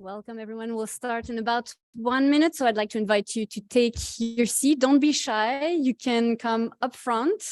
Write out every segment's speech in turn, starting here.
Welcome, everyone. We'll start in about 1 minute. So I'd like to invite you to take your seat. Don't be shy. You can come up front.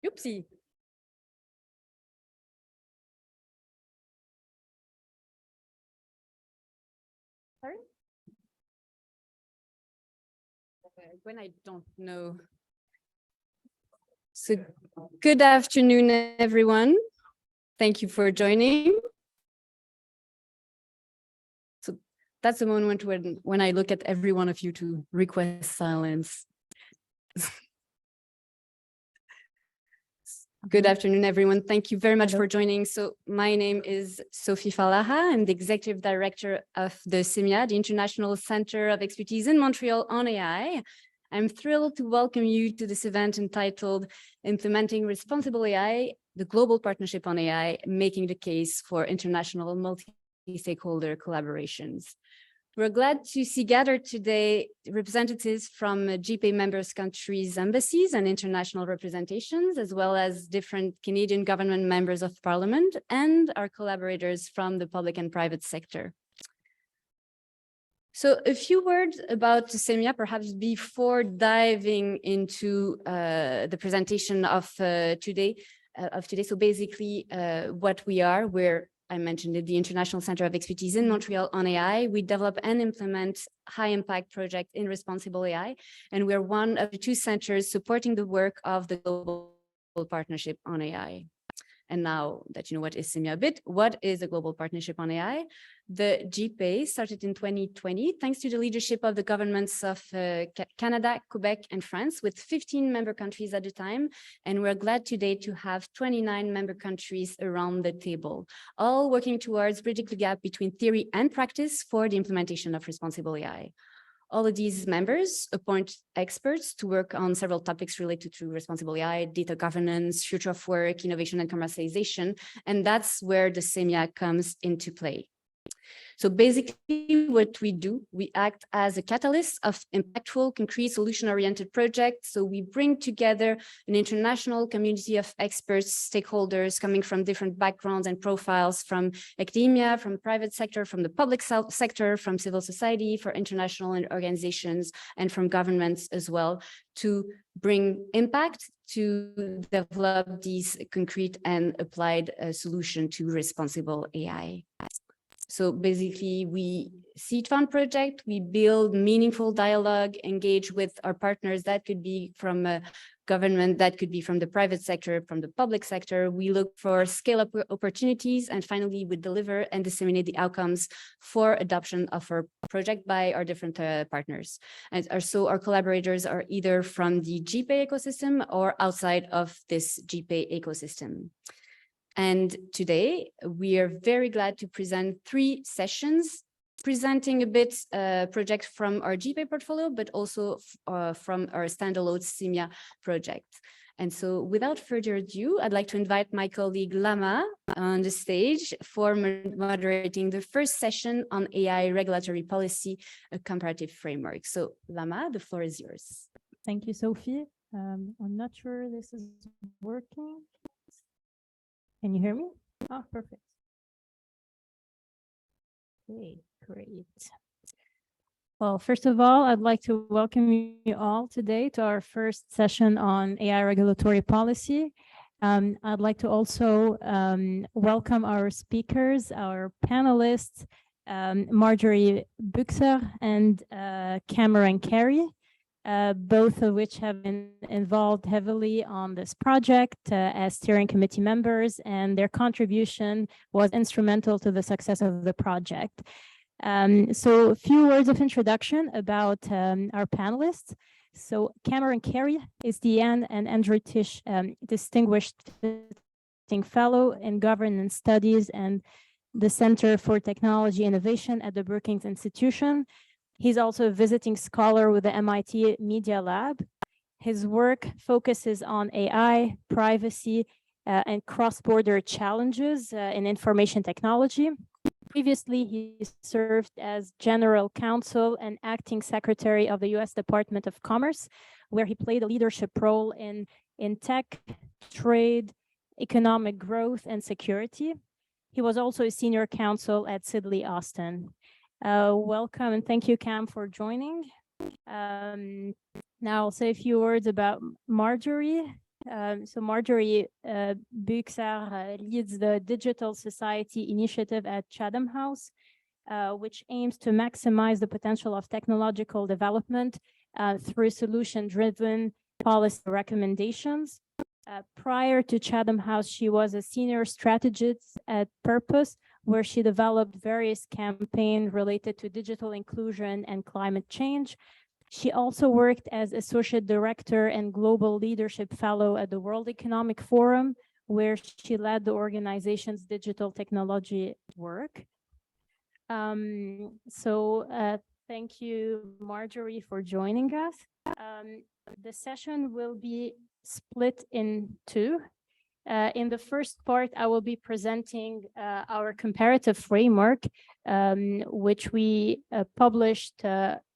Oopsie. Sorry? When I don't know. So good afternoon, everyone. Thank you for joining. So that's the moment when I look at every one of you to request silence. Good afternoon, everyone. Thank you very much for joining. So my name is Sophie Falaha. I'm the Executive Director of the CEIMIA, the International Center of Expertise in Montreal on AI. I'm thrilled to welcome you to this event entitled Implementing Responsible AI, the Global Partnership on AI, Making the Case for International Multi-Stakeholder Collaborations. We're glad to see gathered today representatives from GPAI members countries' embassies and international representations, as well as different Canadian government members of parliament and our collaborators from the public and private sector. So a few words about CEIMIA, perhaps before diving into the presentation of today. So basically what we are, I mentioned it, the International Center of Expertise in Montreal on AI. We develop and implement high-impact projects in responsible AI, and we're one of the two centers supporting the work of the Global Partnership on AI. And now that you know what is CEIMIA a bit, what is a Global Partnership on AI? The GPAI started in 2020, thanks to the leadership of the governments of Canada, Quebec, and France, with 15 member countries at the time. And we're glad today to have 29 member countries around the table, all working towards bridging the gap between theory and practice for the implementation of responsible AI. All of these members appoint experts to work on several topics related to responsible AI, data governance, future of work, innovation and commercialization. And that's where the CEIMIA comes into play. So basically what we do, we act as a catalyst of impactful, concrete, solution-oriented projects. So we bring together an international community of experts, stakeholders coming from different backgrounds and profiles, from academia, from private sector, from the public sector, from civil society, for international organizations, and from governments as well, to bring impact, to develop these concrete and applied solution to responsible AI. So basically, we seed fund project. We build meaningful dialogue, engage with our partners. That could be from government, that could be from the private sector, from the public sector. We look for scale-up opportunities, and finally, we deliver and disseminate the outcomes for adoption of our project by our different partners. And so our collaborators are either from the GPAI ecosystem or outside of this GPAI ecosystem. And today, we are very glad to present 3 sessions presenting a bit project from our GPAI portfolio, but also from our standalone CEIMIA project. And so without further ado, I'd like to invite my colleague Lama on the stage for moderating the first session on AI regulatory policy, a comparative framework. So Lama, the floor is yours. Thank you, Sophie. I'm not sure this is working. Can you hear me? Oh, perfect. Okay, great. Well, first of all, I'd like to welcome you all today to our first session on AI regulatory policy. I'd like to also welcome our speakers, our panelists, Marjorie Buxer and Cameron Carey, both of which have been involved heavily on this project as steering committee members, and their contribution was instrumental to the success of the project. So a few words of introduction about our panelists. So Cameron Carey is the Anne and Andrew Tisch Distinguished Visiting Fellow in Governance Studies and the Center for Technology Innovation at the Brookings Institution. He's also a visiting scholar with the MIT Media Lab. His work focuses on AI, privacy, and cross-border challenges in information technology. Previously, he served as General Counsel and Acting Secretary of the U.S. Department of Commerce, where he played a leadership role in tech, trade, economic growth, and security. He was also a senior counsel at Sidley Austin. Welcome and thank you, Cam, for joining. Now I'll say a few words about Marjorie. So Marjorie Buxer leads the Digital Society Initiative at Chatham House, which aims to maximize the potential of technological development through solution-driven policy recommendations. Prior to Chatham House, she was a senior strategist at Purpose, where she developed various campaigns related to digital inclusion and climate change. She also worked as Associate Director and Global Leadership Fellow at the World Economic Forum, where she led the organization's digital technology work. Thank you, Marjorie, for joining us. The session will be split in 2. In the first part, I will be presenting our comparative framework, which we published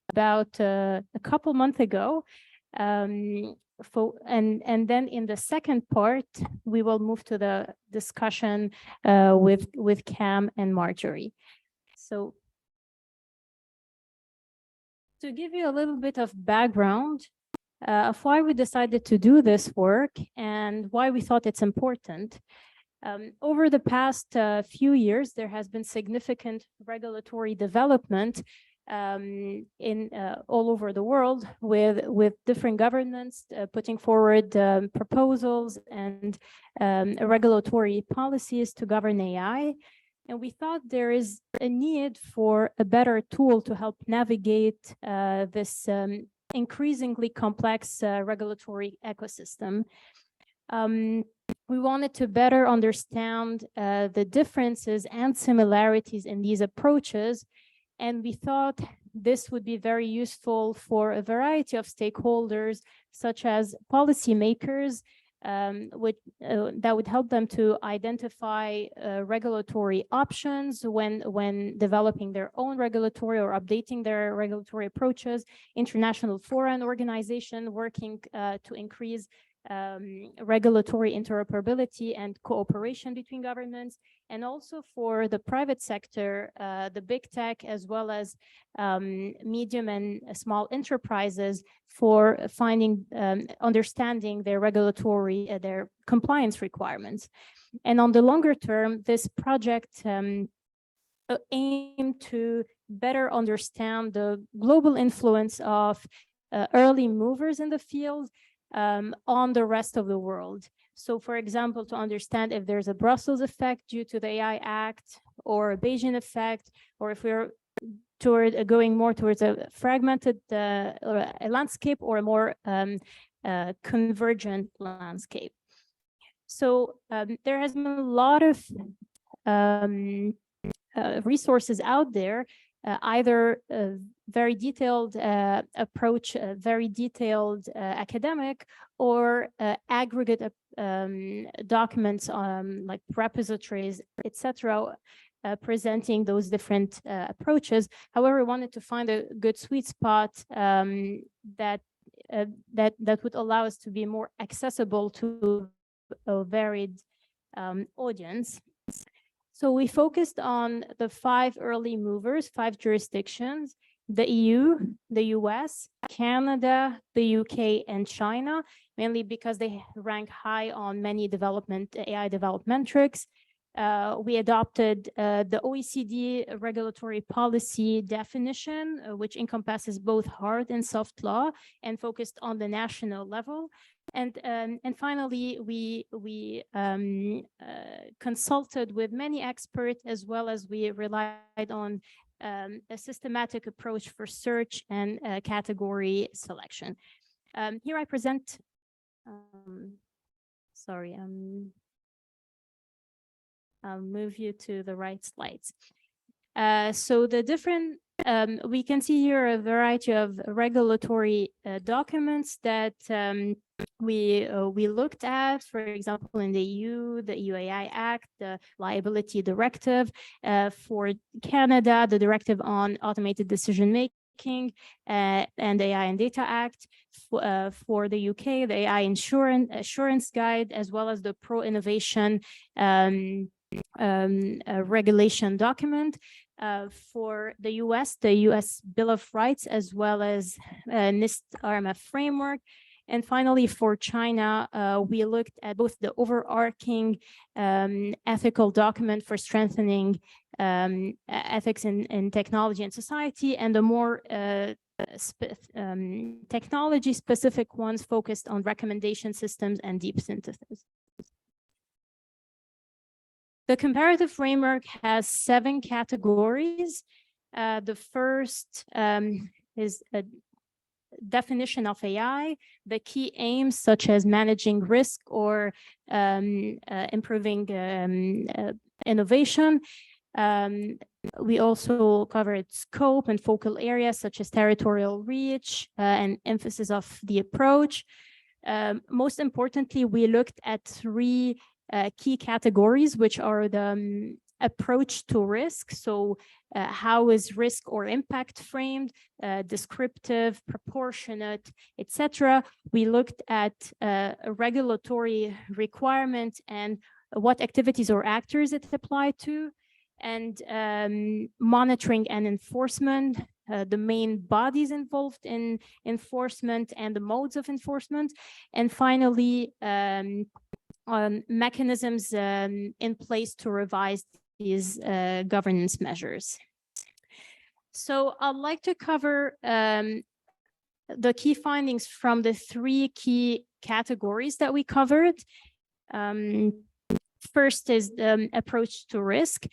about a couple months ago. And then in the second part, we will move to the discussion with Cam and Marjorie. So to give you a little bit of background of why we decided to do this work and why we thought it's important. Over the past few years, there has been significant regulatory development all over the world with different governments putting forward proposals and regulatory policies to govern AI. And we thought there is a need for a better tool to help navigate this increasingly complex regulatory ecosystem. We wanted to better understand the differences and similarities in these approaches, and we thought this would be very useful for a variety of stakeholders, such as policymakers, that would help them to identify regulatory options when developing their own regulatory or updating their regulatory approaches, international foreign organizations working to increase regulatory interoperability and cooperation between governments, and also for the private sector, the big tech, as well as medium and small enterprises for understanding their regulatory, their compliance requirements. And on the longer term, this project aim to better understand the global influence of early movers in the field on the rest of the world. So, for example, to understand if there's a Brussels effect due to the AI Act, or a Bayesian effect, or if we're going more towards a fragmented or a landscape, or a more convergent landscape. So there has been a lot of resources out there, either very detailed approach, very detailed academic, or aggregate documents like repositories, etc., presenting those different approaches. However, we wanted to find a good sweet spot that would allow us to be more accessible to a varied audience. So we focused on the 5 early movers, 5 jurisdictions: the EU, the US, Canada, the UK, and China, mainly because they rank high on many AI development metrics. We adopted the OECD regulatory policy definition, which encompasses both hard and soft law, and focused on the national level. And finally, we consulted with many experts, as well as we relied on a systematic approach for search and category selection. Here I present, sorry, I'll move you to the right slides. So the different, we can see here a variety of regulatory documents that we looked at. For example, in the EU, the EU Act, the Liability Directive. For Canada, the Directive on Automated Decision Making, and the AI and Data Act. For the UK, the AI Assurance Guide, as well as the Pro-Innovation regulation document. For the US, the US Bill of Rights, as well as NIST RMF framework. And finally, for China, we looked at both the overarching ethical document for strengthening ethics in technology and society, and the more technology-specific ones focused on recommendation systems and deep synthesis. The comparative framework has 7 categories. The first is a definition of AI, the key aims such as managing risk or improving innovation. We also covered scope and focal areas such as territorial reach and emphasis of the approach. Most importantly, we looked at 3 key categories, which are the approach to risk. So how is risk or impact framed, descriptive, proportionate, etc. We looked at regulatory requirements and what activities or actors it applied to, and monitoring and enforcement, the main bodies involved in enforcement and the modes of enforcement, and finally mechanisms in place to revise these governance measures. So I'd like to cover the key findings from the 3 key categories that we covered. First is the approach to risk.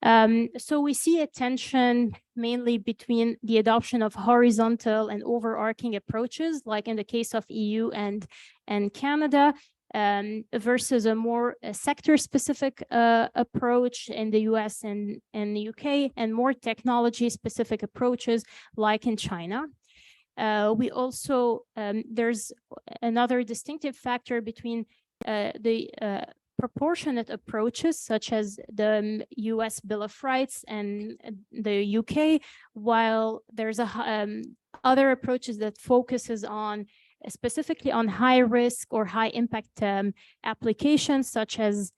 So we see a tension mainly between the adoption of horizontal and overarching approaches, like in the case of EU and Canada, versus a more sector-specific approach in the US and the UK, and more technology-specific approaches like in China. We also, there's another distinctive factor between the proportionate approaches, such as the US Bill of Rights and the UK, while there's other approaches that focuses on specifically on high risk or high impact applications, such as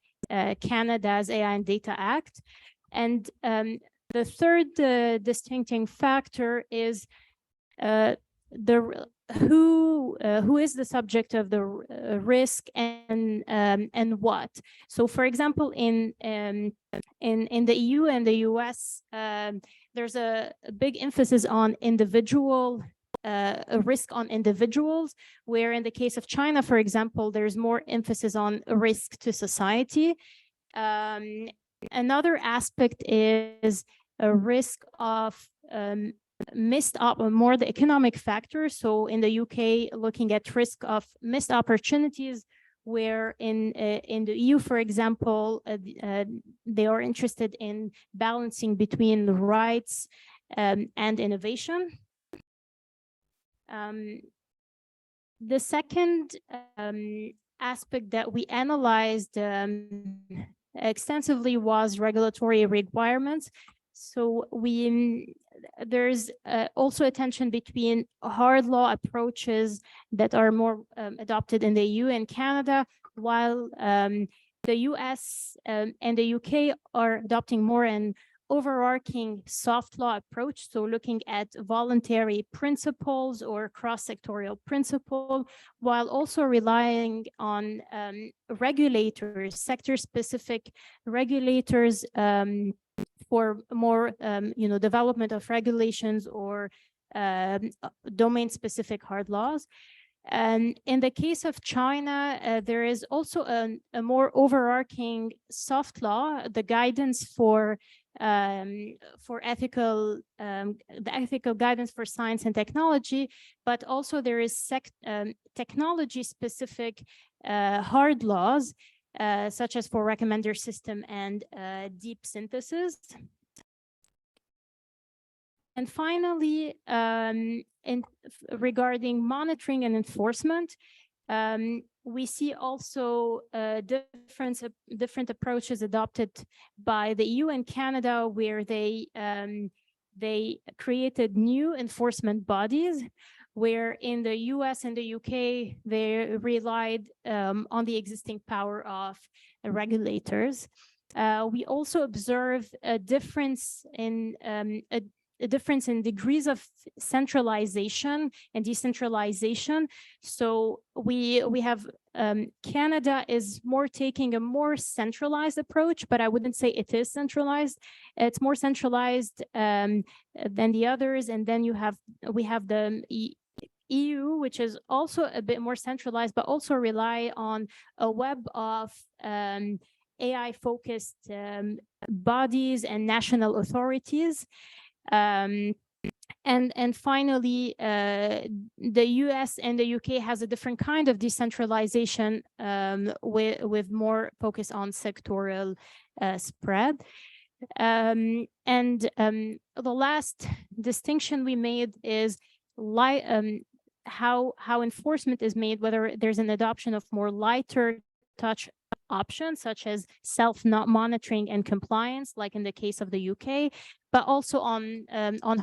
Canada's AI and Data Act. And the third distincting factor is who who is the subject of the risk and what. So, for example, in the EU and the US, there's a big emphasis on individual a risk on individuals, where in the case of China, for example, there's more emphasis on a risk to society. Another aspect is a risk of more the economic factors. So in the UK, looking at risk of missed opportunities, where in the EU, for example, they are interested in balancing between rights and innovation. The second aspect that we analyzed extensively was regulatory requirements. So there's also a tension between hard law approaches that are more adopted in the EU and Canada, while the US and the UK are adopting more an overarching soft law approach, so looking at voluntary principles or cross-sectorial principle, while also relying on regulators, sector-specific regulators for more, development of regulations or domain-specific hard laws. And in the case of China, there is also a more overarching soft law, the guidance for ethical, the ethical guidance for science and technology, but also there is technology-specific hard laws, such as for recommender system and deep synthesis. And finally, regarding monitoring and enforcement, we see also different approaches adopted by the EU and Canada, where they created new enforcement bodies, where in the US and the UK, they relied on the existing power of regulators. We also observe a difference in degrees of centralization and decentralization. So we have Canada is more taking a more centralized approach, but I wouldn't say it is centralized. It's more centralized than the others. And then we have the EU, which is also a bit more centralized, but also rely on a web of AI-focused bodies and national authorities. And finally, the US and the UK has a different kind of decentralization with more focus on sectoral spread. The last distinction we made is how enforcement is made, whether there's an adoption of more lighter touch options, such as self-monitoring and compliance, like in the case of the UK, but also on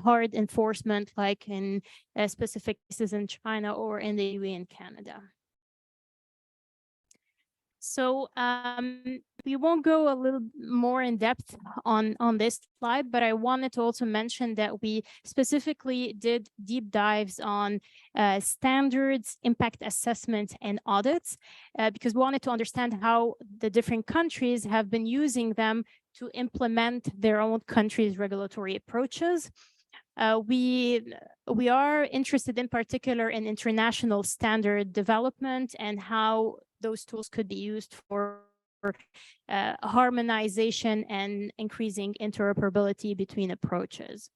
hard enforcement, like in specific cases in China or in the EU and Canada. So we won't go a little more in depth on this slide, but I wanted to also mention that we specifically did deep dives on standards, impact assessment, and audits, because we wanted to understand how the different countries have been using them to implement their own country's regulatory approaches. We are interested in particular in international standard development and how those tools could be used for harmonization and increasing interoperability between approaches.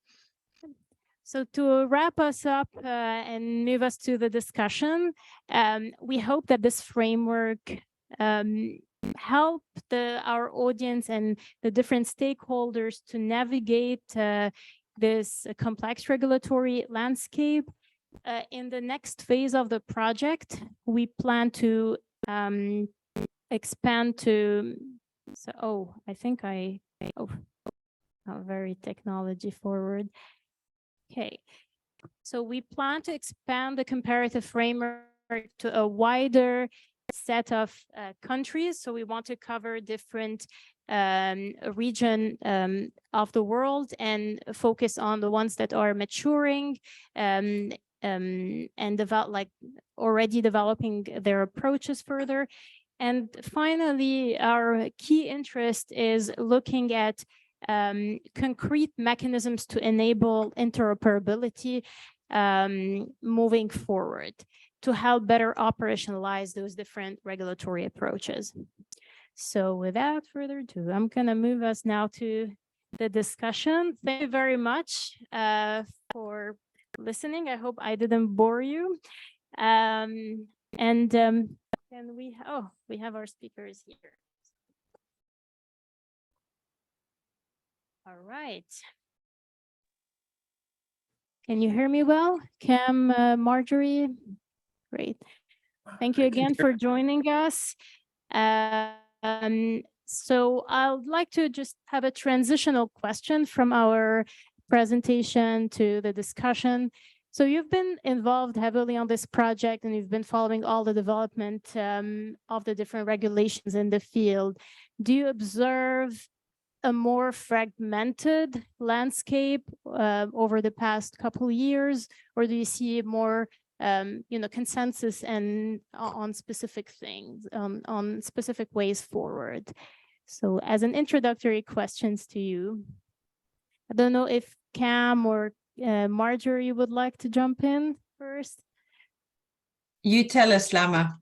So to wrap us up and move us to the discussion, we hope that this framework help our audience and the different stakeholders to navigate this complex regulatory landscape. In the next phase of the project, we plan to expand to, I think very technology forward. Okay, so we plan to expand the comparative framework to a wider set of countries. So we want to cover different region of the world and focus on the ones that are maturing, and already developing their approaches further. And finally, our key interest is looking at concrete mechanisms to enable interoperability moving forward to help better operationalize those different regulatory approaches. So without further ado, I'm going to move us now to the discussion. Thank you very much for listening. I hope I didn't bore you. And we have our speakers here. All right. Can you hear me well? Cam, Marjorie? Great. Thank you again for joining us. So I'd like to just have a transitional question from our presentation to the discussion. So you've been involved heavily on this project and you've been following all the development of the different regulations in the field. Do you observe a more fragmented landscape over the past couple of years, or do you see more consensus and on specific things, on specific ways forward? So as an introductory questions to you, I don't know if Cam or Marjorie would like to jump in first. You tell us, Lama.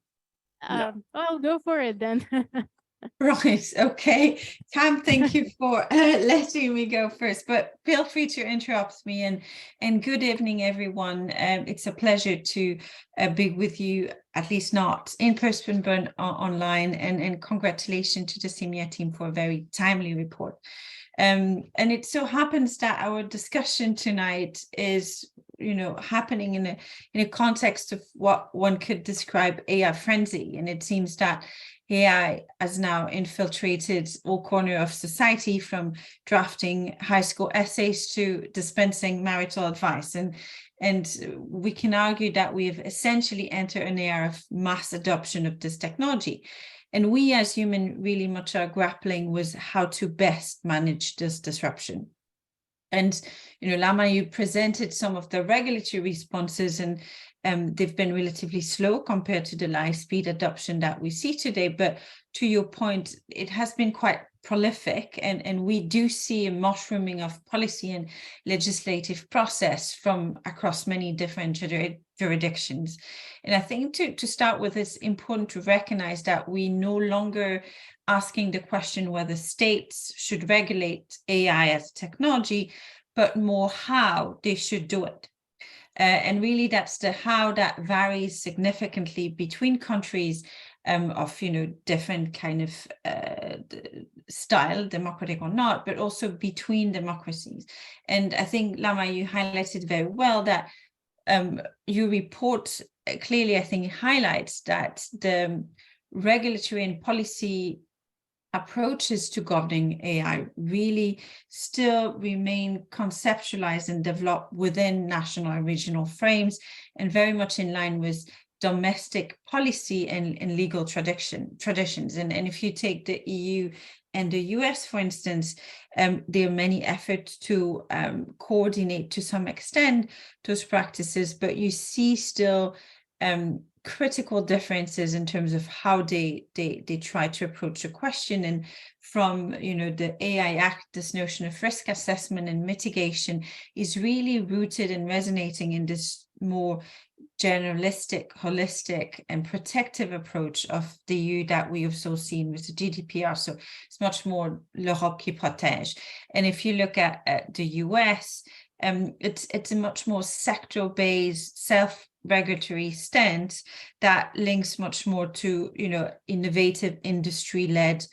I'll go for it then. Right, okay. Cam, thank you for letting me go first, but feel free to interrupt me, and good evening, everyone. It's a pleasure to be with you, at least not in person, but online, and congratulations to the CEIMIA team for a very timely report. And it so happens that our discussion tonight is, happening in a context of what one could describe AI frenzy, and it seems that AI has now infiltrated all corners of society, from drafting high school essays to dispensing marital advice. And we can argue that we've essentially entered an era of mass adoption of this technology. And we as humans really much are grappling with how to best manage this disruption. And, Lama, you presented some of the regulatory responses, and they've been relatively slow compared to the light speed adoption that we see today. But to your point, it has been quite prolific, and we do see a mushrooming of policy and legislative process from across many different jurisdictions. And I think to start with, it's important to recognize that we no longer asking the question whether states should regulate AI as technology, but more how they should do it. And really, that's the how that varies significantly between countries of, different kind of style, democratic or not, but also between democracies. And I think, Lama, you highlighted very well that your report clearly, I think, highlights that the regulatory and policy approaches to governing AI really still remain conceptualized and developed within national and regional frames, and very much in line with domestic policy and legal traditions. And if you take the EU and the US, for instance, there are many efforts to coordinate to some extent those practices, but you see still critical differences in terms of how they try to approach a question. And from the AI Act, this notion of risk assessment and mitigation is really rooted and resonating in this more generalistic, holistic, and protective approach of the EU that we have so seen with the GDPR. So it's much more l'Europe qui protège. And if you look at the US, it's a much more sector-based, self-regulatory stance that links much more to, innovative industry-led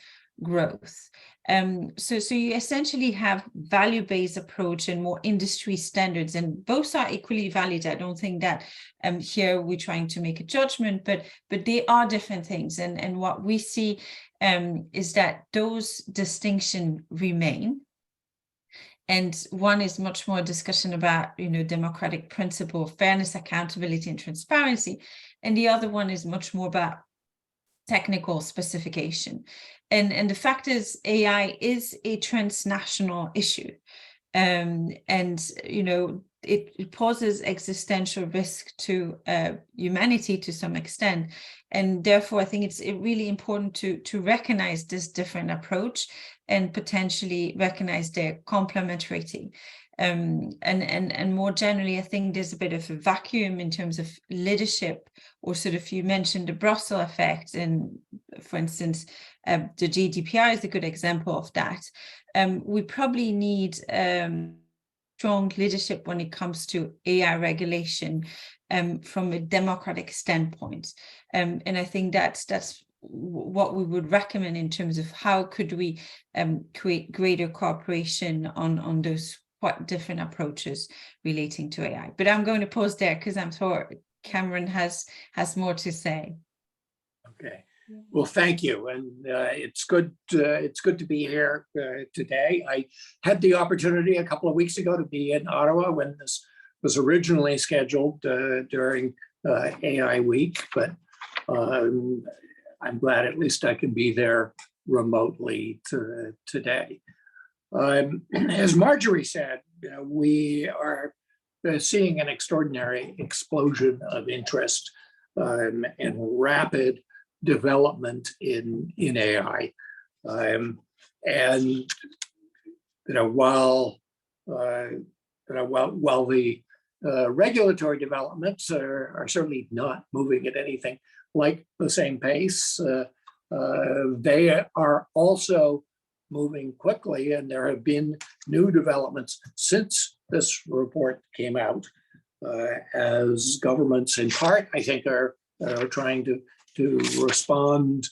growth. So you essentially have value-based approach and more industry standards, and both are equally valid. I don't think that here we're trying to make a judgment, but they are different things. And what we see is that those distinctions remain. And one is much more discussion about, democratic principle, fairness, accountability, and transparency. And the other one is much more about technical specification. And the fact is, AI is a transnational issue. And, it poses existential risk to humanity to some extent. And therefore, I think it's really important to recognize this different approach and potentially recognize their complementarity. And more generally, I think there's a bit of a vacuum in terms of leadership, or sort of, you mentioned the Brussels effect, and for instance, the GDPR is a good example of that. We probably need strong leadership when it comes to AI regulation from a democratic standpoint. And I think that's what we would recommend in terms of how could we create greater cooperation on those quite different approaches relating to AI. But I'm going to pause there because I'm sure Cameron has more to say. Okay. Well, thank you, and it's good to be here today. I had the opportunity a couple of weeks ago to be in Ottawa when this was originally scheduled during AI Week, but I'm glad at least I can be there remotely today. As Marjorie said, we are seeing an extraordinary explosion of interest and rapid development in AI, and while the regulatory developments are certainly not moving at anything like the same pace, they are also moving quickly, and there have been new developments since this report came out, as governments in part, I think, are trying to respond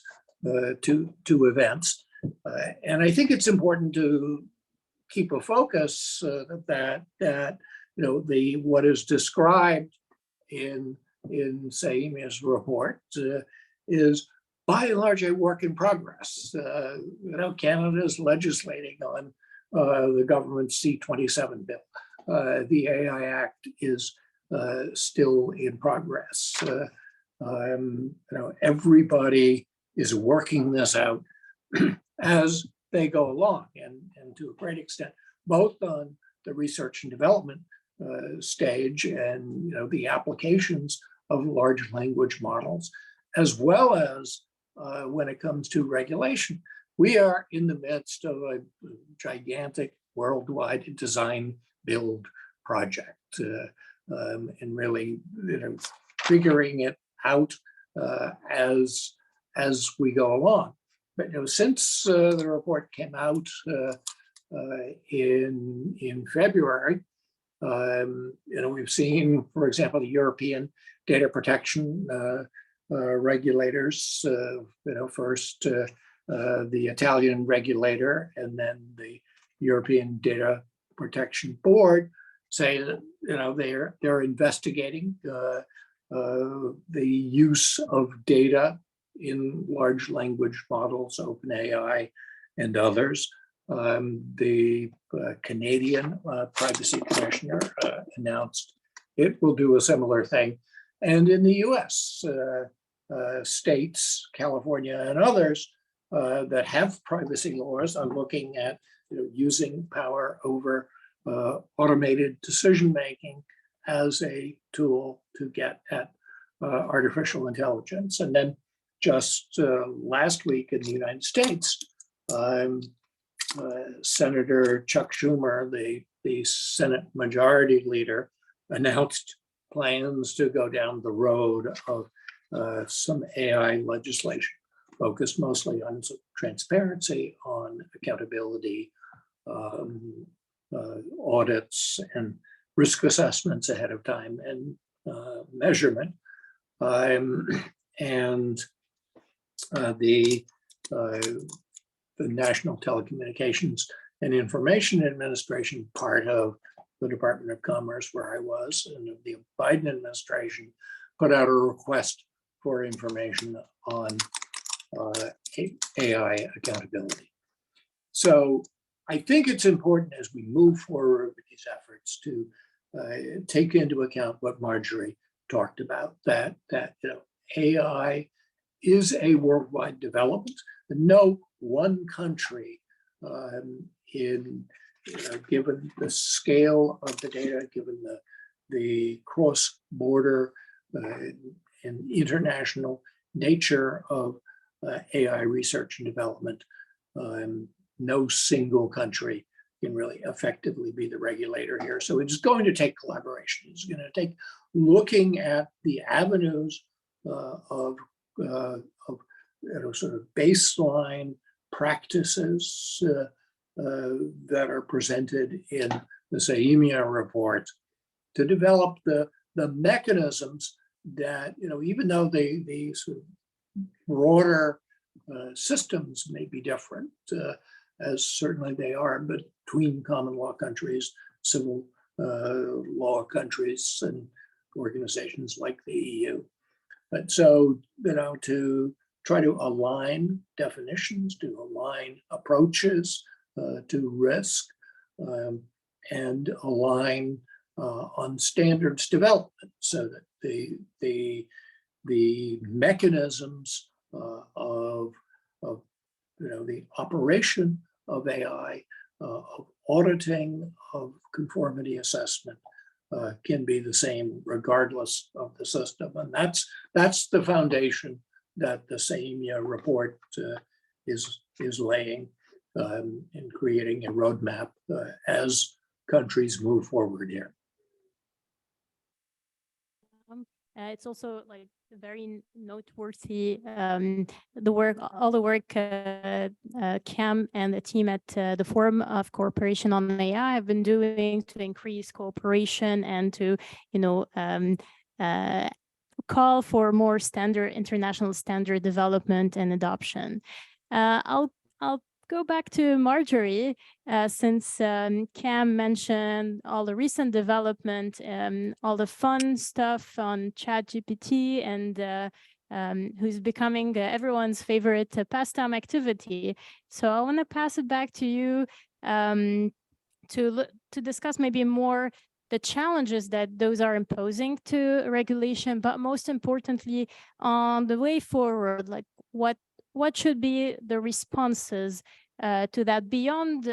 to events. And I think it's important to keep a focus that what is described in CEIMIA's report is by and large a work in progress. Canada is legislating on the government's C-27 bill. The AI Act is still in progress. Everybody is working this out as they go along, and to a great extent, both on the research and development stage and the applications of large language models, as well as when it comes to regulation. We are in the midst of a gigantic worldwide design build project, and really figuring it out as we go along. But since the report came out in February, we've seen, for example, the European data protection regulators, first the Italian regulator and then the European Data Protection Board say that they're investigating the use of data in large language models, OpenAI and others. The Canadian Privacy Commissioner announced it will do a similar thing. And in the US, states, California and others that have privacy laws are looking at using power over automated decision-making as a tool to get at artificial intelligence. And then just last week in the United States, Senator Chuck Schumer, the Senate Majority Leader, announced plans to go down the road of some AI legislation focused mostly on transparency, on accountability, audits, and risk assessments ahead of time, and measurement. And the National Telecommunications and Information Administration, part of the Department of Commerce where I was, and the Biden administration, put out a request for information on AI accountability. So I think it's important as we move forward with these efforts to take into account what Marjorie talked about, that AI is a worldwide development. No one country in given the scale of the data, given the cross-border and international nature of AI research and development, no single country can really effectively be the regulator here. So it's going to take collaboration. It's going to take looking at the avenues of sort of baseline practices that are presented in the CEIMIA report to develop the mechanisms that, even though the sort of broader systems may be different, as certainly they are between common law countries, civil law countries, and organizations like the EU. But so, to try to align definitions, to align approaches to risk, and align on standards development, so that the mechanisms of the operation of AI, of auditing, of conformity assessment, can be the same regardless of the system. And that's the foundation that the CEIMIA report is laying in creating a roadmap as countries move forward here. It's also like very noteworthy all the work Cam and the team at the Forum of Cooperation on AI have been doing to increase cooperation and to call for more international standard development and adoption. I'll go back to Marjorie, since Cam mentioned all the recent development, all the fun stuff on ChatGPT, and who's becoming everyone's favorite pastime activity. So I want to pass it back to you to discuss maybe more the challenges that those are imposing to regulation, but most importantly, on the way forward, like what should be the responses to that beyond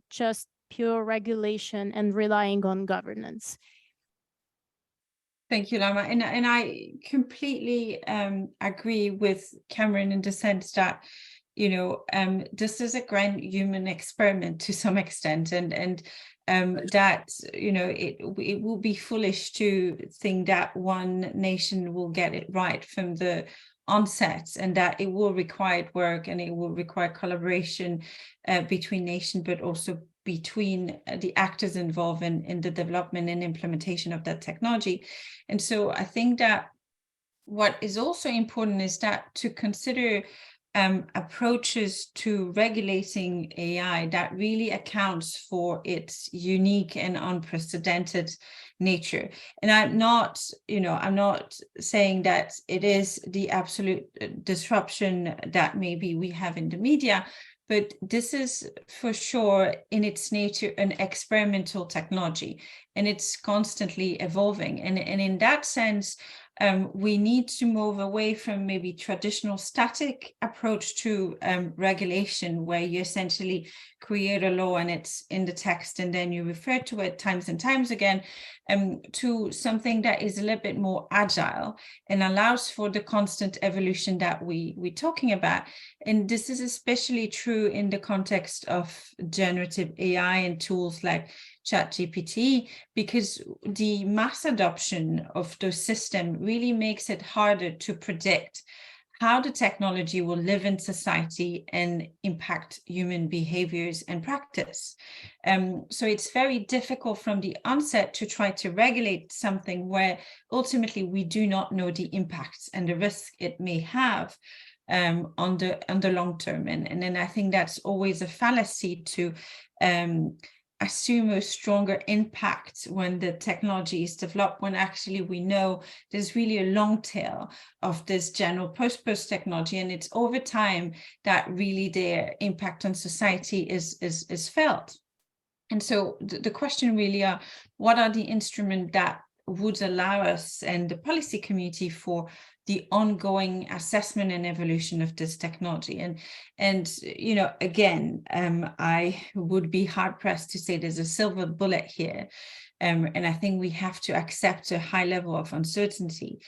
just pure regulation and relying on governance? Thank you, Lama. And I completely agree with Cameron in the sense that, this is a grand human experiment to some extent, and that, it will be foolish to think that one nation will get it right from the onset, and that it will require work and it will require collaboration between nations, but also between the actors involved in the development and implementation of that technology. And so I think that what is also important is that to consider approaches to regulating AI that really accounts for its unique and unprecedented nature. And I'm not saying that it is the absolute disruption that maybe we have in the media, but this is for sure in its nature an experimental technology, and it's constantly evolving. And in that sense, we need to move away from maybe traditional static approach to regulation, where you essentially create a law and it's in the text and then you refer to it times and times again, to something that is a little bit more agile and allows for the constant evolution that we're talking about. And this is especially true in the context of generative AI and tools like ChatGPT, because the mass adoption of those systems really makes it harder to predict how the technology will live in society and impact human behaviors and practice. So it's very difficult from the onset to try to regulate something where ultimately we do not know the impacts and the risk it may have on the long term. And then I think that's always a fallacy to assume a stronger impact when the technology is developed, when actually we know there's really a long tail of this general post technology, and it's over time that really their impact on society is felt. And so the question really are, what are the instruments that would allow us and the policy community for the ongoing assessment and evolution of this technology. And you know, again, I would be hard pressed to say there's a silver bullet here. And I think we have to accept a high level of uncertainty.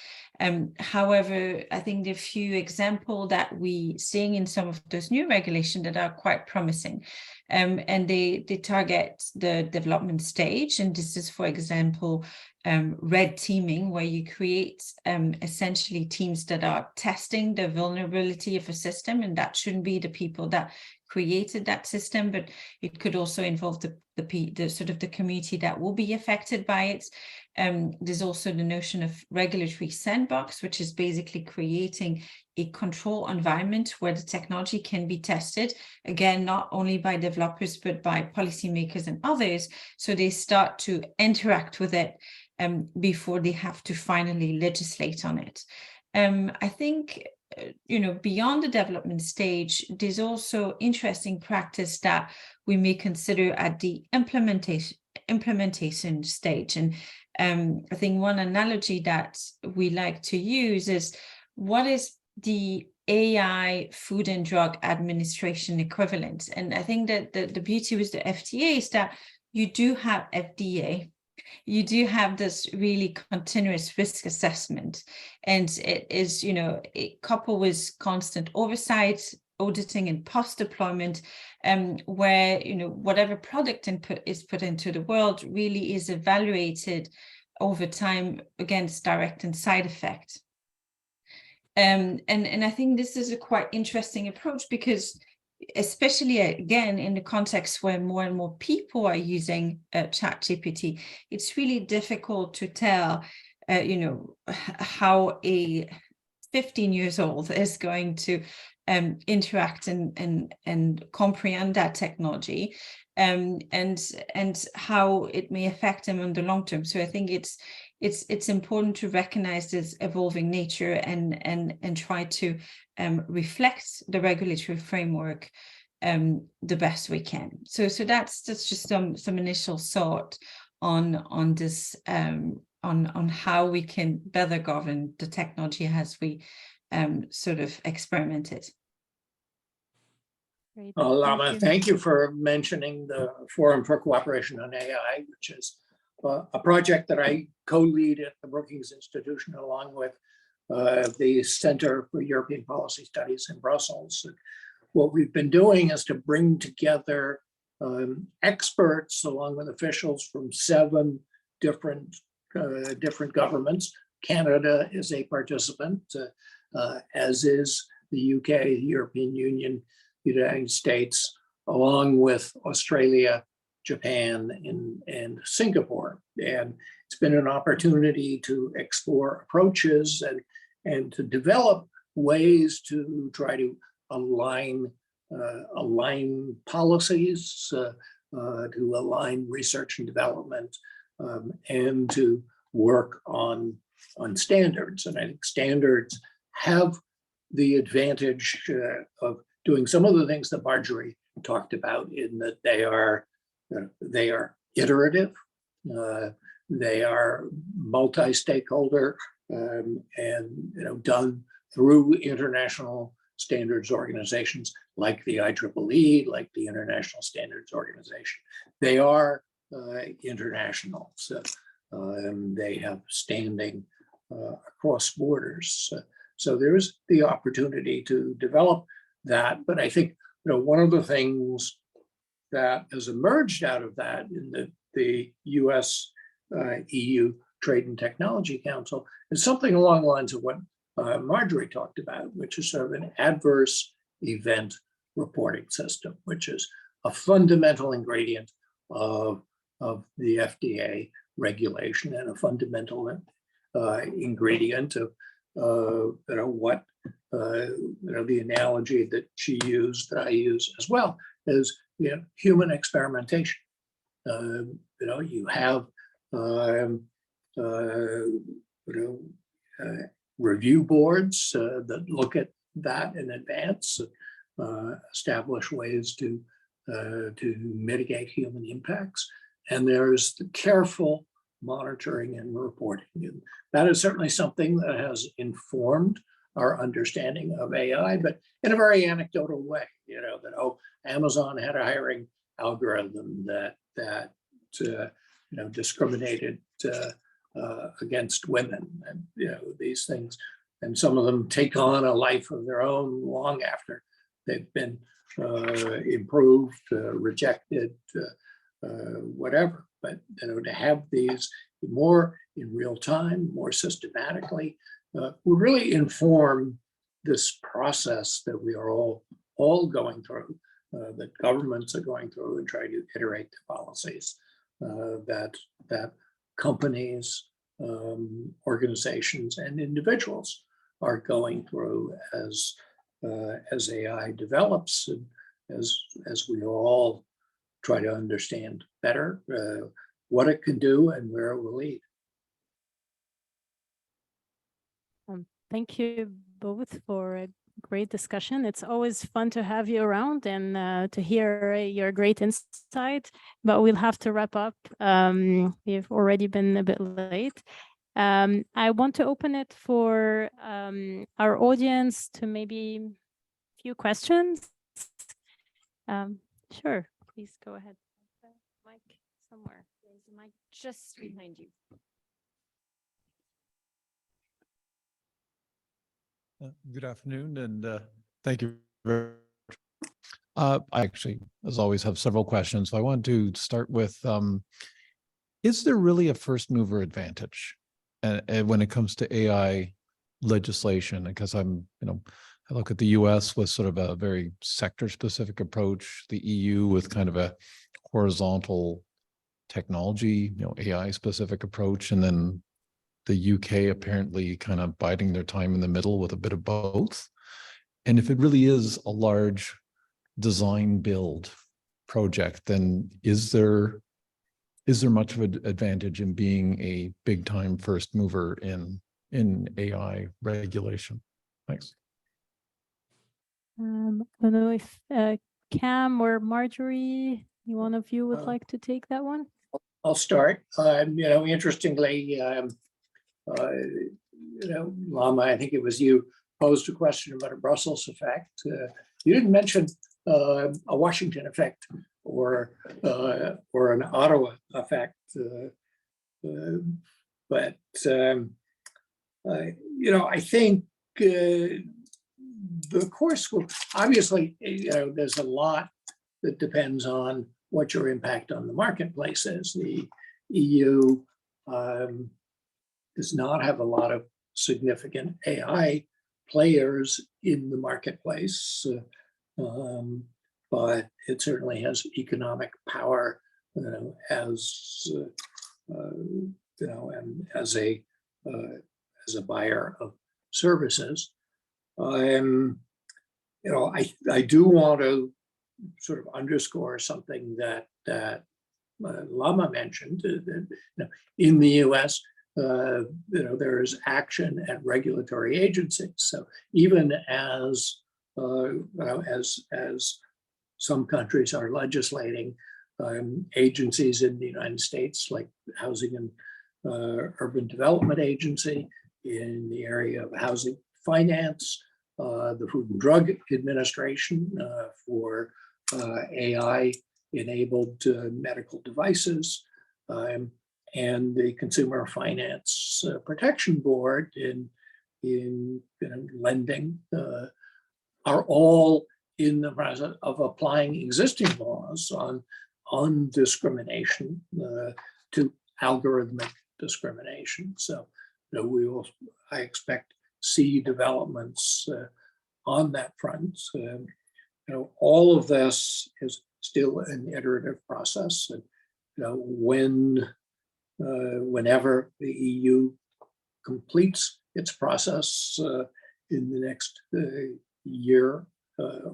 However, I think the few examples that we seeing in some of those new regulations that are quite promising, and they target the development stage. And this is, for example, red teaming, where you create essentially teams that are testing the vulnerability of a system, and that shouldn't be the people that created that system, but it could also involve the sort of the community that will be affected by it. There's also the notion of regulatory sandbox, which is basically creating a control environment where the technology can be tested, again, not only by developers, but by policymakers and others, so they start to interact with it before they have to finally legislate on it. I think, you know, beyond the development stage, there's also interesting practice that we may consider at the implementation stage. And I think one analogy that we like to use is, what is the AI Food and Drug Administration equivalent? And I think that the beauty with the FDA is that you do have FDA, you do have this really continuous risk assessment, and it is, you know, coupled with constant oversight, auditing, and post-deployment, where, you know, whatever product input is put into the world really is evaluated over time against direct and side effect. And I think this is a quite interesting approach, because especially again in the context where more and more people are using ChatGPT, it's really difficult to tell, you know, how a 15 years old is going to interact and comprehend that technology, and how it may affect them on the long term. So I think it's important to recognize this evolving nature and try to reflect the regulatory framework the best we can. So that's just some initial thought on this, on how we can better govern the technology as we sort of experiment it. Great. Lama, thank you for mentioning the Forum for Cooperation on AI, which is a project that I co-lead at the Brookings Institution, along with the Center for European Policy Studies in Brussels. And what we've been doing is to bring together experts along with officials from 7 different governments. Canada is a participant, as is the UK, the European Union, the United States, along with Australia, Japan, and Singapore. And it's been an opportunity to explore approaches and to develop ways to try to align policies, to align research and development, and to work on standards. And I think standards have the advantage of doing some of the things that Marjorie talked about, in that they are iterative, they are multi-stakeholder, and done through international standards organizations like the IEEE, like the International Standards Organization. They are international, so they have standing across borders. So there is the opportunity to develop that. But I think one of the things that has emerged out of that in the US EU Trade and Technology Council is something along the lines of what Marjorie talked about, which is sort of an adverse event reporting system, which is a fundamental ingredient of the FDA regulation and a fundamental ingredient of what the analogy that she used, that I use as well, is human experimentation. You have review boards that look at that in advance, establish ways to mitigate human impacts, and there's the careful monitoring and reporting. And that is certainly something that has informed our understanding of AI, but in a very anecdotal way, that, oh, Amazon had a hiring algorithm that discriminated against women, and these things, and some of them take on a life of their own long after they've been improved, rejected, whatever. But to have these more in real time, more systematically, will really inform this process that we are all going through, that governments are going through and trying to iterate the policies, that companies, organizations, and individuals are going through as AI develops, and as we all try to understand better what it can do and where it will lead. Thank you both for a great discussion. It's always fun to have you around and to hear your great insight, but we'll have to wrap up. We've already been a bit late. I want to open it for our audience to maybe a few questions. Sure, please go ahead. Mic somewhere. There's a mic just behind you. Good afternoon, and thank you very much. I actually, as always, have several questions. So I want to start with, is there really a first mover advantage when it comes to AI legislation? Because I look at the US with sort of a very sector-specific approach, the EU with kind of a horizontal technology, AI-specific approach, and then the UK apparently kind of biding their time in the middle with a bit of both. And if it really is a large design build project, then is there much of an advantage in being a big time first mover in AI regulation? Thanks. I don't know if Cam or Marjorie, one of you would like to take that one? I'll start. Interestingly, Lama, I think it was you posed a question about a Brussels effect. You didn't mention a Washington effect or an Ottawa effect, but I think the course will obviously. There's a lot that depends on what your impact on the marketplace is. The EU does not have a lot of significant AI players in the marketplace, but it certainly has economic power as and as a buyer of services. I do want to sort of underscore something that Lama mentioned. That, in the U.S., there is action at regulatory agencies. So even as some countries are legislating, agencies in the United States, like Housing and Urban Development Agency in the area of housing finance, the Food and Drug Administration for AI-enabled medical devices, and the Consumer Finance Protection Board in lending are all in the process of applying existing laws on discrimination to algorithmic discrimination. So we will, I expect, see developments on that front. All of this is still an iterative process, and whenever the EU completes its process in the next year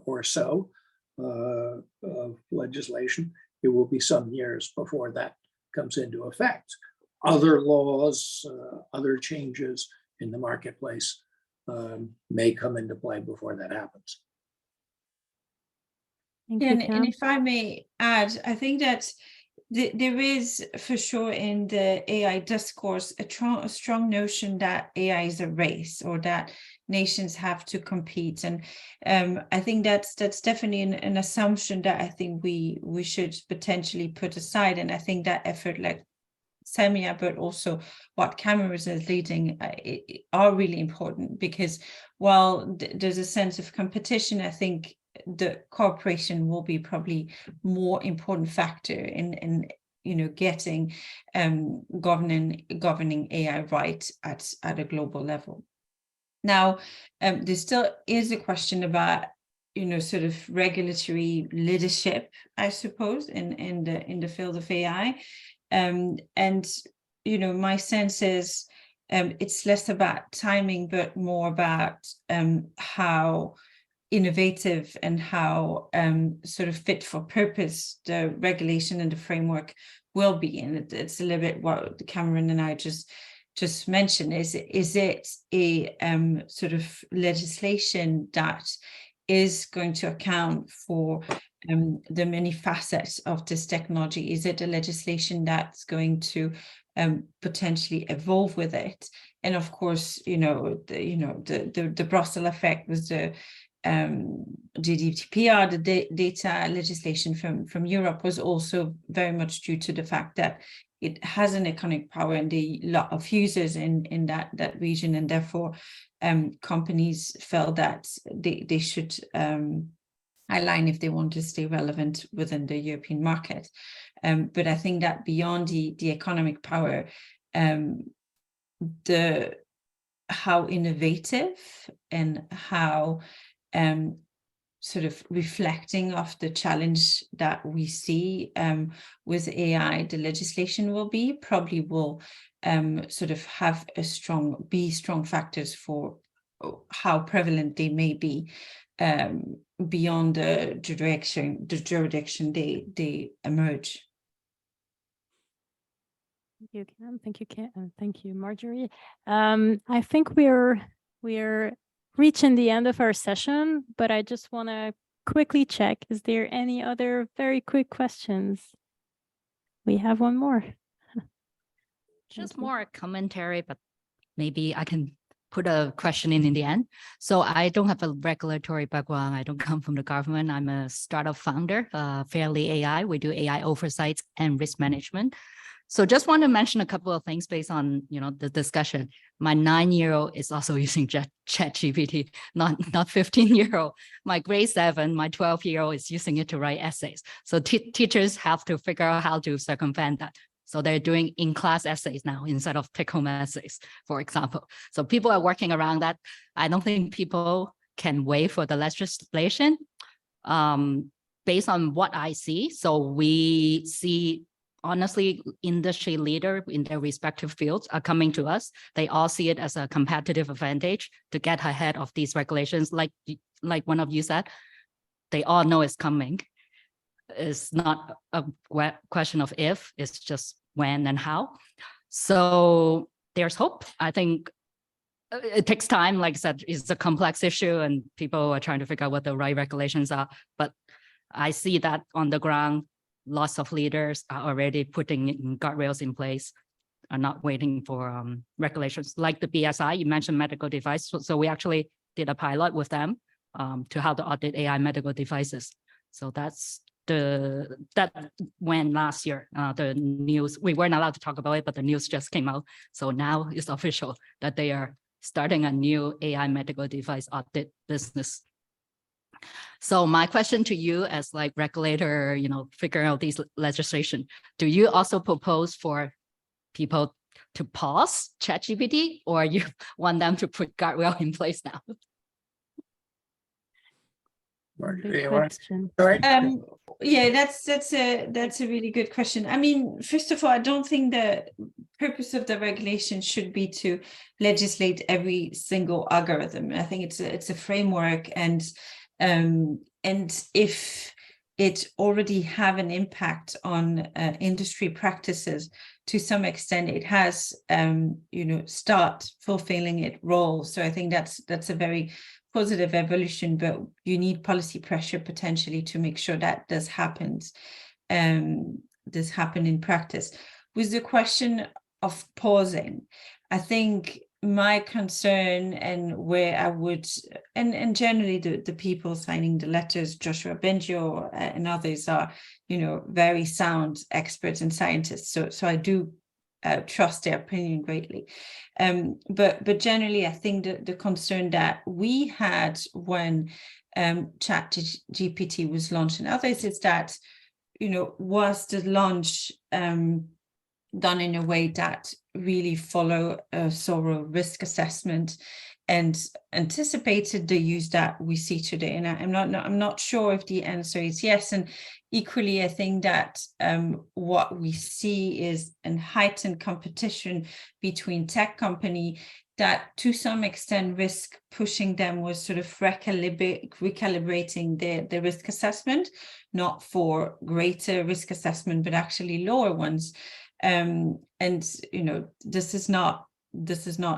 or so of legislation, it will be some years before that comes into effect. Other laws, other changes in the marketplace may come into play before that happens. Thank you, and if I may add, I think that There is for sure in the AI discourse a strong notion that AI is a race, or that nations have to compete, and I think that's definitely an assumption that I think we should potentially put aside. And I think that effort, like CEIMIA, but also what Cameroon is leading, are really important, because while there's a sense of competition, I think the cooperation will be probably more important factor in getting governing AI right at a global level. Now, there still is a question about sort of regulatory leadership, I suppose, in the field of AI, and my sense is it's less about timing, but more about how innovative and how sort of fit for purpose the regulation and the framework will be. And it's a little bit what Cameron and I just mentioned. Is it a sort of legislation that is going to account for the many facets of this technology? Is it a legislation that's going to potentially evolve with it? And of course, the Brussels effect was the GDPR, the data legislation from Europe, was also very much due to the fact that it has an economic power and a lot of users in that region, and therefore companies felt that they should align if they want to stay relevant within the European market. But I think that beyond the economic power, how innovative and how sort of reflecting of the challenge that we see with AI, the legislation probably will sort of have strong factors for how prevalent they may be beyond the jurisdiction they emerge. Thank you, Cam. Thank you, Cam. Thank you, Marjorie. I think we're reaching the end of our session, but I just want to quickly check, is there any other very quick questions? We have one more. Just more commentary, but maybe I can put a question in the end. So I don't have a regulatory background. I don't come from the government. I'm a startup founder, Fairly AI. We do AI oversight and risk management. So just want to mention a couple of things based on the discussion. My 9-year-old is also using ChatGPT, not 15-year-old. My grade 7, my 12-year-old is using it to write essays. So teachers have to figure out how to circumvent that. So they're doing in-class essays now instead of take-home essays, for example. So people are working around that. I don't think people can wait for the legislation based on what I see. So we see, honestly, industry leader in their respective fields are coming to us. They all see it as a competitive advantage to get ahead of these regulations. Like one of you said, they all know it's coming. It's not a question of if, it's just when and how. So there's hope. I think it takes time. Like I said, it's a complex issue and people are trying to figure out what the right regulations are. But I see that on the ground, lots of leaders are already putting guardrails in place, are not waiting for regulations. Like the BSI, you mentioned medical device. So we actually did a pilot with them to how to audit AI medical devices. So that went last year. The news, we weren't allowed to talk about it, but the news just came out. So now it's official that they are starting a new AI medical device audit business. So my question to you as like regulator, figuring out these legislation, do you also propose for people to pause ChatGPT, or you want them to put guardrail in place now? Marjorie, yeah, that's a really good question. I mean, first of all, I don't think the purpose of the regulation should be to legislate every single algorithm. I think it's a framework, and if it already have an impact on industry practices, to some extent it has start fulfilling its role. So I think that's a very positive evolution, but you need policy pressure potentially to make sure that does happen. this happen in practice. With the question of pausing, I think my concern and where I would, and generally the people signing the letters, Joshua Bengio and others are, very sound experts and scientists. So I do trust their opinion greatly. But generally, I think the concern that we had when ChatGPT was launched and others is that, was the launch done in a way that really follow a thorough risk assessment and anticipated the use that we see today? And I'm not sure if the answer is yes. And equally, I think that what we see is a heightened competition between tech company that to some extent risk pushing them was sort of recalibrating their risk assessment, not for greater risk assessment, but actually lower ones. And this is not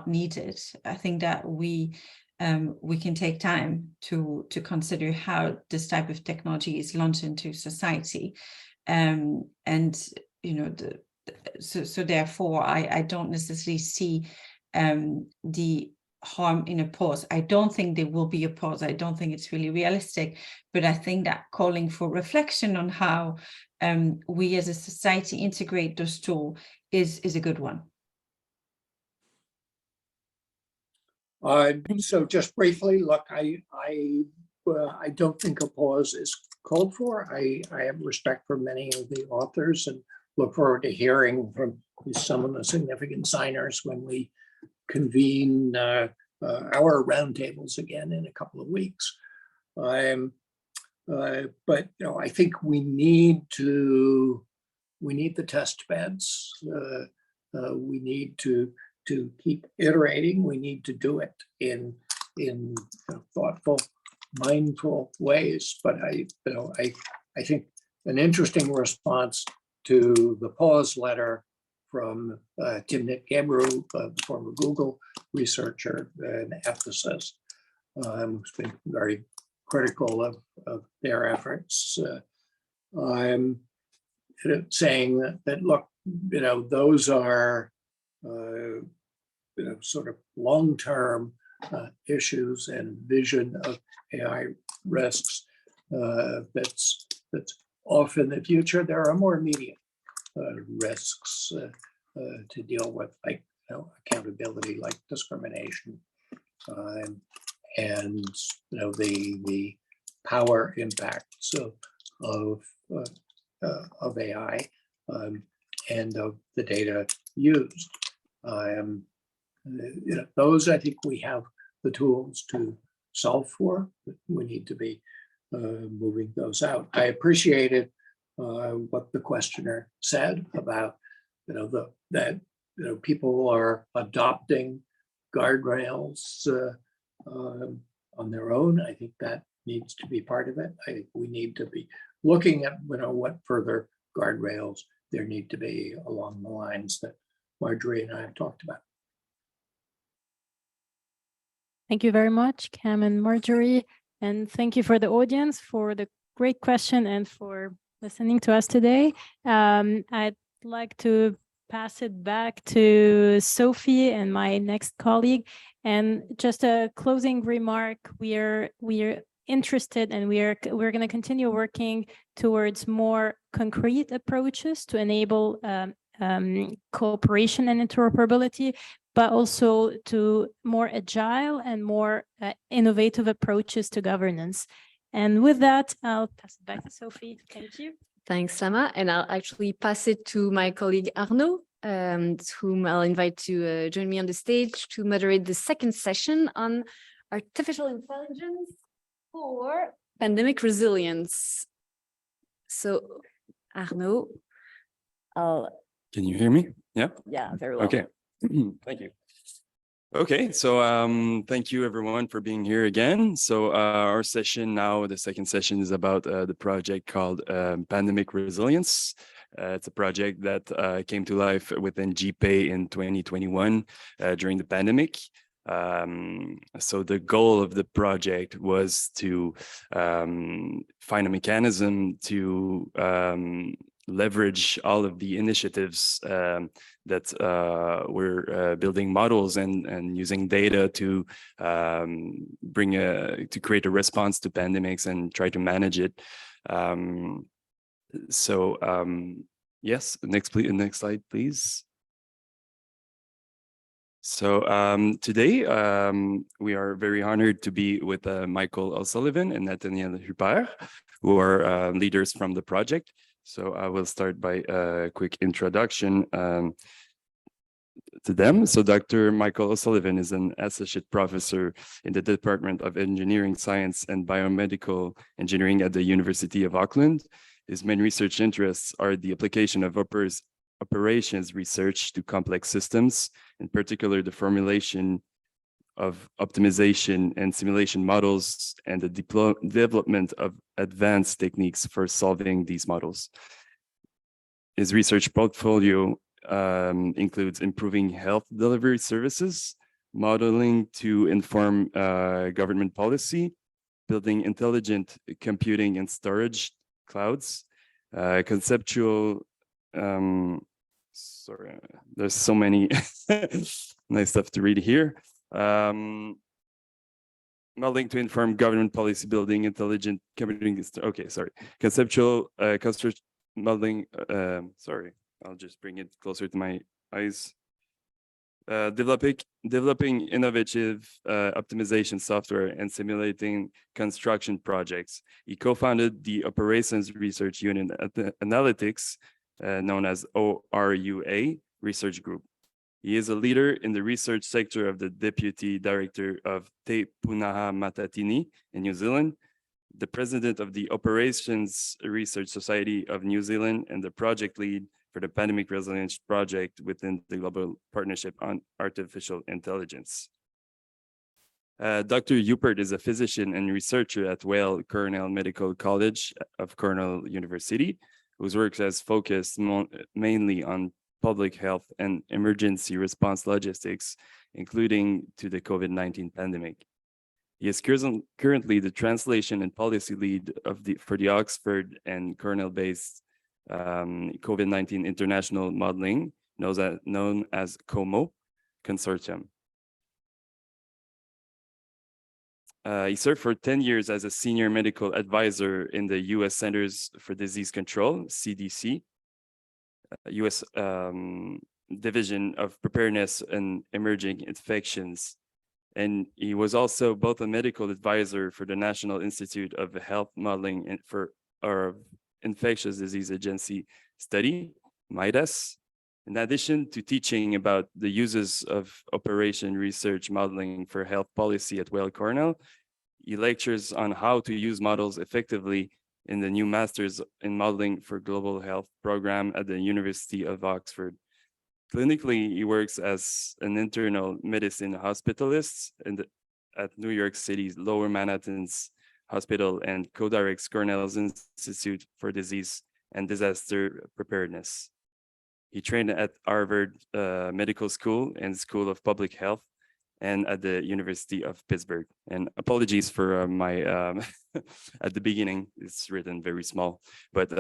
needed. I think that we can take time to consider how this type of technology is launched into society, so therefore I don't necessarily see the harm in a pause. I don't think there will be a pause. I don't think it's really realistic, but I think that calling for reflection on how we as a society integrate those tools is a good one. So just briefly, look, I don't think a pause is called for. I have respect for many of the authors and look forward to hearing from some of the significant signers when we convene our roundtables again in a couple of weeks. But I think we need the test beds. We need to keep iterating. We need to do it in thoughtful, mindful ways. But I think an interesting response to the pause letter from Timnit Gebru, the former Google researcher and ethicist, who's been very critical of their efforts. I'm saying that look, those are sort of long-term issues and vision of AI risks that's off in the future. There are more immediate risks to deal with, like accountability, like discrimination, and the power impacts of AI and of the data used. Those I think we have the tools to solve for. But we need to be moving those out. I appreciated what the questioner said about that people are adopting guardrails on their own. I think that needs to be part of it. I think we need to be looking at what further guardrails there need to be along the lines that Marjorie and I have talked about. Thank you very much, Cam and Marjorie. And thank you for the audience for the great question and for listening to us today. I'd like to pass it back to Sophie and my next colleague. And just a closing remark, we're interested and we're going to continue working towards more concrete approaches to enable cooperation and interoperability, but also to more agile and more innovative approaches to governance. And with that, I'll pass it back to Sophie. Thank you. Thanks, Sama. And I'll actually pass it to my colleague Arnaud, whom I'll invite to join me on the stage to moderate the second session on artificial intelligence for pandemic resilience. So, Arnaud, Can you hear me? Yeah? Yeah, very well. Okay. Thank you. Okay, so thank you everyone for being here again. So our session now, the second session is about the project called Pandemic Resilience. It's a project that came to life within GPAI in 2021 during the pandemic. So the goal of the project was to find a mechanism to leverage all of the initiatives that we're building models and using data to to create a response to pandemics and try to manage it. Yes, next slide, please. So today we are very honored to be with Michael O'Sullivan and Nathaniel Huppert, who are leaders from the project. So I will start by a quick introduction to them. So Dr. Michael O'Sullivan is an associate professor in the Department of Engineering Science and Biomedical Engineering at the University of Auckland. His main research interests are the application of operations research to complex systems, in particular the formulation of optimization and simulation models and the development of advanced techniques for solving these models. His research portfolio includes improving health delivery services, modeling to inform government policy, building intelligent computing and storage clouds, conceptual sorry, there's so many nice stuff to read here. Modeling to inform government policy, building intelligent computing. Okay, sorry. Conceptual construct modeling. Sorry, I'll just bring it closer to my eyes. Developing innovative optimization software and simulating construction projects. He co-founded the Operations Research Unit at Analytics, known as ORUA Research Group. He is a leader in the research sector of the Deputy Director of Te Punaha Matatini in New Zealand, the President of the Operations Research Society of New Zealand, and the project lead for the Pandemic Resilience Project within the Global Partnership on Artificial Intelligence. Dr. Huppert is a physician and researcher at Weill Cornell Medical College of Cornell University, whose work has focused mainly on public health and emergency response logistics, including to the COVID-19 pandemic. He is currently the translation and policy lead for the Oxford and Cornell-based COVID-19 International Modeling, known as COMO Consortium. He served for 10 years as a senior medical advisor in the U.S. Centers for Disease Control, CDC, U.S. Division of Preparedness and Emerging Infections. And he was also both a medical advisor for the National Institute of Health Modeling and for our Infectious Disease Agency study, MIDAS. In addition to teaching about the uses of operation research modeling for health policy at Weill Cornell, he lectures on how to use models effectively in the new Masters in Modeling for Global Health program at the University of Oxford. Clinically, he works as an internal medicine hospitalist at New York City's Lower Manhattan's Hospital and co-directs Cornell's Institute for Disease and Disaster Preparedness. He trained at Harvard Medical School and School of Public Health and at the University of Pittsburgh. And apologies for my, at the beginning, it's written very small, but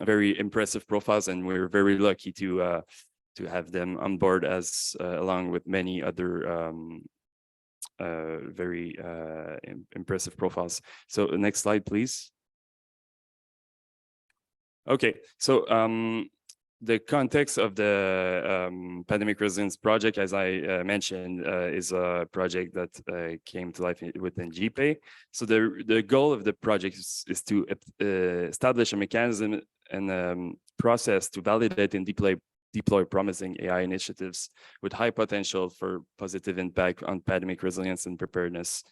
very impressive profiles, and we're very lucky to have them on board as along with many other very impressive profiles. So next slide, please. Okay, so the context of the Pandemic Resilience Project, as I mentioned, is a project that came to life within GPAI. So the goal of the project is to establish a mechanism and process to validate and deploy promising AI initiatives with high potential for positive impact on pandemic resilience and preparedness.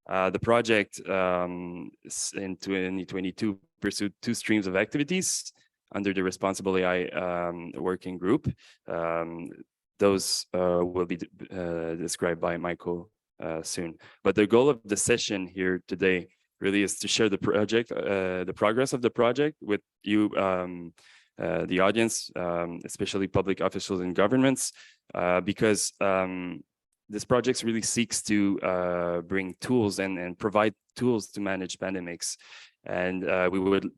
The project in 2022 pursued two streams of activities under the Responsible AI working group. Those will be described by Michael soon. But the goal of the session here today really is to share the project, the progress of the project with you, the audience, especially public officials and governments, because this project really seeks to bring tools and provide tools to manage pandemics. And we would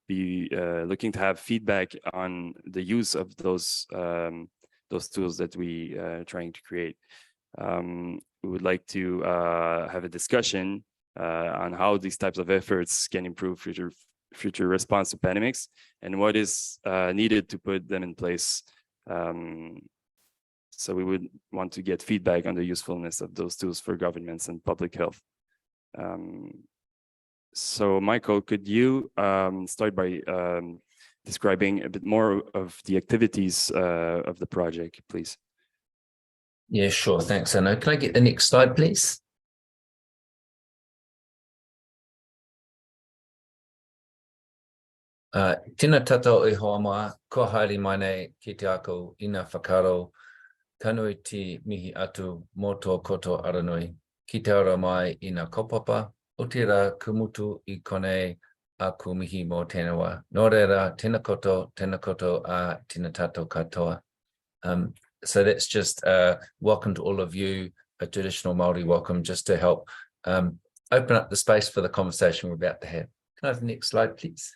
be looking to have feedback on the use of those tools that we are trying to create. We would like to have a discussion on how these types of efforts can improve future response to pandemics and what is needed to put them in place. So we would want to get feedback on the usefulness of those tools for governments and public health. So Michael, could you start by describing a bit more of the activities of the project, please? Yeah, sure. Thanks, Anna. Can I get the next slide, please? Tēnā tātou e hoa moa, ko haere mai nei ki te ako ina whakaro, kanui te mihi atu mō tō koto aranui, ki te ora mai ina kaupapa, o te rā kumutu I konei aku mihi mō tēnā wā. Nō reira, tēnā koto a tēnā tātou katoa. So that's just welcome to all of you, a traditional Māori welcome, just to help open up the space for the conversation we're about to have. Can I have the next slide, please?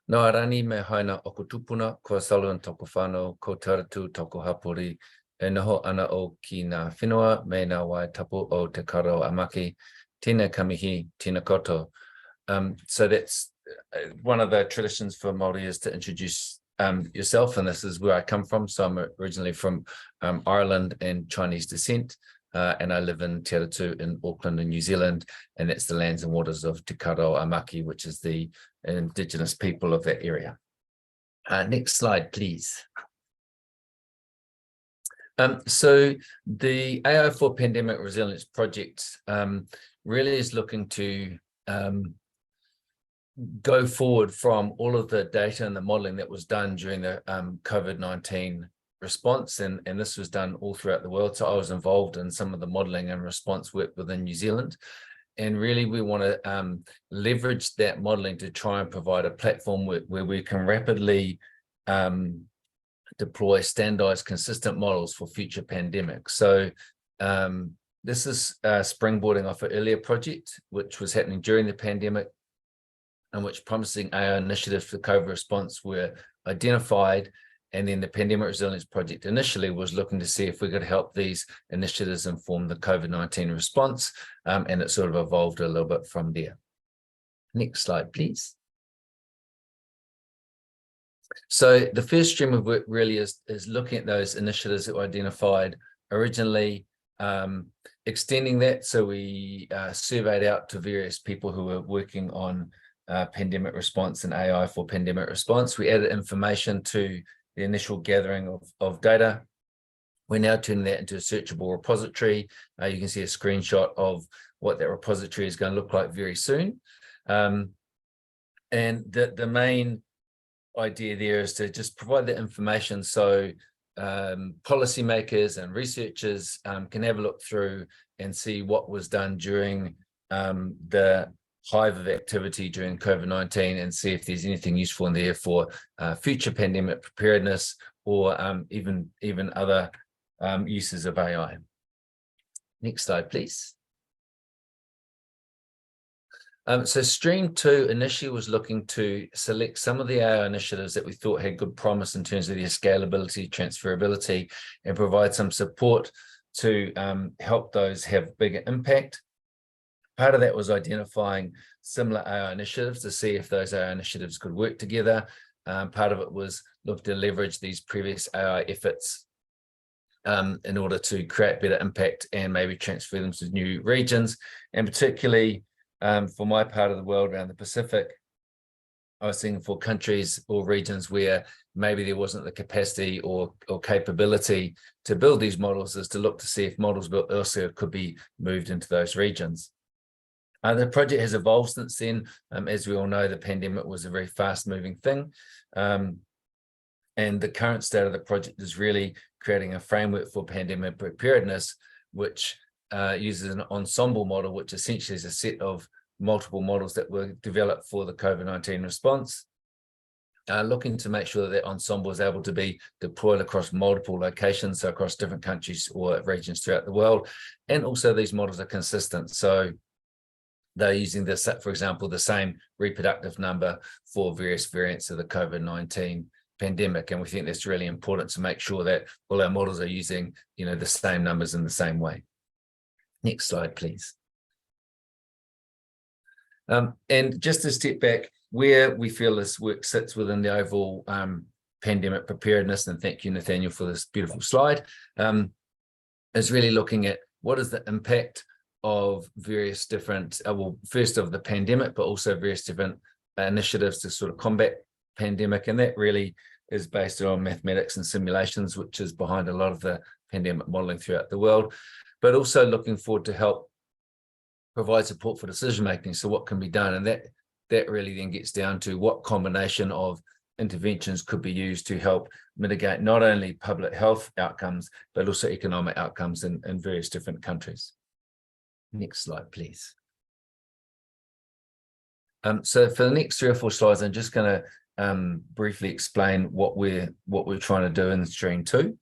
No arani me haina oku tupuna, ko saluan toko whānau, ko taratu toko hapori, e noho ana o ki ngā whenua, me ngā wai tapu o te karo amaki, tēnā kamihi, tēnā koto. So that's one of the traditions for Māori is to introduce yourself, and this is where I come from. So I'm originally from Ireland and Chinese descent, and I live in Te Aratu in Auckland in New Zealand, and that's the lands and waters of Te Karo Amaki, which is the indigenous people of that area. Next slide, please. So the AI for Pandemic Resilience Project really is looking to go forward from all of the data and the modeling that was done during the COVID-19 response, and this was done all throughout the world. So I was involved in some of the modeling and response work within New Zealand. And really, we want to leverage that modeling to try and provide a platform where we can rapidly deploy standardized, consistent models for future pandemics. So this is springboarding off an earlier project, which was happening during the pandemic, in which promising AI initiatives for COVID response were identified. And then the Pandemic Resilience Project initially was looking to see if we could help these initiatives inform the COVID-19 response, and it sort of evolved a little bit from there. Next slide, please. So the first stream of work really is looking at those initiatives that were identified originally, extending that. So we surveyed out to various people who were working on pandemic response and AI for pandemic response. We added information to the initial gathering of data. We're now turning that into a searchable repository. You can see a screenshot of what that repository is going to look like very soon. And the main idea there is to just provide the information so policymakers and researchers can have a look through and see what was done during the hive of activity during COVID-19 and see if there's anything useful in there for future pandemic preparedness or even other uses of AI. Next slide, please. So stream 2 initially was looking to select some of the AI initiatives that we thought had good promise in terms of their scalability, transferability, and provide some support to help those have bigger impact. Part of that was identifying similar AI initiatives to see if those AI initiatives could work together. Part of it was look to leverage these previous AI efforts in order to create better impact and maybe transfer them to new regions. And particularly for my part of the world around the Pacific, I was thinking for countries or regions where maybe there wasn't the capacity or capability to build these models, is to look to see if models built elsewhere could be moved into those regions. The project has evolved since then. As we all know, the pandemic was a very fast-moving thing. And the current state of the project is really creating a framework for pandemic preparedness, which uses an ensemble model, which essentially is a set of multiple models that were developed for the COVID-19 response, looking to make sure that that ensemble is able to be deployed across multiple locations, so across different countries or regions throughout the world. And also these models are consistent. So they're using this, for example, the same reproductive number for various variants of the COVID-19 pandemic. And we think that's really important to make sure that all our models are using, the same numbers in the same way. Next slide, please. And just to step back, where we feel this work sits within the overall pandemic preparedness, and thank you, Nathaniel, for this beautiful slide, is really looking at what is the impact of various different, first of the pandemic, but also various different initiatives to sort of combat pandemic. And that really is based on mathematics and simulations, which is behind a lot of the pandemic modeling throughout the world, but also looking forward to help provide support for decision making. So what can be done? And that really then gets down to what combination of interventions could be used to help mitigate not only public health outcomes, but also economic outcomes in various different countries. Next slide, please. So for the next 3 or 4 slides, I'm just going to briefly explain what we're trying to do in Stream 2.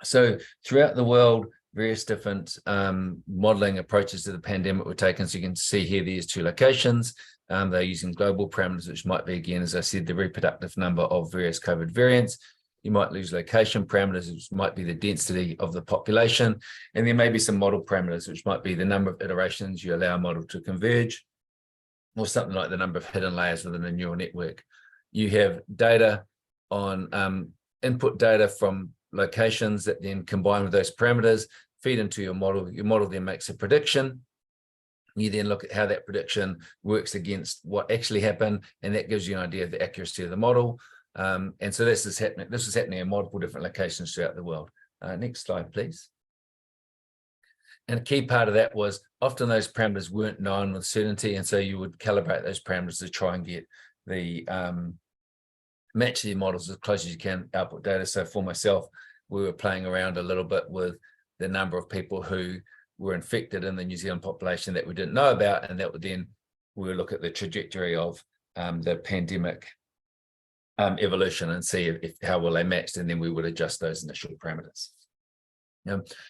So throughout the world, various different modeling approaches to the pandemic were taken. So you can see here these 2 locations. They're using global parameters, which might be, again, as I said, the reproductive number of various COVID variants. You might lose location parameters, which might be the density of the population. And there may be some model parameters, which might be the number of iterations you allow a model to converge, or something like the number of hidden layers within a neural network. You have data on input data from locations that then combine with those parameters, feed into your model. Your model then makes a prediction. You then look at how that prediction works against what actually happened, and that gives you an idea of the accuracy of the model. And so this is happening. This is happening in multiple different locations throughout the world. Next slide, please. And a key part of that was often those parameters weren't known with certainty, and so you would calibrate those parameters to try and get the match the models as close as you can output data. So for myself, we were playing around a little bit with the number of people who were infected in the New Zealand population that we didn't know about, and that would then we would look at the trajectory of the pandemic evolution and see if how well they matched, and then we would adjust those initial parameters.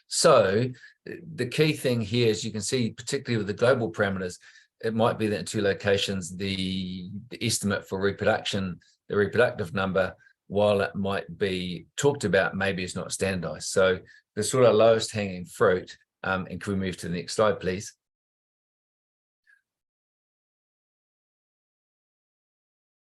So the key thing here is you can see, particularly with the global parameters, it might be that in 2 locations, the estimate for reproduction, the reproductive number, while it might be talked about, maybe it's not standardized. So the sort of lowest hanging fruit, and can we move to the next slide, please?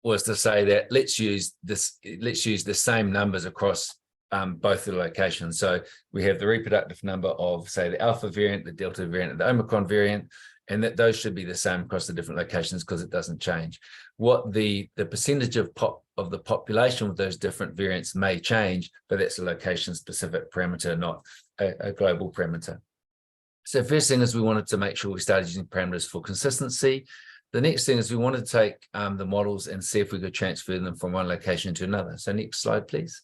Was to say that let's use the same numbers across both the locations. So we have the reproductive number of, say, the alpha variant, the delta variant, and the Omicron variant, and that those should be the same across the different locations because it doesn't change. What the percentage of the population with those different variants may change, but that's a location-specific parameter, not a global parameter. So first thing is we wanted to make sure we started using parameters for consistency. The next thing is we wanted to take the models and see if we could transfer them from one location to another. So next slide, please.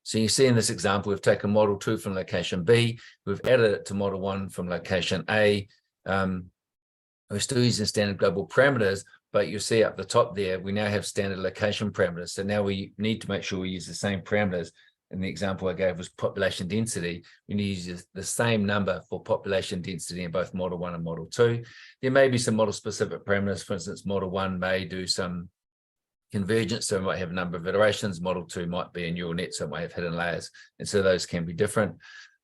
So you see in this example, we've taken model 2 from location B, we've added it to model 1 from location A. We're still using standard global parameters, but you see up the top there, we now have standard location parameters. So now we need to make sure we use the same parameters. And the example I gave was population density. We need to use the same number for population density in both model 1 and model 2. There may be some model specific parameters. For instance, model 1 may do some convergence, so it might have a number of iterations. Model 2 might be a neural net, so it might have hidden layers. And so those can be different.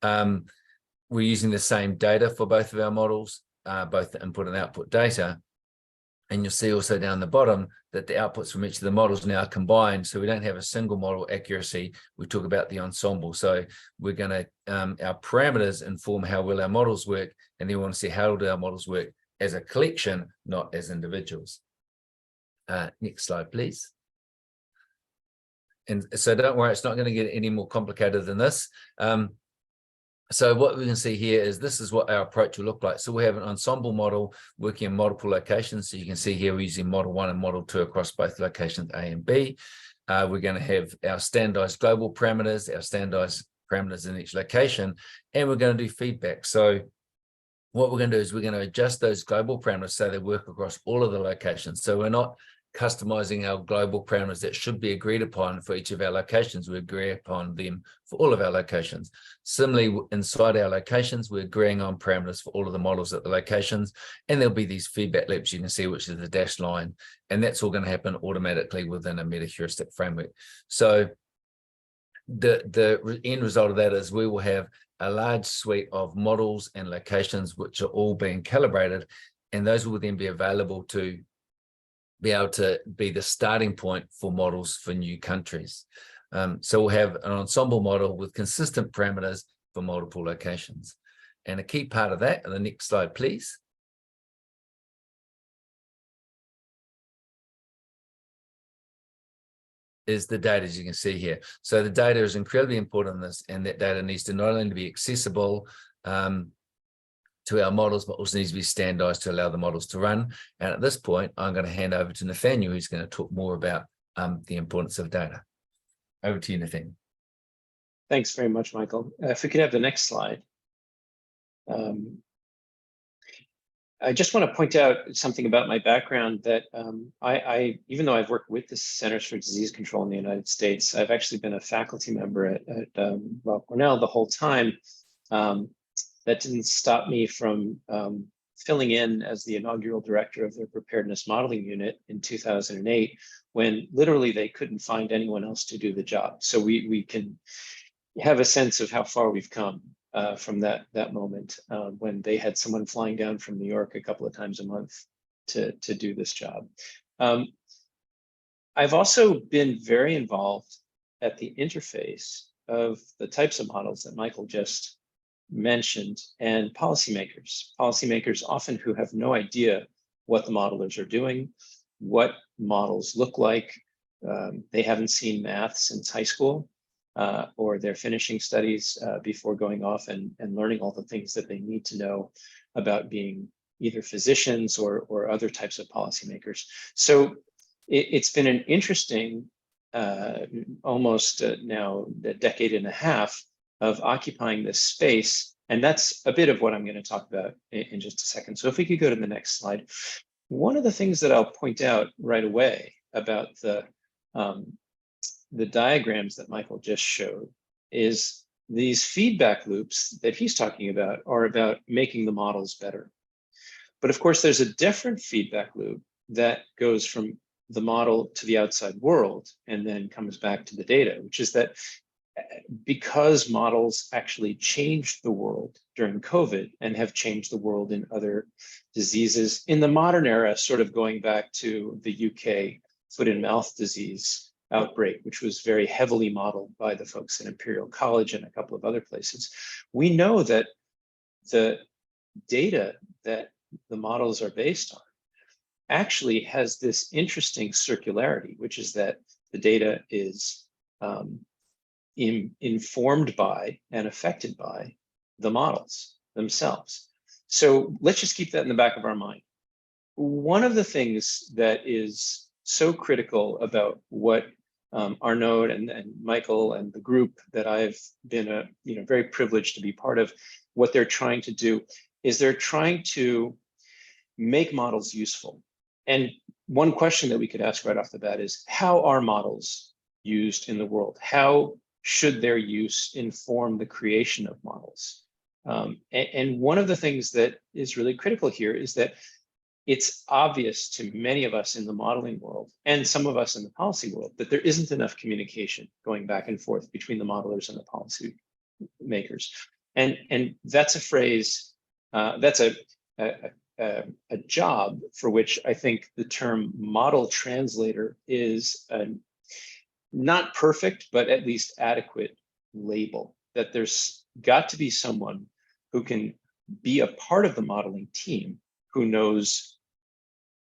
We're using the same data for both of our models, both the input and output data. And you'll see also down the bottom that the outputs from each of the models now are combined. So we don't have a single model accuracy. We talk about the ensemble. So we're going to, our parameters inform how well our models work. And then we want to see how do our models work as a collection, not as individuals. Next slide, please. And so don't worry, it's not going to get any more complicated than this. So what we can see here is this is what our approach will look like. So we have an ensemble model working in multiple locations. So you can see here we're using model 1 and model 2 across both locations A and B. We're going to have our standardized global parameters, our standardized parameters in each location, and we're going to do feedback. So what we're going to do is we're going to adjust those global parameters so they work across all of the locations. So we're not customizing our global parameters that should be agreed upon for each of our locations. We agree upon them for all of our locations. Similarly, inside our locations, we're agreeing on parameters for all of the models at the locations, and there'll be these feedback loops you can see, which is the dashed line, and that's all going to happen automatically within a meta-heuristic framework. So the end result of that is we will have a large suite of models and locations which are all being calibrated, and those will then be available to be able to be the starting point for models for new countries. So we'll have an ensemble model with consistent parameters for multiple locations. And a key part of that, the next slide, please, is the data, as you can see here. So the data is incredibly important in this, and that data needs to not only be accessible to our models, but also needs to be standardized to allow the models to run. And at this point, I'm going to hand over to Nathaniel, who's going to talk more about the importance of data. Over to you, Nathaniel. Thanks very much, Michael. If we could have the next slide. I just want to point out something about my background that I even though I've worked with the Centers for Disease Control in the United States, I've actually been a faculty member at Cornell the whole time. That didn't stop me from filling in as the inaugural director of their preparedness modeling unit in 2008, when literally they couldn't find anyone else to do the job. So we can have a sense of how far we've come from that moment when they had someone flying down from New York a couple of times a month to do this job. I've also been very involved at the interface of the types of models that Michael just mentioned and policymakers often who have no idea what the modelers are doing, what models look like. They haven't seen math since high school, or they're finishing studies before going off and learning all the things that they need to know about being either physicians or other types of policymakers. So it's been an interesting, almost now a decade and a half of occupying this space. And that's a bit of what I'm going to talk about in just a second. So if we could go to the next slide. One of the things that I'll point out right away about the diagrams that Michael just showed is these feedback loops that he's talking about are about making the models better. But of course, there's a different feedback loop that goes from the model to the outside world and then comes back to the data, which is that because models actually changed the world during COVID and have changed the world in other diseases in the modern era, sort of going back to the UK foot and mouth disease outbreak, which was very heavily modeled by the folks at Imperial College and a couple of other places. We know that the data that the models are based on actually has this interesting circularity, which is that the data is informed by and affected by the models themselves. So let's just keep that in the back of our mind. One of the things that is so critical about what Arnaud and Michael and the group that I've been very privileged to be part of, what they're trying to do is they're trying to make models useful. And one question that we could ask right off the bat is, how are models used in the world? How should their use inform the creation of models? And one of the things that is really critical here is that it's obvious to many of us in the modeling world and some of us in the policy world that there isn't enough communication going back and forth between the modelers and the policy makers. And that's a phrase, that's a job for which I think the term model translator is not perfect, but at least adequate label, that there's got to be someone who can be a part of the modeling team who knows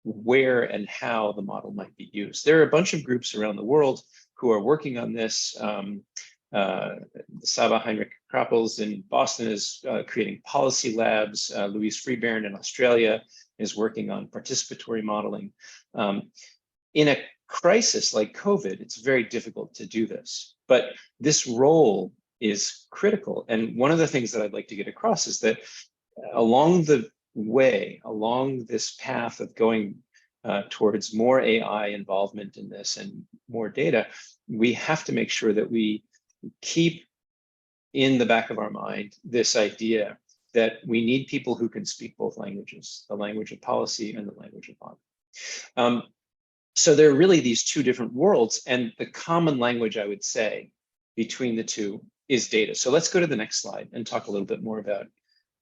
where and how the model might be used. There are a bunch of groups around the world who are working on this. Saba Heinrich Krappels in Boston is creating policy labs. Louise Freebairn in Australia is working on participatory modeling. In a crisis like COVID, it's very difficult to do this, but this role is critical. And one of the things that I'd like to get across is that along the way, along this path of going towards more AI involvement in this and more data, we have to make sure that we keep in the back of our mind this idea that we need people who can speak both languages, the language of policy and the language of law. So there are really these two different worlds, and the common language, I would say, between the two is data. So let's go to the next slide and talk a little bit more about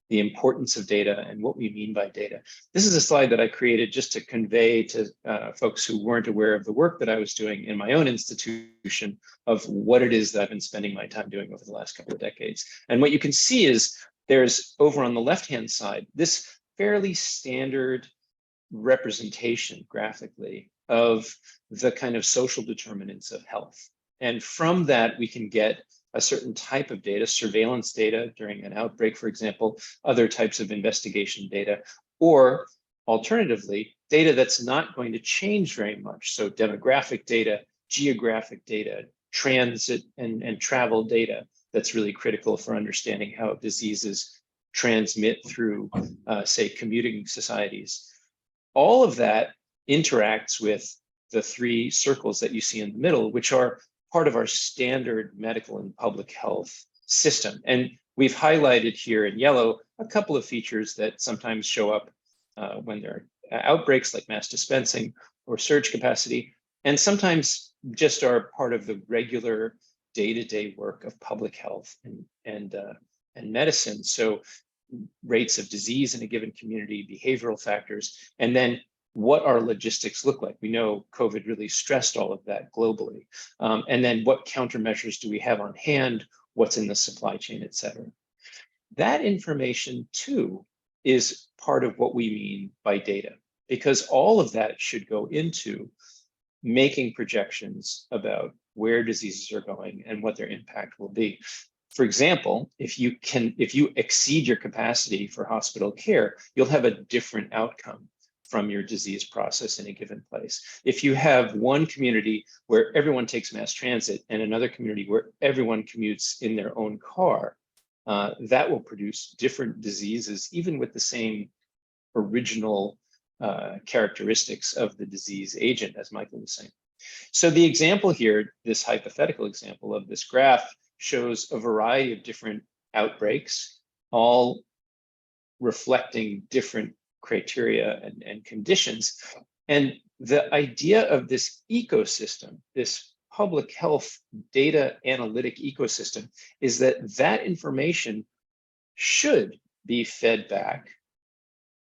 the importance of data and what we mean by data. This is a slide that I created just to convey to folks who weren't aware of the work that I was doing in my own institution of what it is that I've been spending my time doing over the last couple of decades. And what you can see is there's over on the left-hand side, this fairly standard representation graphically of the kind of social determinants of health. And from that, we can get a certain type of data, surveillance data during an outbreak, for example, other types of investigation data, or alternatively, data that's not going to change very much. So demographic data, geographic data, transit and travel data that's really critical for understanding how diseases transmit through, say, commuting societies. All of that interacts with the three circles that you see in the middle, which are part of our standard medical and public health system. And we've highlighted here in yellow a couple of features that sometimes show up when there are outbreaks like mass dispensing or surge capacity, and sometimes just are part of the regular day-to-day work of public health and medicine. So rates of disease in a given community, behavioral factors, and then what our logistics look like. We know COVID really stressed all of that globally. And then what countermeasures do we have on hand? What's in the supply chain, et cetera. That information too is part of what we mean by data, because all of that should go into making projections about where diseases are going and what their impact will be. For example, if you exceed your capacity for hospital care, you'll have a different outcome from your disease process in a given place. If you have one community where everyone takes mass transit and another community where everyone commutes in their own car, that will produce different diseases, even with the same original characteristics of the disease agent, as Michael was saying. So the example here, this hypothetical example of this graph, shows a variety of different outbreaks, all reflecting different criteria and conditions. And the idea of this ecosystem, this public health data analytic ecosystem, is that that information should be fed back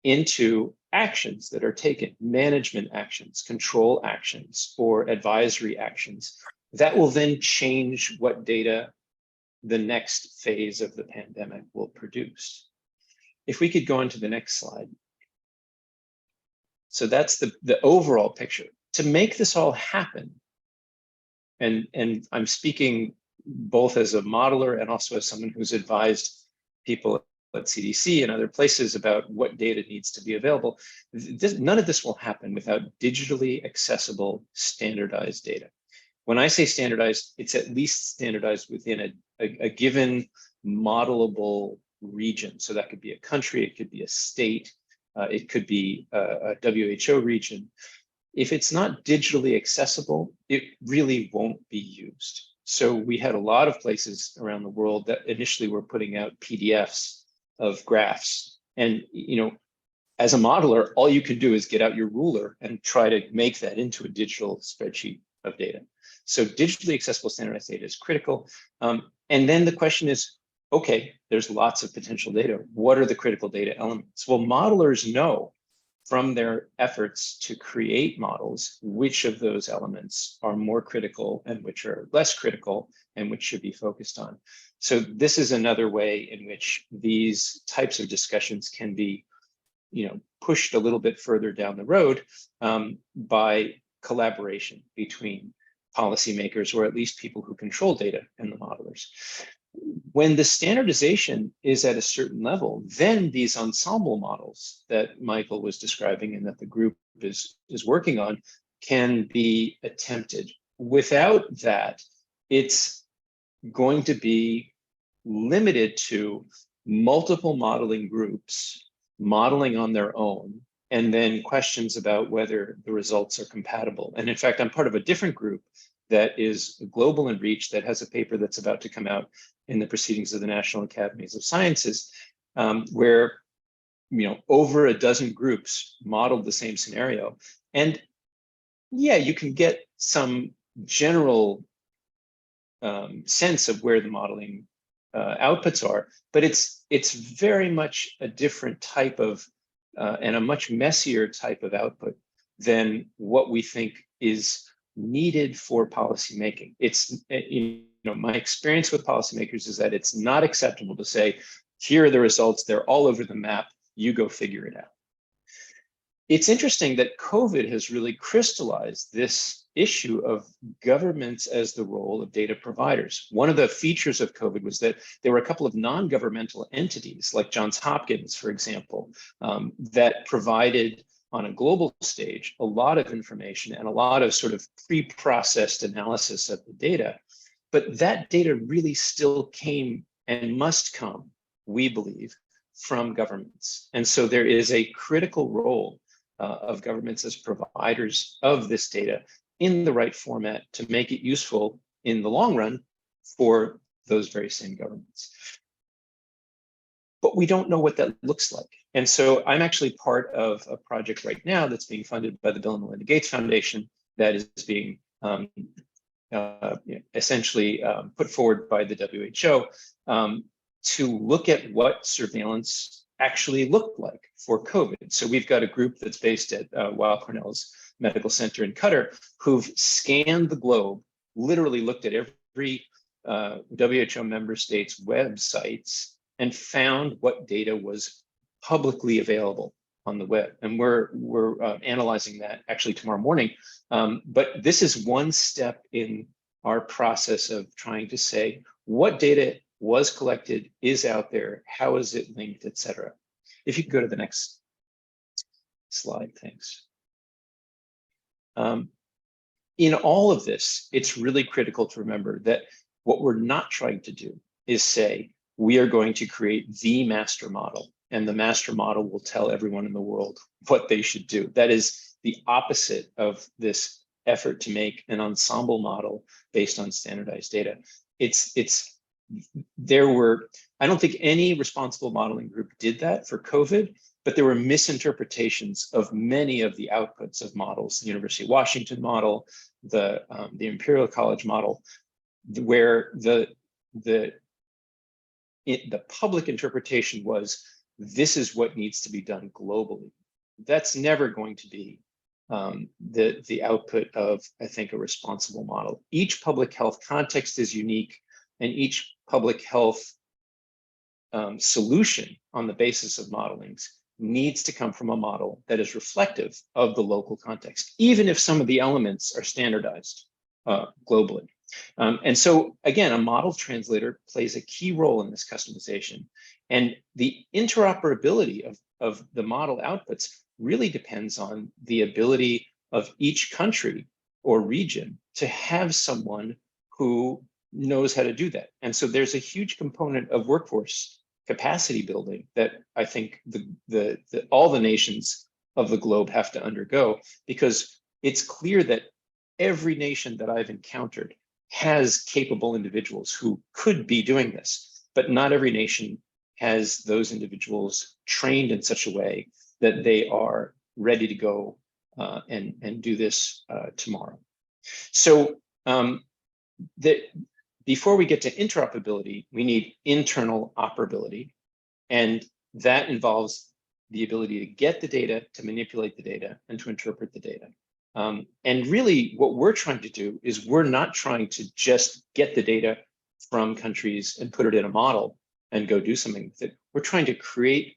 into actions that are taken, management actions, control actions, or advisory actions that will then change what data the next phase of the pandemic will produce. If we could go on to the next slide. So that's the overall picture. To make this all happen, and I'm speaking both as a modeler and also as someone who's advised people at CDC and other places about what data needs to be available, none of this will happen without digitally accessible, standardized data. When I say standardized, it's at least standardized within a given modelable region. So that could be a country, it could be a state, it could be a WHO region. If it's not digitally accessible, it really won't be used. So we had a lot of places around the world that initially were putting out PDFs of graphs. And, you know, as a modeler, all you can do is get out your ruler and try to make that into a digital spreadsheet of data. So digitally accessible standardized data is critical. And then the question is, okay, there's lots of potential data. What are the critical data elements? Well, modelers know from their efforts to create models which of those elements are more critical and which are less critical and which should be focused on. So this is another way in which these types of discussions can be, you know, pushed a little bit further down the road by collaboration between policymakers, or at least people who control data, and the modelers. When the standardization is at a certain level, then these ensemble models that Michael was describing and that the group is working on can be attempted. Without that, it's going to be limited to multiple modeling groups modeling on their own and then questions about whether the results are compatible. And in fact, I'm part of a different group that is global in reach that has a paper that's about to come out in the Proceedings of the National Academies of Sciences, where over a dozen groups modeled the same scenario. And yeah, you can get some general sense of where the modeling outputs are, but it's very much a different type of and a much messier type of output than what we think is needed for policymaking. It's my experience with policymakers is that it's not acceptable to say, here are the results, they're all over the map, you go figure it out. It's interesting that COVID has really crystallized this issue of governments as the role of data providers. One of the features of COVID was that there were a couple of non-governmental entities, like Johns Hopkins, for example, that provided on a global stage a lot of information and a lot of sort of pre-processed analysis of the data. But that data really still came and must come, we believe, from governments. And so there is a critical role of governments as providers of this data in the right format to make it useful in the long run for those very same governments. But we don't know what that looks like. And so I'm actually part of a project right now that's being funded by the Bill and Melinda Gates Foundation that is being essentially put forward by the WHO to look at what surveillance actually looked like for COVID. So we've got a group that's based at Weill Cornell's Medical Center in Qatar who've scanned the globe, literally looked at every WHO member state's websites and found what data was publicly available on the web. And we're analyzing that actually tomorrow morning. But this is one step in our process of trying to say what data was collected, is out there, how is it linked, et cetera. If you could go to the next slide, thanks. In all of this, it's really critical to remember that what we're not trying to do is say, we are going to create the master model, and the master model will tell everyone in the world what they should do. That is the opposite of this effort to make an ensemble model based on standardized data. I don't think any responsible modeling group did that for COVID, but there were misinterpretations of many of the outputs of models, the University of Washington model, the Imperial College model, where the public interpretation was, this is what needs to be done globally. That's never going to be the output of, I think, a responsible model. Each public health context is unique, and each public health solution on the basis of modelings needs to come from a model that is reflective of the local context, even if some of the elements are standardized globally. And so, again, a model translator plays a key role in this customization. And the interoperability of the model outputs really depends on the ability of each country or region to have someone who knows how to do that. And so there's a huge component of workforce capacity building that I think all the nations of the globe have to undergo, because it's clear that every nation that I've encountered has capable individuals who could be doing this, but not every nation has those individuals trained in such a way that they are ready to go and do this tomorrow. So before we get to interoperability, we need internal operability. And that involves the ability to get the data, to manipulate the data, and to interpret the data. And really what we're trying to do is we're not trying to just get the data from countries and put it in a model and go do something with it. We're trying to create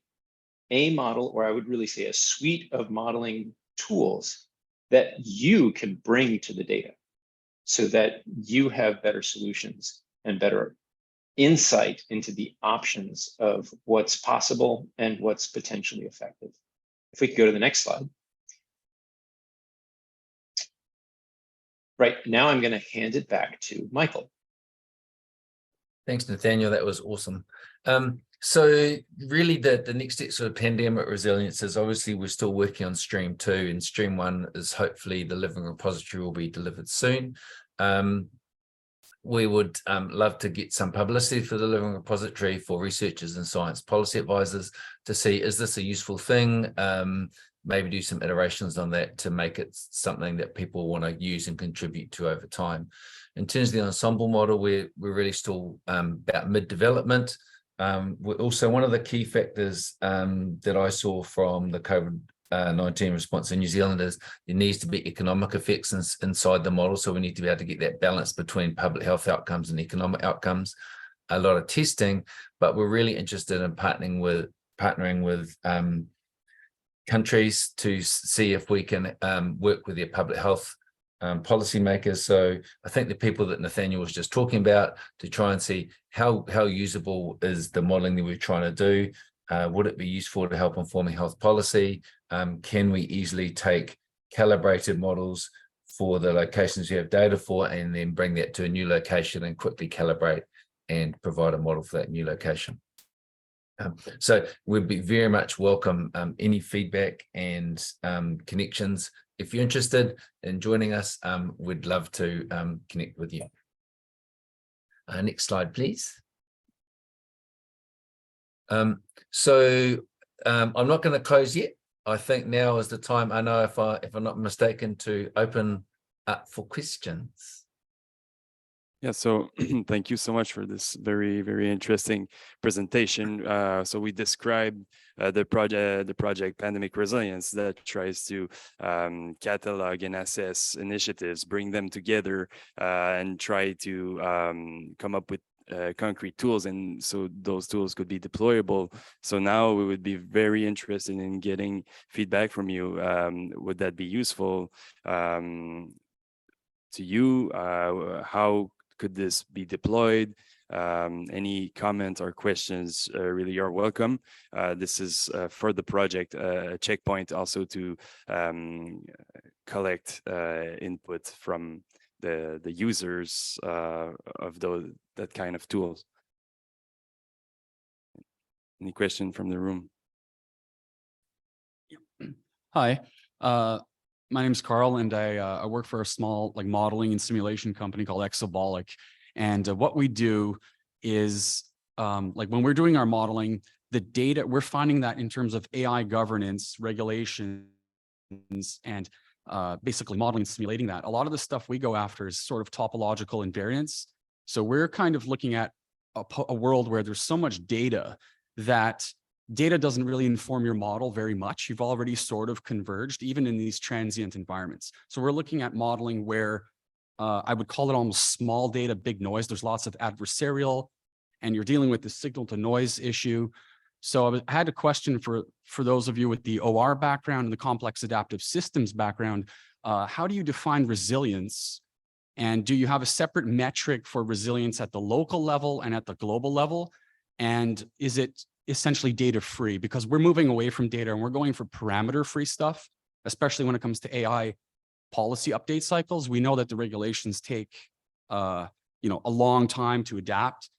a model, or I would really say a suite of modeling tools that you can bring to the data, so that you have better solutions and better insight into the options of what's possible and what's potentially effective. If we could go to the next slide. Right, now I'm going to hand it back to Michael. Thanks, Nathaniel. That was awesome. So really the next steps for pandemic resilience is obviously we're still working on stream 2, and stream 1 is hopefully the living repository will be delivered soon. We would love to get some publicity for the living repository for researchers and science policy advisors to see, is this a useful thing? Maybe do some iterations on that to make it something that people want to use and contribute to over time. In terms of the ensemble model, we're really still about mid-development. Also, one of the key factors that I saw from the COVID-19 response in New Zealand is there needs to be economic effects inside the model. So we need to be able to get that balance between public health outcomes and economic outcomes. A lot of testing, but we're really interested in partnering with countries to see if we can work with their public health policymakers. So I think the people that Nathaniel was just talking about, to try and see how usable is the modeling that we're trying to do. Would it be useful to help informing health policy? Can we easily take calibrated models for the locations we have data for and then bring that to a new location and quickly calibrate and provide a model for that new location? So we'd be very much welcome any feedback and connections. If you're interested in joining us, we'd love to connect with you. Next slide, please. So I'm not going to close yet. I think now is the time, I know if I'm not mistaken, to open up for questions. Yeah, so thank you so much for this very, very interesting presentation. So we described the project Pandemic Resilience that tries to catalog and assess initiatives, bring them together, and try to come up with concrete tools, and so those tools could be deployable. So now we would be very interested in getting feedback from you. Would that be useful to you? How could this be deployed? Any comments or questions really are welcome. This is for the project a checkpoint also to collect input from the users of that kind of tools. Any question from the room? Hi, my name is Carl, and I work for a small modeling and simulation company called Exobolic. And what we do is when we're doing our modeling, the data, we're finding that in terms of AI governance, regulations, and basically modeling and simulating that, a lot of the stuff we go after is sort of topological invariance. So we're kind of looking at a world where there's so much data that data doesn't really inform your model very much. You've already sort of converged, even in these transient environments. So we're looking at modeling where I would call it almost small data, big noise. There's lots of adversarial, and you're dealing with the signal to noise issue. So I had a question for those of you with the OR background and the complex adaptive systems background. How do you define resilience? And do you have a separate metric for resilience at the local level and at the global level? And is it essentially data free? Because we're moving away from data and we're going for parameter free stuff, especially when it comes to AI policy update cycles. We know that the regulations take a long time to adapt.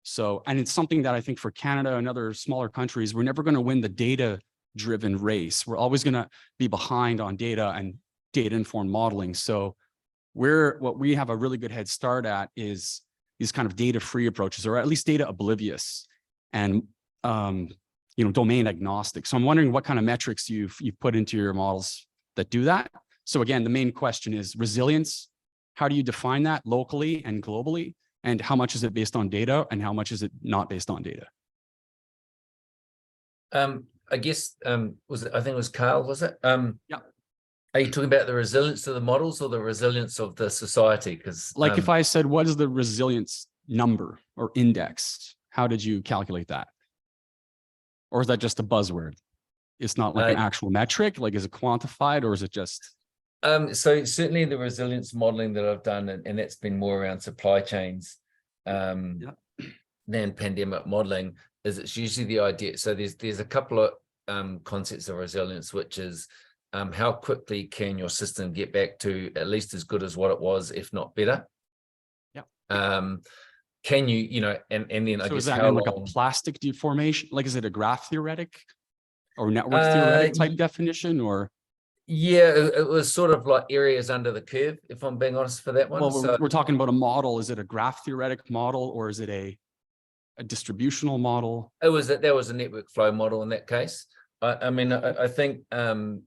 So, and it's something that I think for Canada and other smaller countries, we're never going to win the data-driven race. We're always going to be behind on data and data-informed modeling. So what we have a really good head start at is these kind of data-free approaches, or at least data oblivious and domain agnostic. So I'm wondering what kind of metrics you've put into your models that do that. So again, the main question is resilience. How do you define that locally and globally? And how much is it based on data and how much is it not based on data? I guess, I think it was Carl, was it? Yeah. Are you talking about the resilience of the models or the resilience of the society? Because if I said, what is the resilience number or index? How did you calculate that? Or is that just a buzzword? It's not like an actual metric, is it quantified or is it just? So certainly the resilience modeling that I've done, and that's been more around supply chains than pandemic modeling, is it's usually the idea. So there's a couple of concepts of resilience, which is how quickly can your system get back to at least as good as what it was, if not better? Yeah. can you, and then I So guess is that how in like a long? plastic deformation? Like, is it a graph theoretic or network theoretic type definition, or? Yeah, it was sort of like areas under the curve, if I'm being honest for that one. Well, So we're talking about a model. Is it a graph theoretic model, or is it a distributional model? that was a network flow model in that case. I mean, I think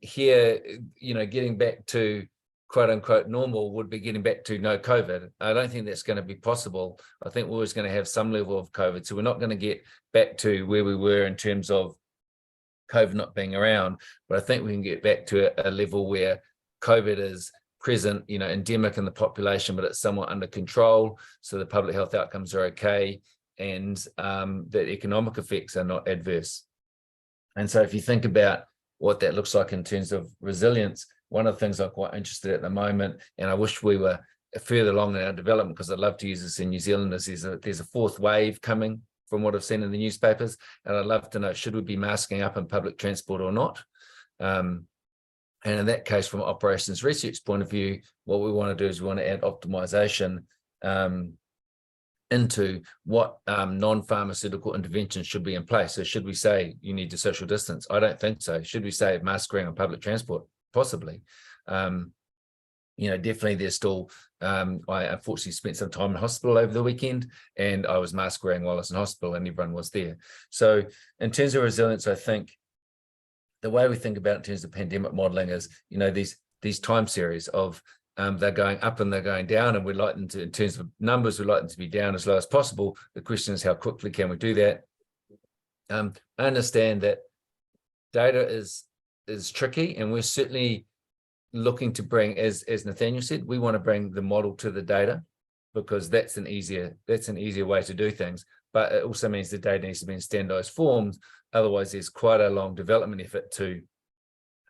here, getting back to quote unquote normal would be getting back to no COVID. I don't think that's going to be possible. I think we're always going to have some level of COVID. So we're not going to get back to where we were in terms of COVID not being around, but I think we can get back to a level where COVID is present, endemic in the population, but it's somewhat under control. So the public health outcomes are okay, and the economic effects are not adverse. And so if you think about what that looks like in terms of resilience, one of the things I'm quite interested in at the moment, and I wish we were further along in our development, because I'd love to use this in New Zealand, is there's a fourth wave coming from what I've seen in the newspapers. And I'd love to know, should we be masking up in public transport or not? And in that case, from an operations research point of view, what we want to do is we want to add optimization into what non-pharmaceutical interventions should be in place. So should we say you need to social distance? I don't think so. Should we say mask wearing on public transport? Possibly. Definitely there's still, I unfortunately spent some time in hospital over the weekend, and I was mask wearing while I was in hospital and everyone was there. So in terms of resilience, I think the way we think about it in terms of pandemic modeling is, these time series of they're going up and they're going down, and we'd like them to, in terms of numbers, we'd like them to be down as low as possible. The question is, how quickly can we do that? I understand that data is tricky, and we're certainly looking to bring, as Nathaniel said, we want to bring the model to the data, because that's an easier way to do things. But it also means the data needs to be in standardized forms. Otherwise, there's quite a long development effort to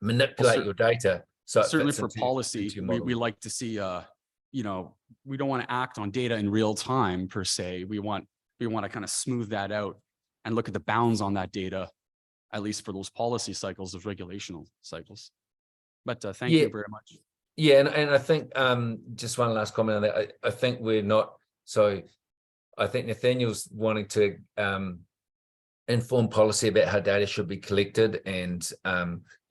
manipulate your data. So certainly for policy, we like to see, we don't want to act on data in real time per se. We want to kind of smooth that out and look at the bounds on that data, at least for those policy cycles, those regulational cycles. But thank you very much. Yeah, and I think just one last comment on that. I think we're not, so I think Nathaniel's wanting to inform policy about how data should be collected and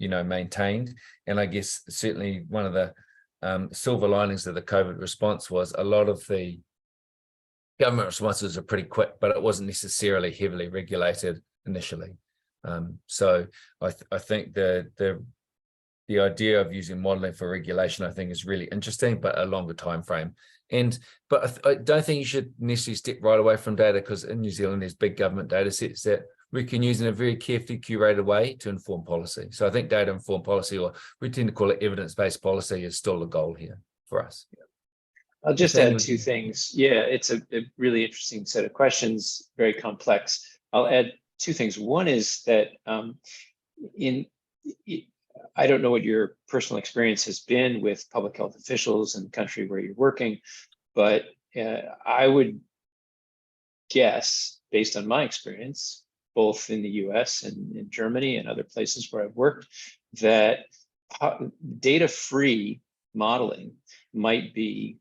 maintained. And I guess certainly one of the silver linings of the COVID response was a lot of the government responses are pretty quick, but it wasn't necessarily heavily regulated initially. So I think the idea of using modeling for regulation, I think, is really interesting, but a longer time frame. But I don't think you should necessarily step right away from data, because in New Zealand, there's big government data sets that we can use in a very carefully curated way to inform policy. So I think data informed policy, or we tend to call it evidence-based policy, is still the goal here for us. I'll just add two things. Yeah, it's a really interesting set of questions, very complex. I'll add two things. One is that I don't know what your personal experience has been with public health officials in the country where you're working, but I would guess, based on my experience, both in the US and in Germany and other places where I've worked, that data-free modeling might be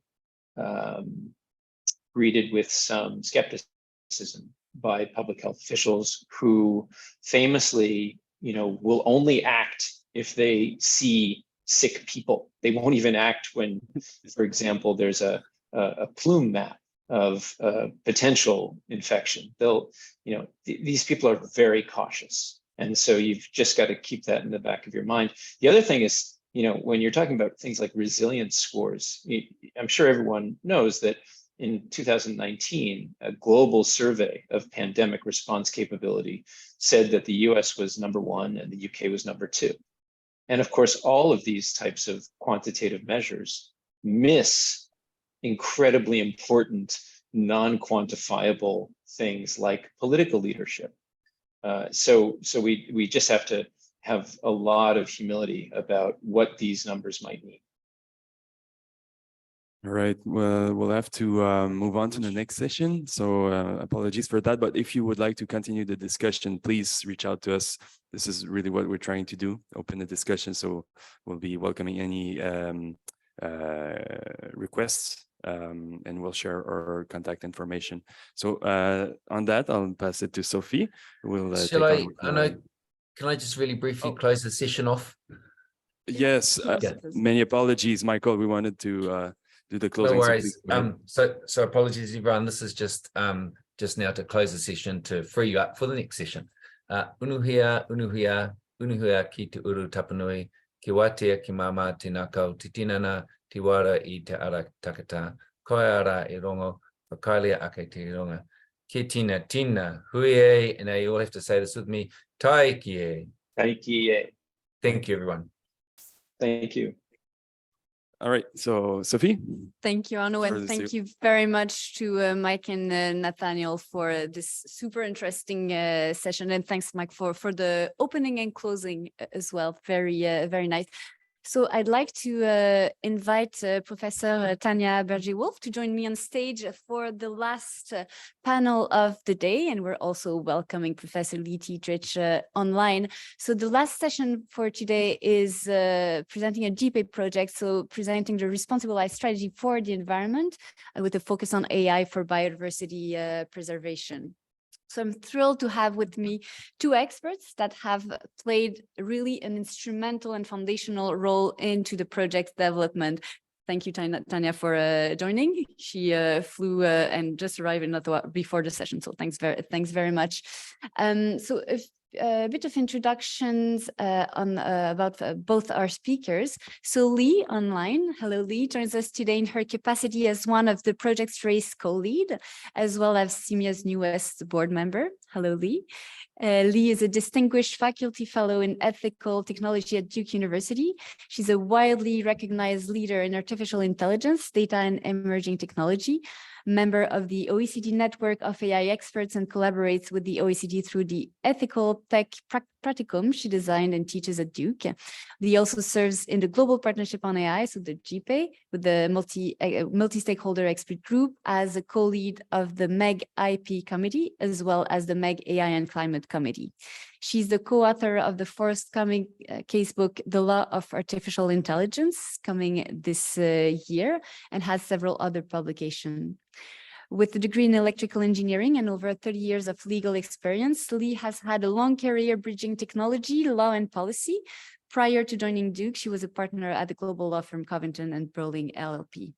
greeted with some skepticism by public health officials who famously, will only act if they see sick people. They won't even act when, for example, there's a plume map of potential infection. These people are very cautious. And so you've just got to keep that in the back of your mind. The other thing is, when you're talking about things like resilience scores, I'm sure everyone knows that in 2019, a global survey of pandemic response capability said that the US was #1 and the UK was #2. And of course, all of these types of quantitative measures miss incredibly important non-quantifiable things like political leadership. So we just have to have a lot of humility about what these numbers might mean. All right, well, we'll have to move on to the next session. So apologies for that, but if you would like to continue the discussion, please reach out to us. This is really what we're trying to do, open the discussion. So we'll be welcoming any requests and we'll share our contact information. So on that, I'll pass it to Sophie, who will Shall take on. Can I just really briefly close the session off? Yes, many apologies, Michael. We wanted to do the closing. No worries. So apologies, everyone. This is just now to close the session to free you up for the next session. Unuhia ki te uru tapanui, ki watea ki mama te nakau, te tinana, te wara I te ara takata, koe ara I rongo, whakailia ake te ronga. Ki tina, huie, and now you all have to say this with me, tai kie. Tai kie. Thank you, everyone. Thank you. All right, so Sophie. Thank you, Arno, and thank you very much to Mike and Nathaniel for this super interesting session. And thanks, Mike, for the opening and closing as well. Very nice. So I'd like to invite Professor Tanya Berger-Wolf to join me on stage for the last panel of the day. And we're also welcoming Professor Lee Dietrich online. So the last session for today is presenting a GPAI project. So presenting the responsible AI strategy for the environment with a focus on AI for biodiversity preservation. So I'm thrilled to have with me two experts that have played really an instrumental and foundational role into the project's development. Thank you, Tanya, for joining. She flew and just arrived in Ottawa before the session, so thanks very much. So a bit of introductions about both our speakers. So Lee online, hello Lee, joins us today in her capacity as one of the project's RACE co-lead, as well as CEIMIA's newest board member. Hello Lee. Lee is a distinguished faculty fellow in ethical technology at Duke University. She's a widely recognized leader in artificial intelligence, data and emerging technology, member of the OECD network of AI experts, and collaborates with the OECD through the ethical tech practicum she designed and teaches at Duke. Lee also serves in the Global Partnership on AI, so the GPAI, with the multi-stakeholder expert group as a co-lead of the MEG IP committee, as well as the MEG AI and Climate Committee. She's the co-author of the forthcoming casebook, The Law of Artificial Intelligence, coming this year, and has several other publications. With a degree in electrical engineering and over 30 years of legal experience, Lee has had a long career bridging technology, law, and policy. Prior to joining Duke, she was a partner at the global law firm Covington and Burling LLP.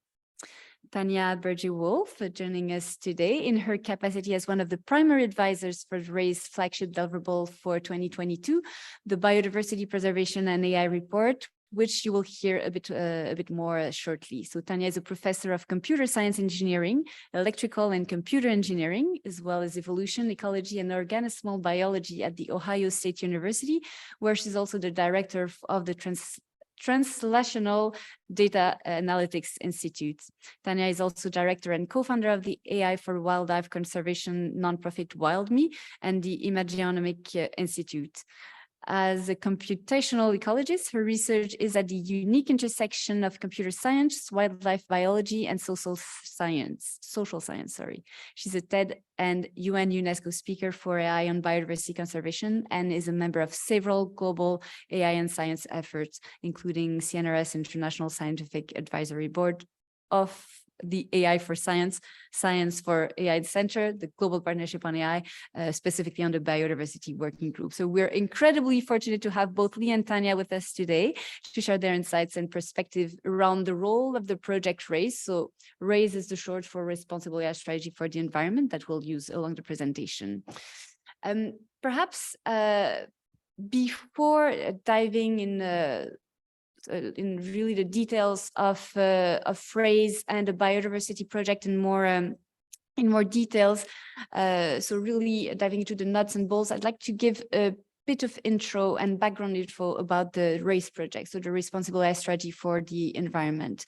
Tanya Berger-Wolf joining us today in her capacity as one of the primary advisors for RAISE flagship deliverable for 2022, the Biodiversity Preservation and AI Report, which you will hear a bit more shortly. So Tanya is a professor of computer science engineering, electrical and computer engineering, as well as evolution, ecology, and organismal biology at the Ohio State University, where she's also the director of the Translational Data Analytics Institute. Tanya is also director and co-founder of the AI for Wildlife Conservation nonprofit WildMe and the Imageonomic Institute. As a computational ecologist, her research is at the unique intersection of computer science, wildlife biology, and social science. She's a TED and UN UNESCO speaker for AI on biodiversity conservation and is a member of several global AI and science efforts, including CNRS International Scientific Advisory Board of the AI for Science, Science for AI Center, the Global Partnership on AI, specifically on the Biodiversity Working Group. So we're incredibly fortunate to have both Lee and Tanya with us today to share their insights and perspective around the role of the project RAISE. So RAISE is the short for Responsible AI Strategy for the Environment that we'll use along the presentation. Perhaps before diving in really the details of RAISE and the biodiversity project in more details. So really diving into the nuts and bolts, I'd like to give a bit of intro and background info about the RAISE project, so the Responsible AI Strategy for the Environment.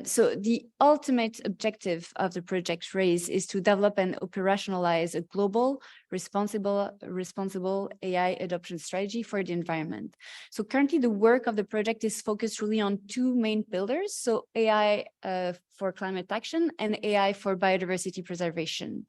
So the ultimate objective of the project RAISE is to develop and operationalize a global, responsible AI adoption strategy for the environment. So currently the work of the project is focused really on two main pillars. So AI for climate action and AI for biodiversity preservation.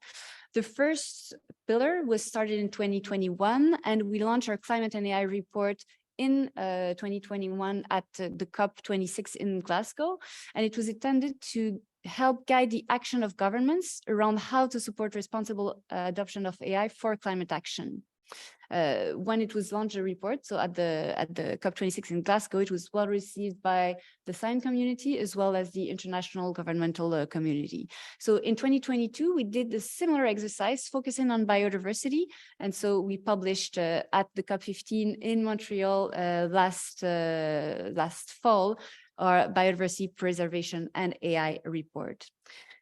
The first pillar was started in 2021, and we launched our climate and AI report in 2021 at the COP26 in Glasgow, and it was intended to help guide the action of governments around how to support responsible adoption of AI for climate action. When it was launched, a report, so at the COP26 in Glasgow, it was well received by the science community as well as the international governmental community. So in 2022, we did a similar exercise focusing on biodiversity. And so we published at the COP15 in Montreal last fall, our biodiversity preservation and AI report.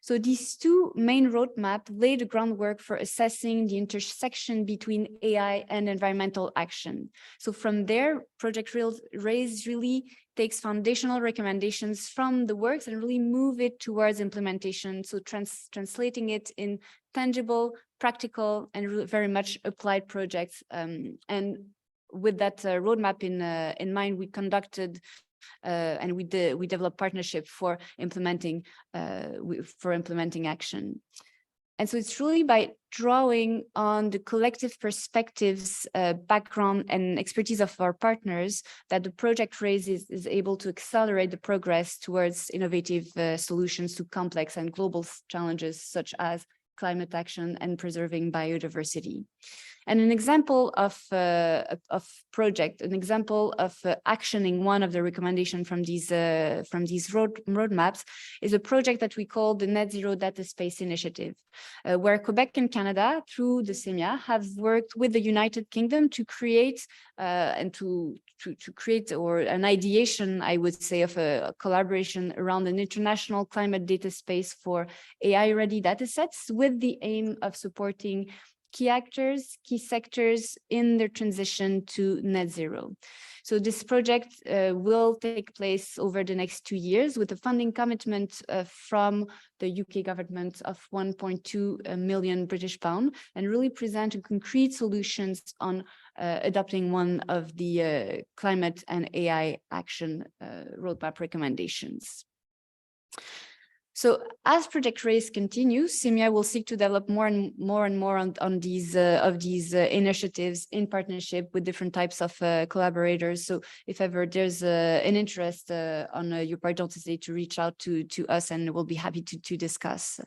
So these two main roadmaps lay the groundwork for assessing the intersection between AI and environmental action. So from there, Project RAISE really takes foundational recommendations from the works and really move it towards implementation. So translating it in tangible, practical, and really very much applied projects. And with that roadmap in mind, we conducted and we developed partnership for implementing action. And so it's really by drawing on the collective perspectives, background, and expertise of our partners that the Project RAISE is able to accelerate the progress towards innovative solutions to complex and global challenges such as climate action and preserving biodiversity. And an example of project, an example of actioning one of the recommendations from these roadmaps is a project that we call the Net Zero Data Space Initiative, where Quebec and Canada, through the CEIMIA, have worked with the United Kingdom to create or an ideation, I would say, of a collaboration around an international climate data space for AI-ready data sets with the aim of supporting key actors, key sectors in their transition to net zero. So this project will take place over the next 2 years with a funding commitment from the UK government of 1.2 million British pound, and really present concrete solutions on adopting one of the climate and AI action roadmap recommendations. So as Project RAISE continues, CEIMIA will seek to develop more and more on these initiatives in partnership with different types of collaborators. So if ever there's an interest on your part, don't hesitate to reach out to us, and we'll be happy to discuss.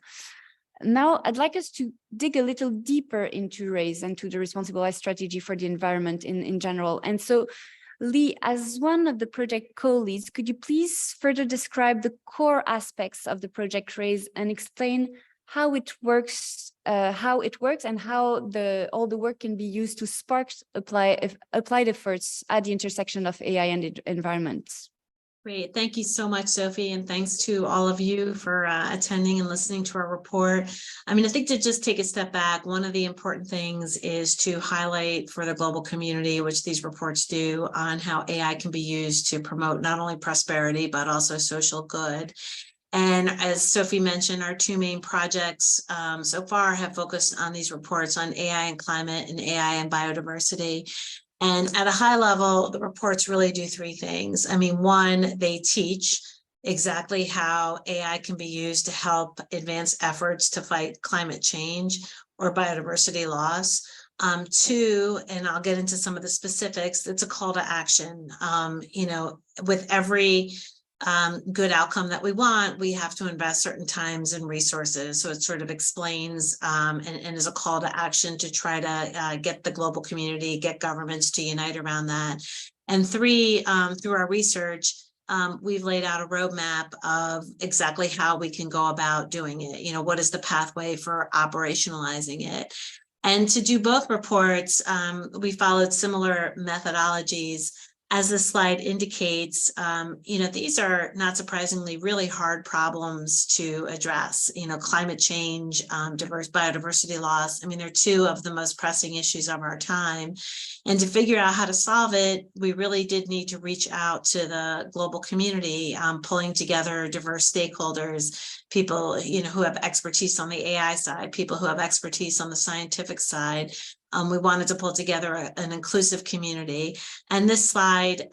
Now, I'd like us to dig a little deeper into RAISE and to the responsible AI strategy for the environment in general. And so, Lee, as one of the project co-leads, could you please further describe the core aspects of the Project RAISE and explain how it works, and how all the work can be used to spark applied efforts at the intersection of AI and the environment? Great. Thank you so much, Sophie. And thanks to all of you for attending and listening to our report. I mean, I think to just take a step back, one of the important things is to highlight for the global community, which these reports do, on how AI can be used to promote not only prosperity, but also social good. And as Sophie mentioned, our two main projects so far have focused on these reports on AI and climate and AI and biodiversity. And at a high level, the reports really do three things. I mean, one, they teach exactly how AI can be used to help advance efforts to fight climate change or biodiversity loss. Two, and I'll get into some of the specifics, it's a call to action. You know, with every good outcome that we want, we have to invest certain times and resources. So it sort of explains and is a call to action to try to get the global community, get governments to unite around that. And three, through our research, we've laid out a roadmap of exactly how we can go about doing it. You know, what is the pathway for operationalizing it? And to do both reports, we followed similar methodologies. As the slide indicates, you know, these are not surprisingly really hard problems to address. You know, climate change, biodiversity loss. I mean, they're two of the most pressing issues of our time. And to figure out how to solve it, we really did need to reach out to the global community, pulling together diverse stakeholders, people, you know, who have expertise on the AI side, people who have expertise on the scientific side, We wanted to pull together an inclusive community. And this slide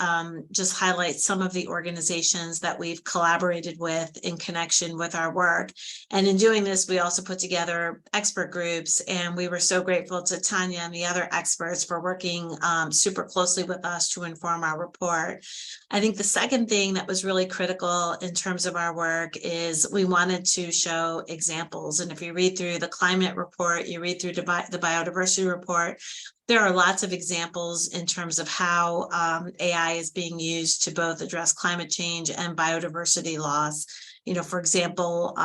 just highlights some of the organizations that we've collaborated with in connection with our work. And in doing this, we also put together expert groups, and we were so grateful to Tanya and the other experts for working super closely with us to inform our report. I think the second thing that was really critical in terms of our work is we wanted to show examples. And if you read through the climate report, you read through the biodiversity report, there are lots of examples in terms of how AI is being used to both address climate change and biodiversity loss. You know, for example,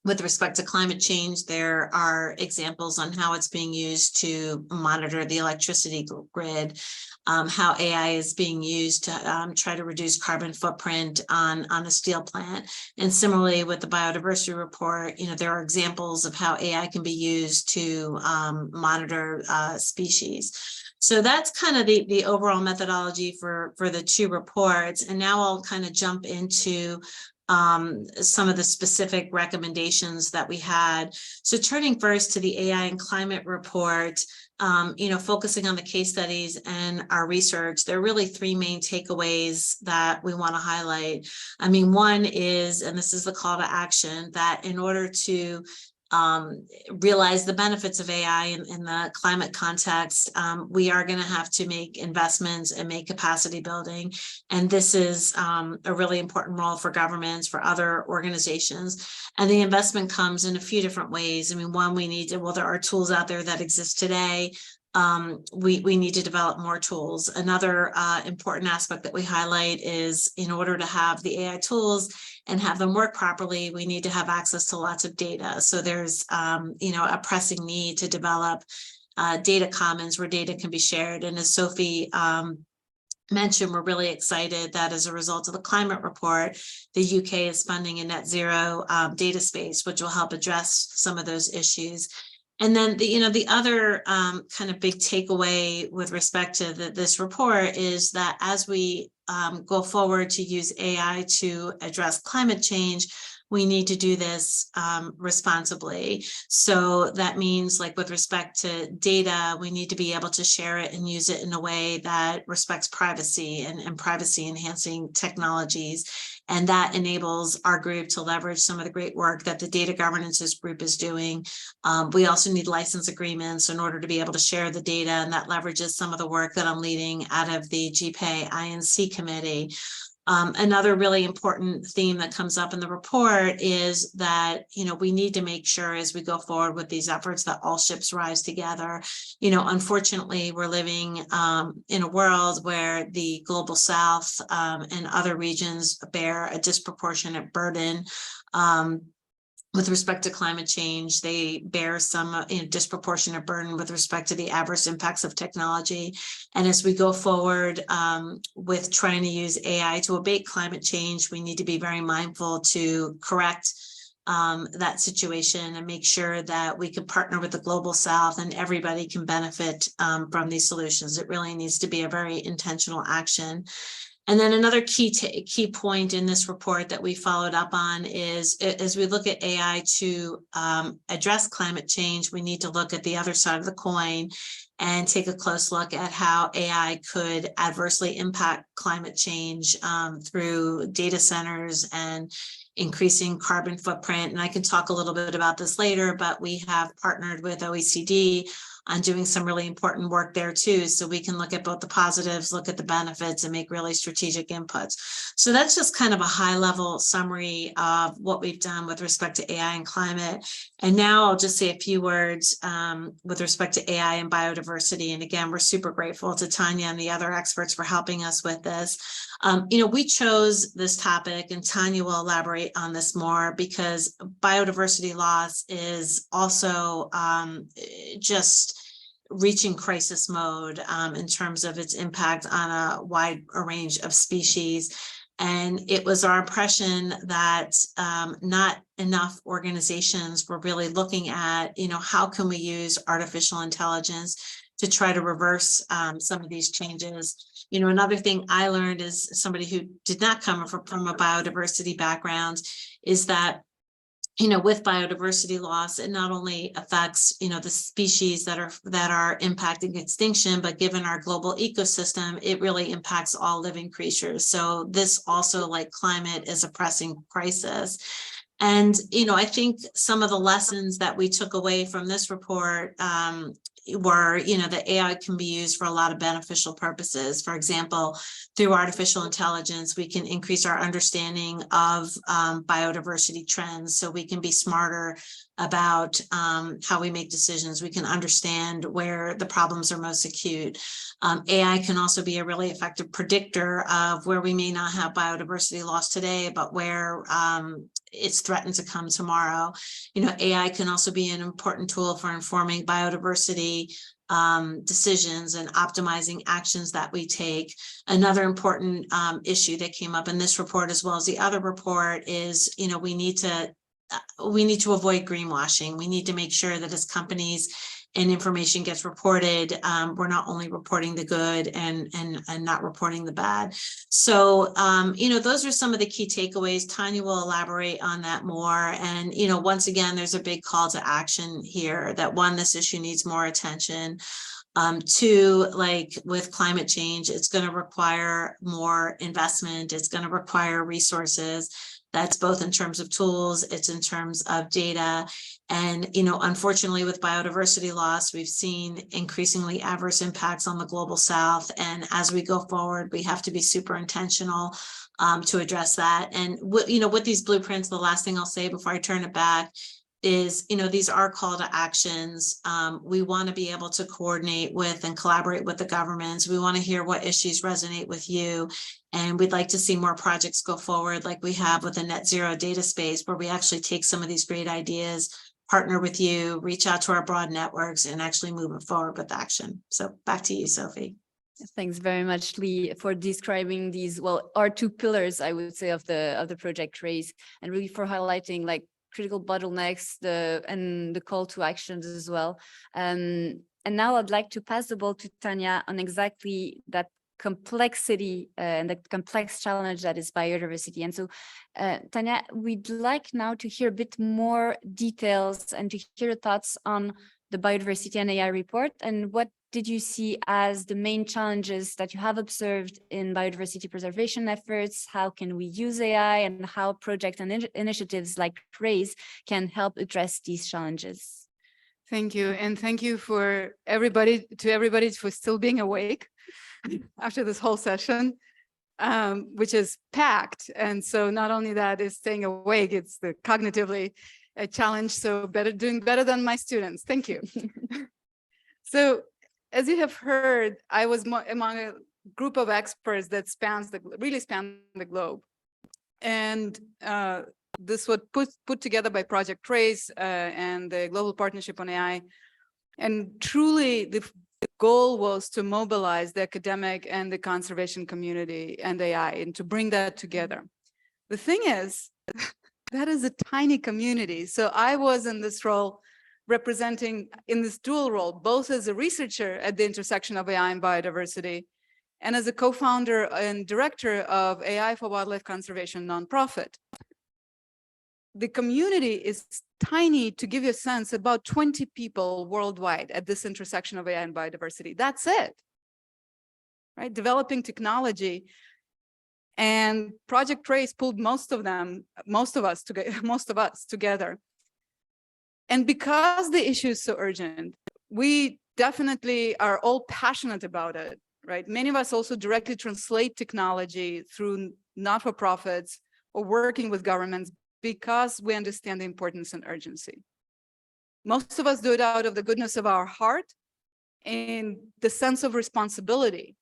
with respect to climate change, there are examples on how it's being used to monitor the electricity grid, how AI is being used to try to reduce carbon footprint on a steel plant. And similarly with the biodiversity report, you know, there are examples of how AI can be used to monitor species. So that's kind of the overall methodology for the two reports. And now I'll kind of jump into some of the specific recommendations that we had. So turning first to the AI and climate report, you know, focusing on the case studies and our research, there are really three main takeaways that we want to highlight. I mean, one is, and this is the call to action, that in order to realize the benefits of AI in the climate context, we are going to have to make investments and make capacity building. And this is a really important role for governments, for other organizations. And the investment comes in a few different ways. I mean, one, we need to, well, there are tools out there that exist today. We need to develop more tools. Another important aspect that we highlight is in order to have the AI tools and have them work properly, we need to have access to lots of data. So there's, you know, a pressing need to develop data commons where data can be shared. And as Sophie mentioned, we're really excited that as a result of the climate report, the UK is funding a net zero data space, which will help address some of those issues. And then the other kind of big takeaway with respect to this report is that as we go forward to use AI to address climate change, we need to do this responsibly. So that means, like with respect to data, we need to be able to share it and use it in a way that respects privacy and privacy enhancing technologies. And that enables our group to leverage some of the great work that the data governance group is doing. We also need license agreements in order to be able to share the data, and that leverages some of the work that I'm leading out of the GPAI INC committee. Another really important theme that comes up in the report is that, you know, we need to make sure as we go forward with these efforts that all ships rise together. You know, unfortunately, we're living in a world where the global south and other regions bear a disproportionate burden. With respect to climate change, they bear some disproportionate burden with respect to the adverse impacts of technology. And as we go forward with trying to use AI to abate climate change, we need to be very mindful to correct that situation and make sure that we can partner with the global south and everybody can benefit from these solutions. It really needs to be a very intentional action. And then another key point in this report that we followed up on is, as we look at AI to address climate change, we need to look at the other side of the coin and take a close look at how AI could adversely impact climate change through data centers and increasing carbon footprint. And I can talk a little bit about this later, but we have partnered with OECD on doing some really important work there too. So we can look at both the positives, look at the benefits, and make really strategic inputs. So that's just kind of a high level summary of what we've done with respect to AI and climate. And now I'll just say a few words with respect to AI and biodiversity. And again, we're super grateful to Tanya and the other experts for helping us with this. You know, we chose this topic, and Tanya will elaborate on this more, because biodiversity loss is also just reaching crisis mode in terms of its impact on a wide range of species. And it was our impression that not enough organizations were really looking at, you know, how can we use artificial intelligence to try to reverse some of these changes. You know, another thing I learned as somebody who did not come from a biodiversity background is that with biodiversity loss, it not only affects, the species that are impacting extinction, but given our global ecosystem, it really impacts all living creatures. So this also, like climate, is a pressing crisis. And, I think some of the lessons that we took away from this report were, that AI can be used for a lot of beneficial purposes. For example, through artificial intelligence, we can increase our understanding of biodiversity trends, so we can be smarter about how we make decisions. We can understand where the problems are most acute. AI can also be a really effective predictor of where we may not have biodiversity loss today, but where it's threatened to come tomorrow. AI can also be an important tool for informing biodiversity decisions and optimizing actions that we take. Another important issue that came up in this report, as well as the other report, is we need to avoid greenwashing. We need to make sure that as companies and information gets reported, we're not only reporting the good and not reporting the bad. So, those are some of the key takeaways. Tanya will elaborate on that more. And, once again, there's a big call to action here that, one, this issue needs more attention. Two, like with climate change, it's going to require more investment. It's going to require resources. That's both in terms of tools, it's in terms of data. And, unfortunately, with biodiversity loss, we've seen increasingly adverse impacts on the global south. And as we go forward, we have to be super intentional to address that. And, with these blueprints, the last thing I'll say before I turn it back is, these are call to actions. We want to be able to coordinate with and collaborate with the governments. We want to hear what issues resonate with you. And we'd like to see more projects go forward like we have with the net zero data space, where we actually take some of these great ideas, partner with you, reach out to our broad networks, and actually move it forward with action. So back to you, Sophie. Thanks very much, Lee, for describing these, our two pillars, I would say, of the project RAISE, and really for highlighting like critical bottlenecks and the call to actions as well. And now I'd like to pass the ball to Tanya on exactly that complexity and the complex challenge that is biodiversity. And so, Tanya, we'd like now to hear a bit more details and to hear your thoughts on the biodiversity and AI report, and what did you see as the main challenges that you have observed in biodiversity preservation efforts? How can we use AI, and how projects and initiatives like RAISE can help address these challenges? Thank you. And thank you for everybody for still being awake after this whole session, which is packed. And so not only that is staying awake, it's the cognitively a challenge. So doing better than my students. Thank you. So as you have heard, I was among a group of experts that really span the globe. And this was put together by Project RAISE and the Global Partnership on AI. And truly the goal was to mobilize the academic and the conservation community and AI, and to bring that together. The thing is, that is a tiny community. So I was in this role representing in this dual role, both as a researcher at the intersection of AI and biodiversity, and as a co-founder and director of AI for Wildlife Conservation nonprofit. The community is tiny. To give you a sense, about 20 people worldwide at this intersection of AI and biodiversity. That's it, right? Developing technology. And Project RAISE pulled most of us together. And because the issue is so urgent, we definitely are all passionate about it, right? Many of us also directly translate technology through not-for-profits or working with governments because we understand the importance and urgency. Most of us do it out of the goodness of our heart and the sense of responsibility.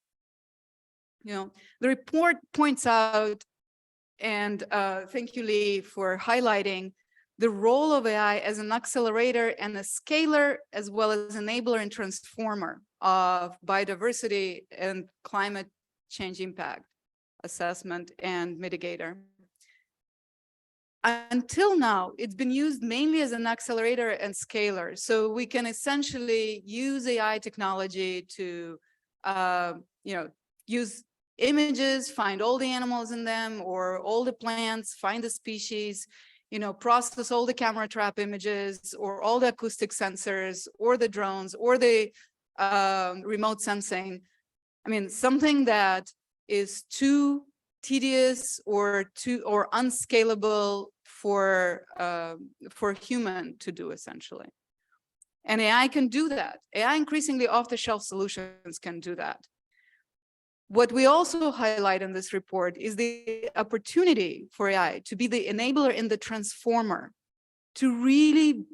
The report points out, and thank you, Lee, for highlighting the role of AI as an accelerator and a scaler, as well as enabler and transformer of biodiversity and climate change impact assessment and mitigator. Until now, it's been used mainly as an accelerator and scaler. So we can essentially use AI technology to, use images, find all the animals in them or all the plants, find the species, process all the camera trap images or all the acoustic sensors or the drones or the remote sensing. I mean, something that is too tedious or unscalable for human to do, essentially. And AI can do that. AI increasingly off-the-shelf solutions can do that. What we also highlight in this report is the opportunity for AI to be the enabler and the transformer, to really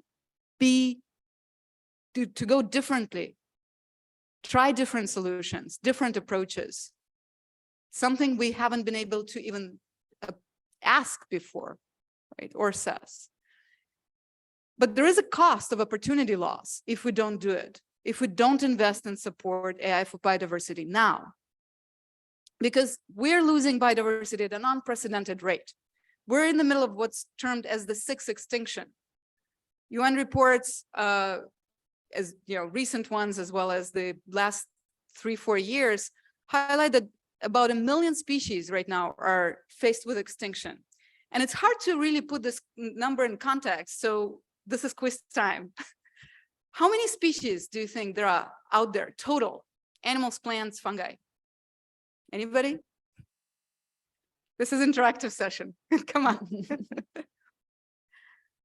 to go differently, try different solutions, different approaches, something we haven't been able to even ask before, right, or assess. But there is a cost of opportunity loss if we don't do it, if we don't invest and support AI for biodiversity now. Because we're losing biodiversity at an unprecedented rate. We're in the middle of what's termed as the sixth extinction. UN reports, as recent ones, as well as the last 3-4 years, highlight that about 1 million species right now are faced with extinction. And it's hard to really put this number in context. So this is quiz time. How many species do you think there are out there total? Animals, plants, fungi? Anybody? This is an interactive session. Come on.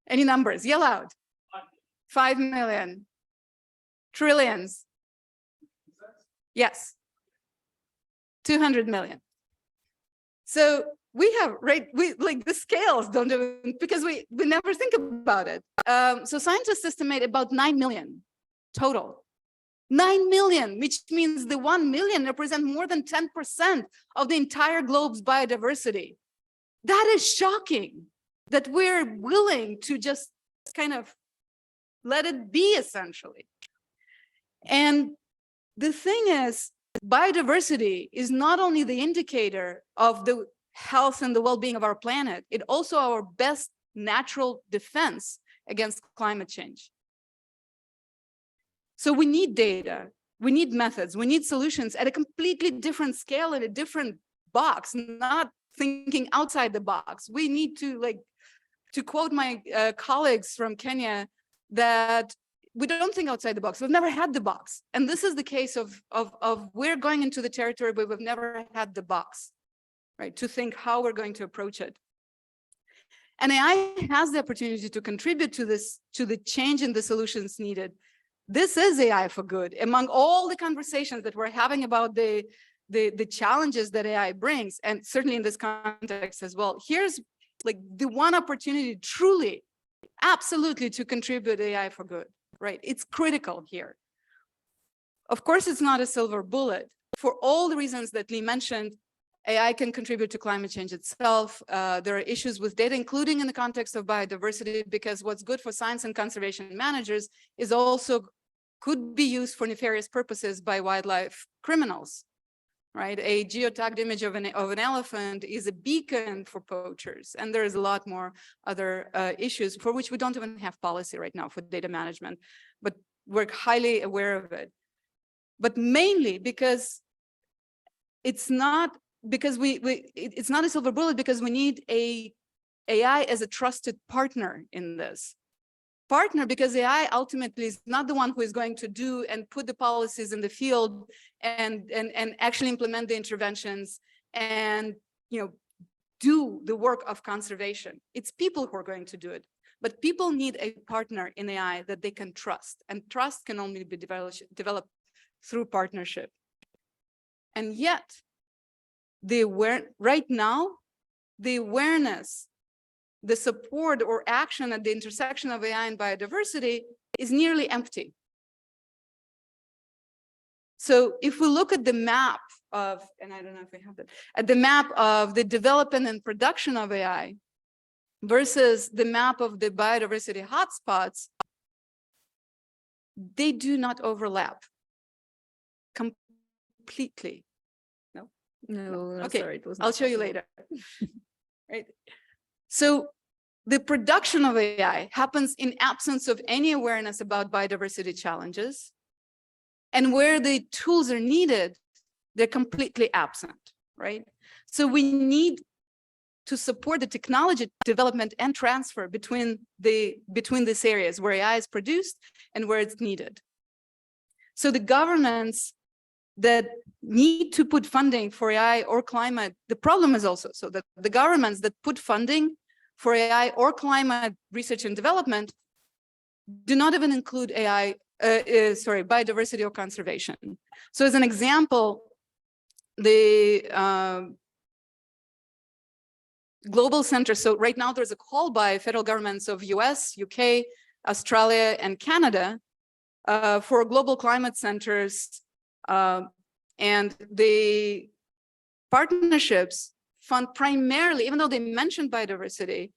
Any numbers? Yell out. 5 million. Trillions. Yes. 200 million. So we have, right, like the scales don't even, because we never think about it. So scientists estimate about 9 million total. 9 million, which means the 1 million represent more than 10% of the entire globe's biodiversity. That is shocking that we're willing to just kind of let it be, essentially. And the thing is, biodiversity is not only the indicator of the health and the well-being of our planet, it's also our best natural defense against climate change. So we need data, we need methods, we need solutions at a completely different scale, in a different box, not thinking outside the box. We need to, like, to quote my colleagues from Kenya, that we don't think outside the box. We've never had the box. And this is the case of we're going into the territory where we've never had the box, right? To think how we're going to approach it. And AI has the opportunity to contribute to this, to the change in the solutions needed. This is AI for good. Among all the conversations that we're having about the challenges that AI brings, and certainly in this context as well, here's like the one opportunity truly, absolutely, to contribute AI for good, right? It's critical here. Of course, it's not a silver bullet. For all the reasons that Lee mentioned, AI can contribute to climate change itself. There are issues with data, including in the context of biodiversity, because what's good for science and conservation managers is also could be used for nefarious purposes by wildlife criminals, right? A geotagged image of an elephant is a beacon for poachers. And there's a lot more other issues for which we don't even have policy right now for data management, but we're highly aware of it. But mainly because it's not, because it's not a silver bullet, because we need AI as a trusted partner in this. Partner, because AI ultimately is not the one who is going to do and put the policies in the field and actually implement the interventions and, you know, do the work of conservation. It's people who are going to do it. But people need a partner in AI that they can trust, and trust can only be developed through partnership. And yet, right now, the awareness, the support or action at the intersection of AI and biodiversity is nearly empty. So if we look at the map of, and I don't know if we have that, at the map of the development and production of AI versus the map of the biodiversity hotspots, they do not overlap completely. No, okay, sorry, I'll show you later. Right. So the production of AI happens in absence of any awareness about biodiversity challenges. And where the tools are needed, they're completely absent, right? So we need to support the technology development and transfer between these areas where AI is produced and where it's needed. So the governments that need to put funding for AI or climate, the problem is also so that the governments that put funding for AI or climate research and development do not even include biodiversity or conservation. So as an example, the global center, so right now there's a call by federal governments of US, UK, Australia, and Canada for global climate centers, and the partnerships fund primarily, even though they mentioned biodiversity,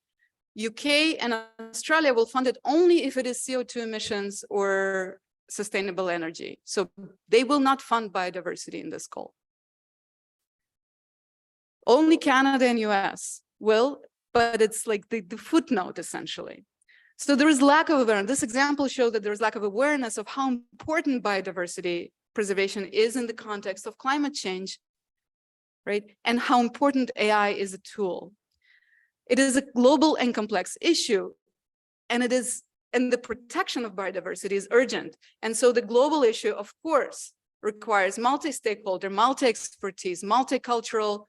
UK and Australia will fund it only if it is CO2 emissions or sustainable energy. So they will not fund biodiversity in this call. Only Canada and US will, but it's like the footnote essentially. So there is lack of awareness. This example shows that there is lack of awareness of how important biodiversity preservation is in the context of climate change, right? And how important AI is a tool. It is a global and complex issue, and the protection of biodiversity is urgent. And so the global issue, of course, requires multi-stakeholder, multi-expertise, multicultural,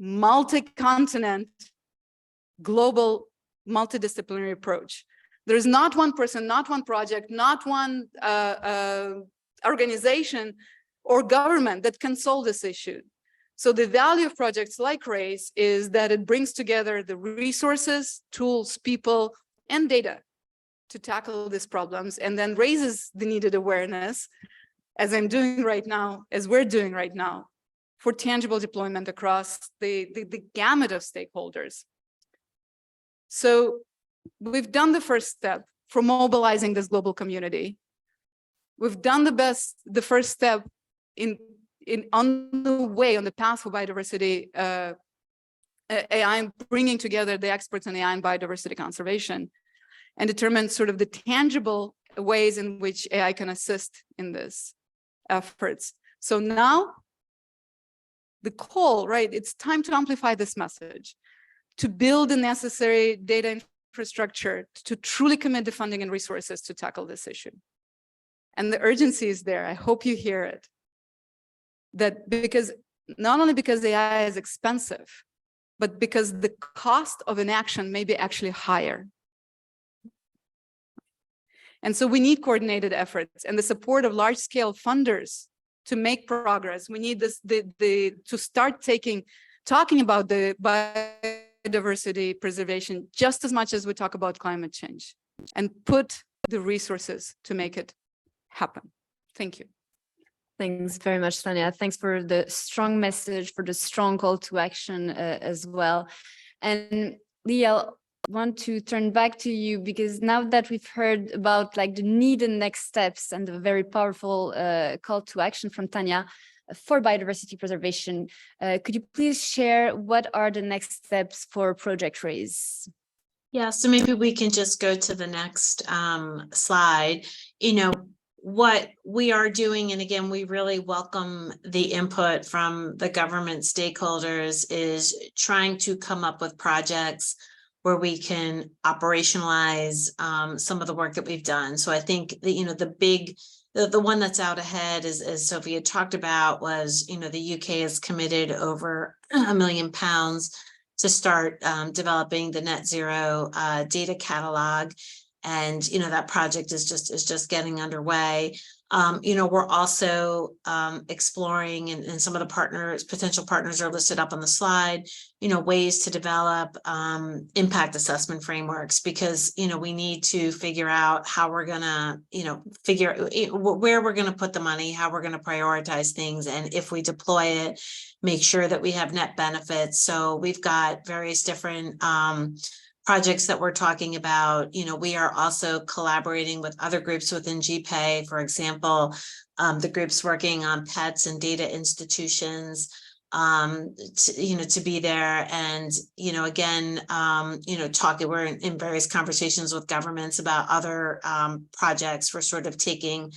multi-continent, global, multidisciplinary approach. There's not one person, not one project, not one organization or government that can solve this issue. So the value of projects like RAISE is that it brings together the resources, tools, people, and data to tackle these problems, and then raises the needed awareness, as I'm doing right now, as we're doing right now, for tangible deployment across the gamut of stakeholders. So we've done the first step for mobilizing this global community. We've done the first step on the path for biodiversity, AI, bringing together the experts in AI and biodiversity conservation, and determine sort of the tangible ways in which AI can assist in this efforts. So now the call, right? It's time to amplify this message, to build the necessary data infrastructure to truly commit the funding and resources to tackle this issue. And the urgency is there. I hope you hear it. That because not only because AI is expensive, but because the cost of inaction may be actually higher. And so we need coordinated efforts and the support of large-scale funders to make progress. We need to start talking about the biodiversity preservation just as much as we talk about climate change, and put the resources to make it happen. Thank you. Thanks very much, Tanya. Thanks for the strong message, for the strong call to action as well. And Leah, I want to turn back to you, because now that we've heard about like the needed next steps and the very powerful call to action from Tanya for biodiversity preservation, could you please share what are the next steps for Project RAISE? Yeah, so maybe we can just go to the next slide. You know, what we are doing, and again, we really welcome the input from the government stakeholders, is trying to come up with projects where we can operationalize some of the work that we've done. So I think that, you know, the one that's out ahead, as Sophie had talked about, was, you know, the UK has committed over £1 million to start developing the net zero data catalog. And, you know, that project is just getting underway. You know, we're also exploring, and some of the potential partners are listed up on the slide, you know, ways to develop impact assessment frameworks, because, you know, we need to figure out how we're gonna, you know, where we're gonna put the money, how we're gonna prioritize things, and if we deploy it, make sure that we have net benefits. So we've got various different projects that we're talking about. You know, we are also collaborating with other groups within GPAI, for example, the groups working on pets and data institutions, to be there. And, you know, again, we're in various conversations with governments about other projects. We're sort of taking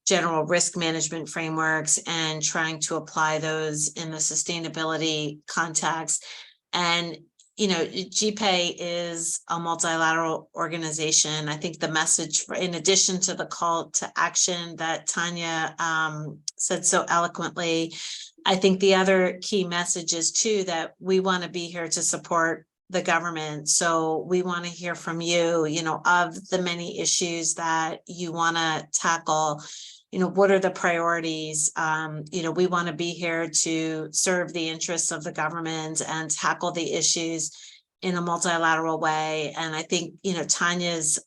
general risk management frameworks and trying to apply those in the sustainability context. And GPAI is a multilateral organization. I think the message, in addition to the call to action that Tanya said so eloquently, I think the other key message is too that we want to be here to support the government. So we want to hear from you, of the many issues that you want to tackle. What are the priorities? We want to be here to serve the interests of the government and tackle the issues in a multilateral way. And I think, Tanya's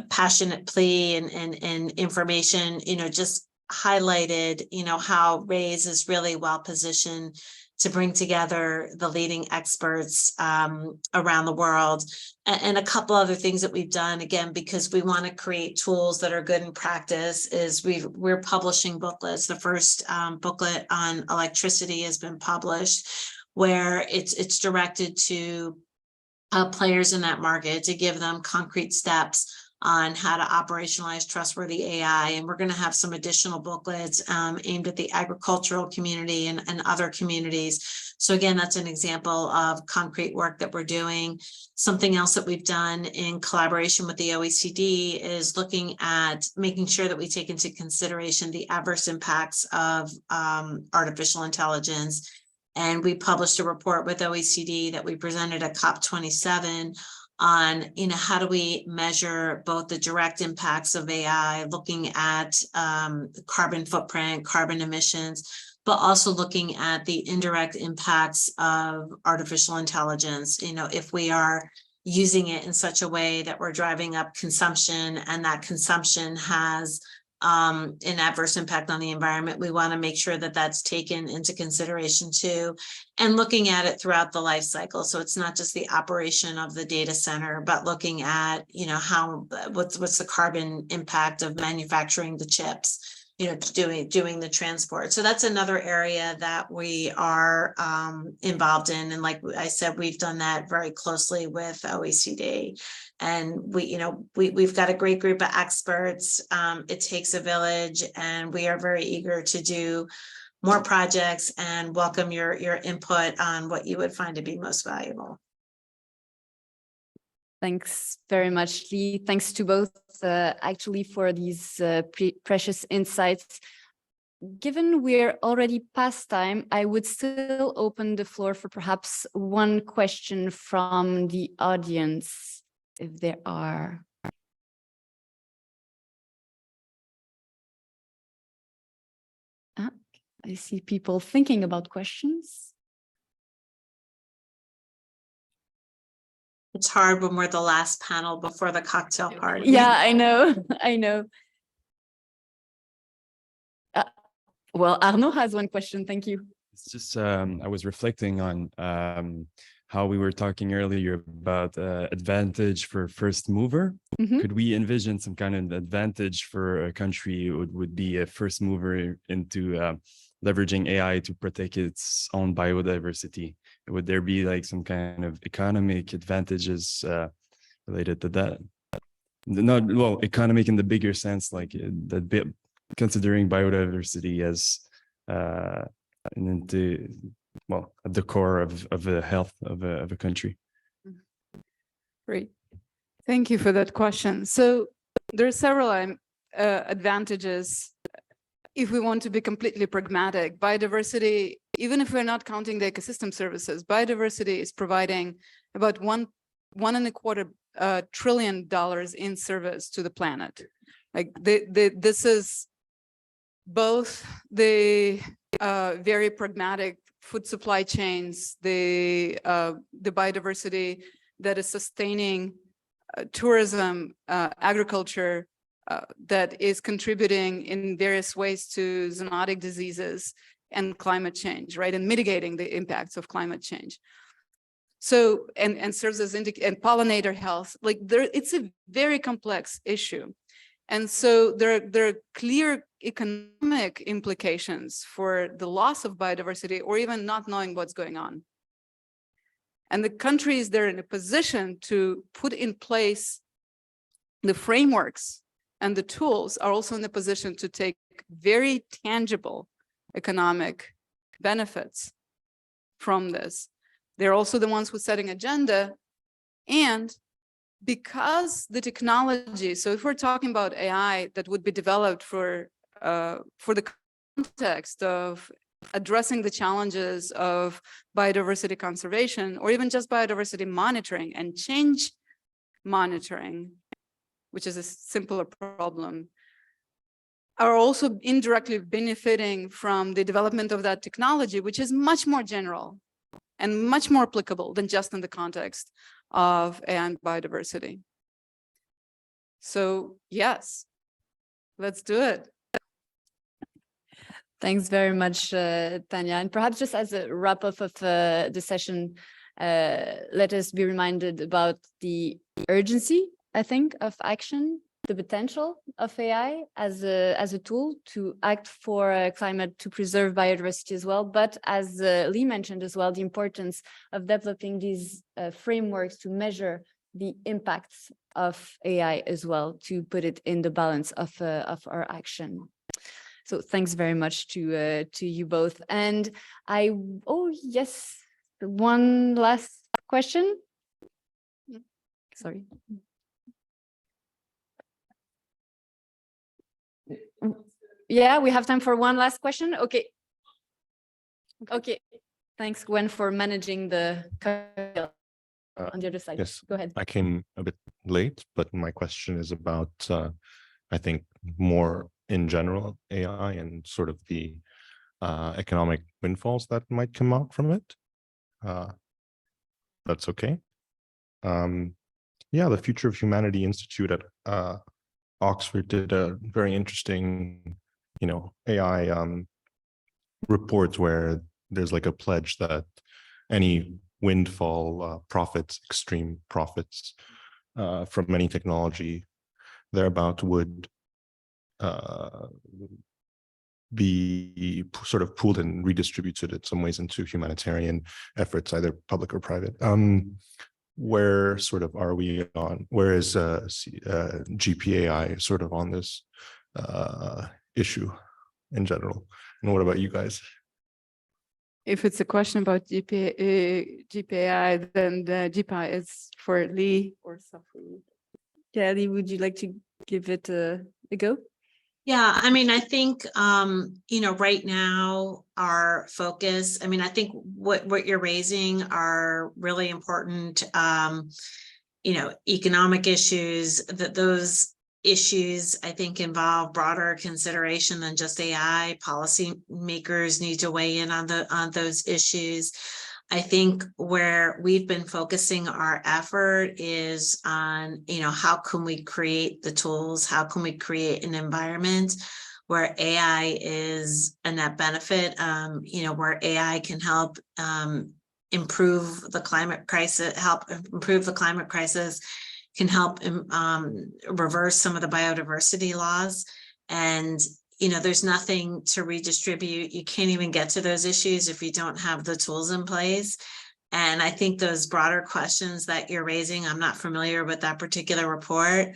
passionate plea and information, just highlighted, how RAISE is really well positioned to bring together the leading experts around the world. And a couple other things that we've done, again, because we want to create tools that are good in practice, is we're publishing booklets. The first booklet on electricity has been published, where it's directed to players in that market to give them concrete steps on how to operationalize trustworthy AI. And we're going to have some additional booklets aimed at the agricultural community and other communities. So again, that's an example of concrete work that we're doing. Something else that we've done in collaboration with the OECD is looking at making sure that we take into consideration the adverse impacts of artificial intelligence. And we published a report with OECD that we presented at COP27 on, how do we measure both the direct impacts of AI, looking at carbon footprint, carbon emissions, but also looking at the indirect impacts of artificial intelligence. If we are using it in such a way that we're driving up consumption, and that consumption has an adverse impact on the environment, we want to make sure that that's taken into consideration too, and looking at it throughout the life cycle. So it's not just the operation of the data center, but looking at, what's the carbon impact of manufacturing the chips, doing the transport. So that's another area that we are involved in. And like I said, we've done that very closely with OECD. And we've got a great group of experts. It takes a village, and we are very eager to do more projects and welcome your input on what you would find to be most valuable. Thanks very much, Lee. Thanks to both actually for these precious insights. Given we're already past time, I would still open the floor for perhaps one question from the audience, if there are. I see people thinking about questions. It's hard when we're the last panel before the cocktail party. Yeah, I know. I know. Well, Arnaud has one question. Thank you. It's just, I was reflecting on how we were talking earlier about advantage for first mover. Could we envision some kind of advantage for a country would be a first mover into leveraging AI to protect its own biodiversity? Would there be like some kind of economic advantages related to that? Not, well, economic in the bigger sense, like that considering biodiversity as into, well, at the core of the health of a country. Great. Thank you for that question. So there are several advantages if we want to be completely pragmatic. Biodiversity, even if we're not counting the ecosystem services, biodiversity is providing about $1.25 trillion in service to the planet. Like this is both the very pragmatic food supply chains, the biodiversity that is sustaining tourism, agriculture, that is contributing in various ways to zoonotic diseases and climate change, right? And mitigating the impacts of climate change. So, and serves as and pollinator health, like it's a very complex issue. And so there are clear economic implications for the loss of biodiversity or even not knowing what's going on. And the countries that are in a position to put in place the frameworks and the tools are also in a position to take very tangible economic benefits from this. They're also the ones who are setting agenda. And because the technology, so if we're talking about AI that would be developed for the context of addressing the challenges of biodiversity conservation, or even just biodiversity monitoring and change monitoring, which is a simpler problem, are also indirectly benefiting from the development of that technology, which is much more general and much more applicable than just in the context of AI and biodiversity. So yes, let's do it. Thanks very much, Tanya. And perhaps just as a wrap up of the session, let us be reminded about the urgency, I think, of action, the potential of AI as a tool to act for climate, to preserve biodiversity as well. But as Lee mentioned as well, the importance of developing these frameworks to measure the impacts of AI as well, to put it in the balance of our action. So thanks very much to you both. And oh yes, one last question. Sorry. Yeah, we have time for one last question. Okay. Okay. Thanks, Gwen, for managing the on the other side. Yes, go ahead. I came a bit late, but my question is about, I think, more in general AI and sort of the economic windfalls that might come out from it. That's okay. Yeah, the Future of Humanity Institute at Oxford did a very interesting, AI report where there's like a pledge that any windfall profits, extreme profits from any technology thereabout would be sort of pooled and redistributed in some ways into humanitarian efforts, either public or private. Where sort of are we on, where is GPAI sort of on this issue in general? And what about you guys? If it's a question about GPAI, then the GPAI is for Lee or Sophie. Yeah, Lee, would you like to give it a go? Yeah, I mean, I think, right now our focus, I mean, I think what you're raising are really important, economic issues, that those issues, I think, involve broader consideration than just AI. Policymakers need to weigh in on those issues. I think where we've been focusing our effort is on, how can we create the tools? How can we create an environment where AI is a net benefit, where AI can help improve the climate crisis, can help reverse some of the biodiversity laws. And there's nothing to redistribute. You can't even get to those issues if you don't have the tools in place. And I think those broader questions that you're raising, I'm not familiar with that particular report,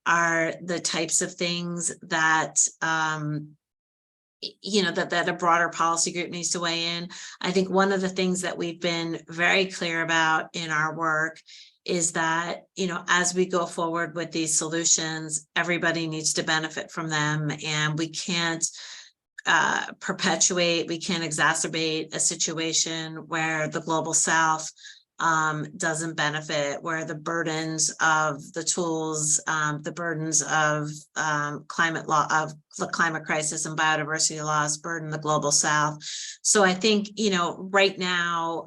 are the types of things that, that a broader policy group needs to weigh in. I think one of the things that we've been very clear about in our work is that, as we go forward with these solutions, everybody needs to benefit from them. And we can't we can't exacerbate a situation where the global South doesn't benefit, where the burdens of the tools, the burdens of climate law, of the climate crisis and biodiversity loss burden the global South. So I think, right now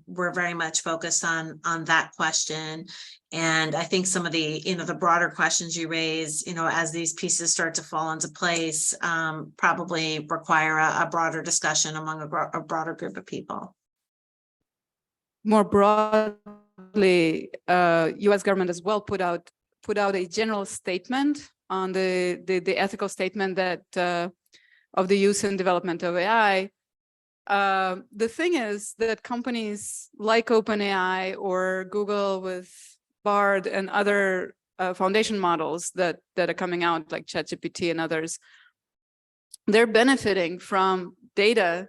we're very much focused on that question. And I think some of the, the broader questions you raise, as these pieces start to fall into place, probably require a broader discussion among a broader group of people. More broadly, U.S. government as well put out a general statement on the ethical statement that of the use and development of AI. The thing is that companies like OpenAI or Google with Bard and other foundation models that are coming out, like ChatGPT and others, they're benefiting from data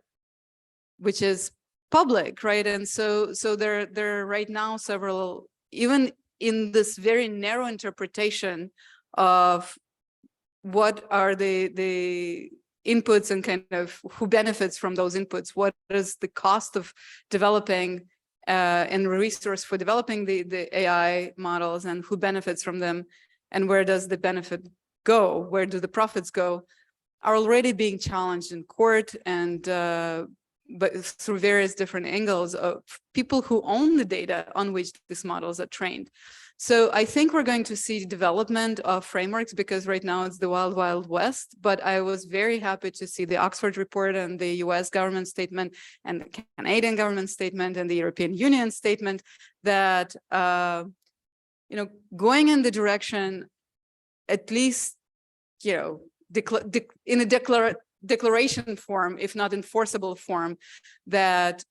which is public, right? And so there are right now several, even in this very narrow interpretation of what are the inputs and kind of who benefits from those inputs, what is the cost of developing and resource for developing the AI models, and who benefits from them, and where does the benefit go, where do the profits go, are already being challenged in court, and but through various different angles of people who own the data on which these models are trained. So I think we're going to see development of frameworks, because right now it's the wild, wild west. But I was very happy to see the Oxford report and the US government statement and the Canadian government statement and the European Union statement that, going in the direction, at least, in a declaration form, if not enforceable form, that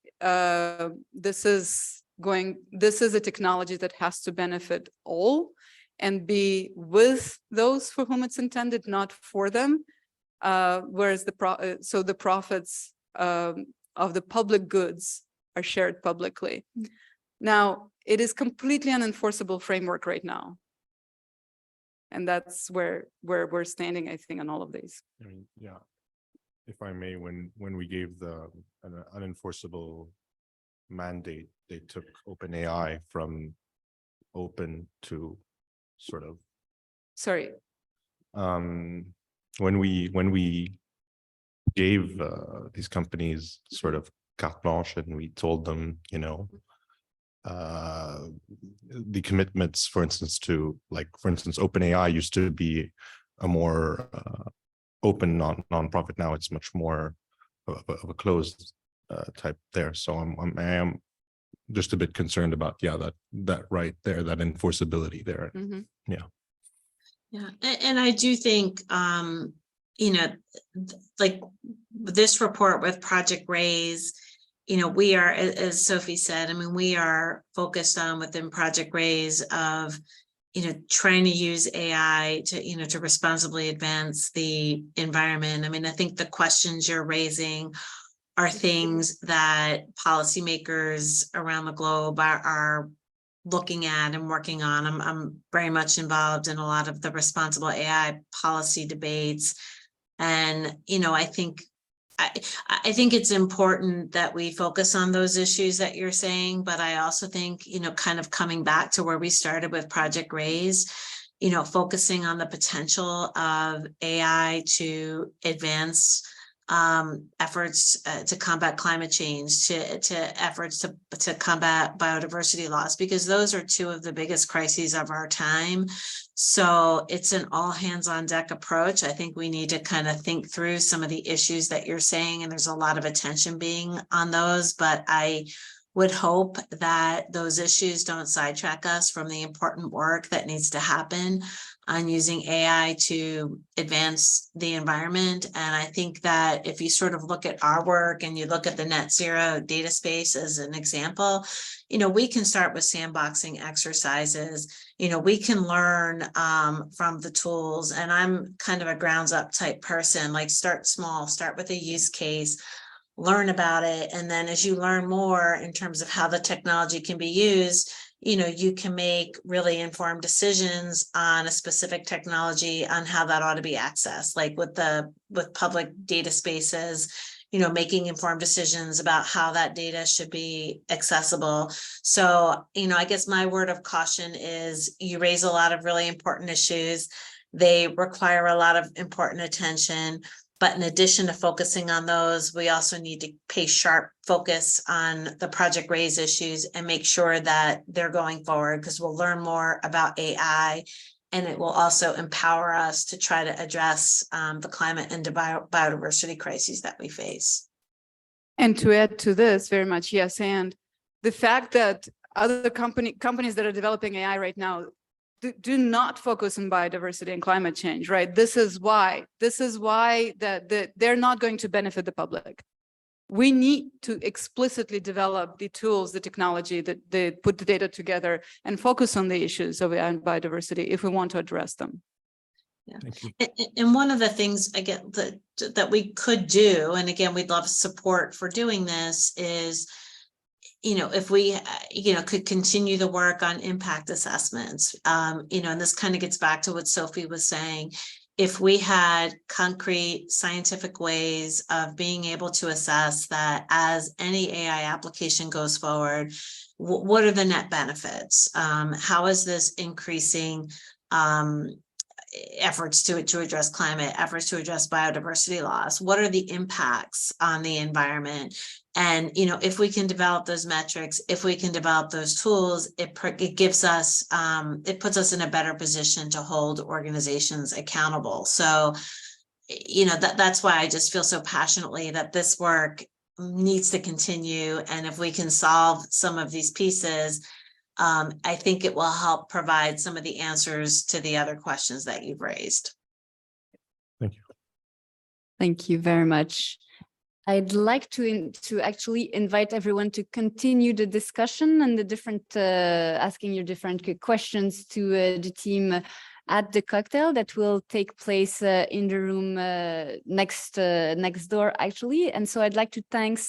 this is a technology that has to benefit all and be with those for whom it's intended, not for them. Whereas the profits of the public goods are shared publicly. Now, it is completely unenforceable framework right now. And that's where we're standing, I think, on all of these. I mean, yeah, if I may, when we gave an unenforceable mandate, they took OpenAI from open to sort of. Sorry. When we gave these companies sort of carte blanche and we told them, the commitments, for instance, OpenAI used to be a more open non-profit. Now it's much more of a closed type there. So I am just a bit concerned about that right there, that enforceability there. Mm-hmm. Yeah, and I do think like this report with Project Raise, we are, as Sophie said, I mean, we are focused on within Project Raise of, trying to use AI to, to responsibly advance the environment. I mean, I think the questions you're raising are things that policymakers around the globe are looking at and working on. I'm very much involved in a lot of the responsible AI policy debates. And, I think it's important that we focus on those issues that you're saying, but I also think, kind of coming back to where we started with Project Raise, focusing on the potential of AI to advance efforts to combat climate change, to efforts to combat biodiversity loss, because those are two of the biggest crises of our time. So it's an all hands on deck approach. I think we need to kind of think through some of the issues that you're saying, and there's a lot of attention being on those, but I would hope that those issues don't sidetrack us from the important work that needs to happen on using AI to advance the environment. And I think that if you sort of look at our work and you look at the net zero data space as an example, we can start with sandboxing exercises. We can learn from the tools, and I'm kind of a grounds up type person, like start small, start with a use case, learn about it. And then as you learn more in terms of how the technology can be used, you can make really informed decisions on a specific technology on how that ought to be accessed, like with public data spaces, making informed decisions about how that data should be accessible. So, I guess my word of caution is you raise a lot of really important issues. They require a lot of important attention. But in addition to focusing on those, we also need to pay sharp focus on the Project Raise issues and make sure that they're going forward, because we'll learn more about AI, and it will also empower us to try to address the climate and biodiversity crises that we face. And to add to this very much, yes, and the fact that other companies that are developing AI right now do not focus on biodiversity and climate change, right? This is why that they're not going to benefit the public. We need to explicitly develop the tools, the technology that they put the data together and focus on the issues of AI and biodiversity if we want to address them. Yeah. And one of the things again that we could do, and again, we'd love support for doing this, is if we, could continue the work on impact assessments, and this kind of gets back to what Sophie was saying. If we had concrete scientific ways of being able to assess that as any AI application goes forward, what are the net benefits? How is this increasing efforts to address climate, efforts to address biodiversity loss? What are the impacts on the environment? And, if we can develop those metrics, if we can develop those tools, it gives us, it puts us in a better position to hold organizations accountable. So, that's why I just feel so passionately that this work needs to continue. And if we can solve some of these pieces, I think it will help provide some of the answers to the other questions that you've raised. Thank you. Thank you very much. I'd like to actually invite everyone to continue the discussion and the different, asking your different questions to the team at the cocktail that will take place in the room next door, actually. And so I'd like to thank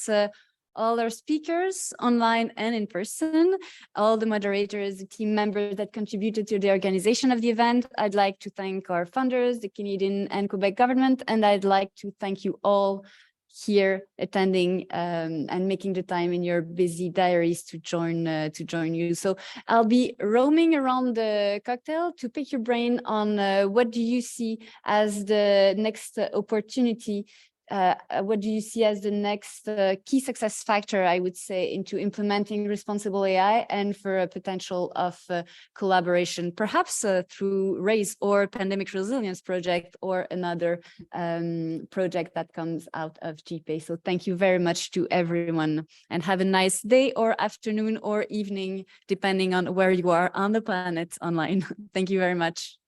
all our speakers online and in person, all the moderators, the team members that contributed to the organization of the event. I'd like to thank our funders, the Canadian and Quebec government, and I'd like to thank you all here attending and making the time in your busy diaries to join you. So I'll be roaming around the cocktail to pick your brain on what do you see as the next opportunity. What do you see as the next key success factor, I would say, into implementing responsible AI and for a potential of collaboration, perhaps through RAISE or Pandemic Resilience Project or another project that comes out of GPAI. So thank you very much to everyone and have a nice day or afternoon or evening, depending on where you are on the planet online. Thank you very much.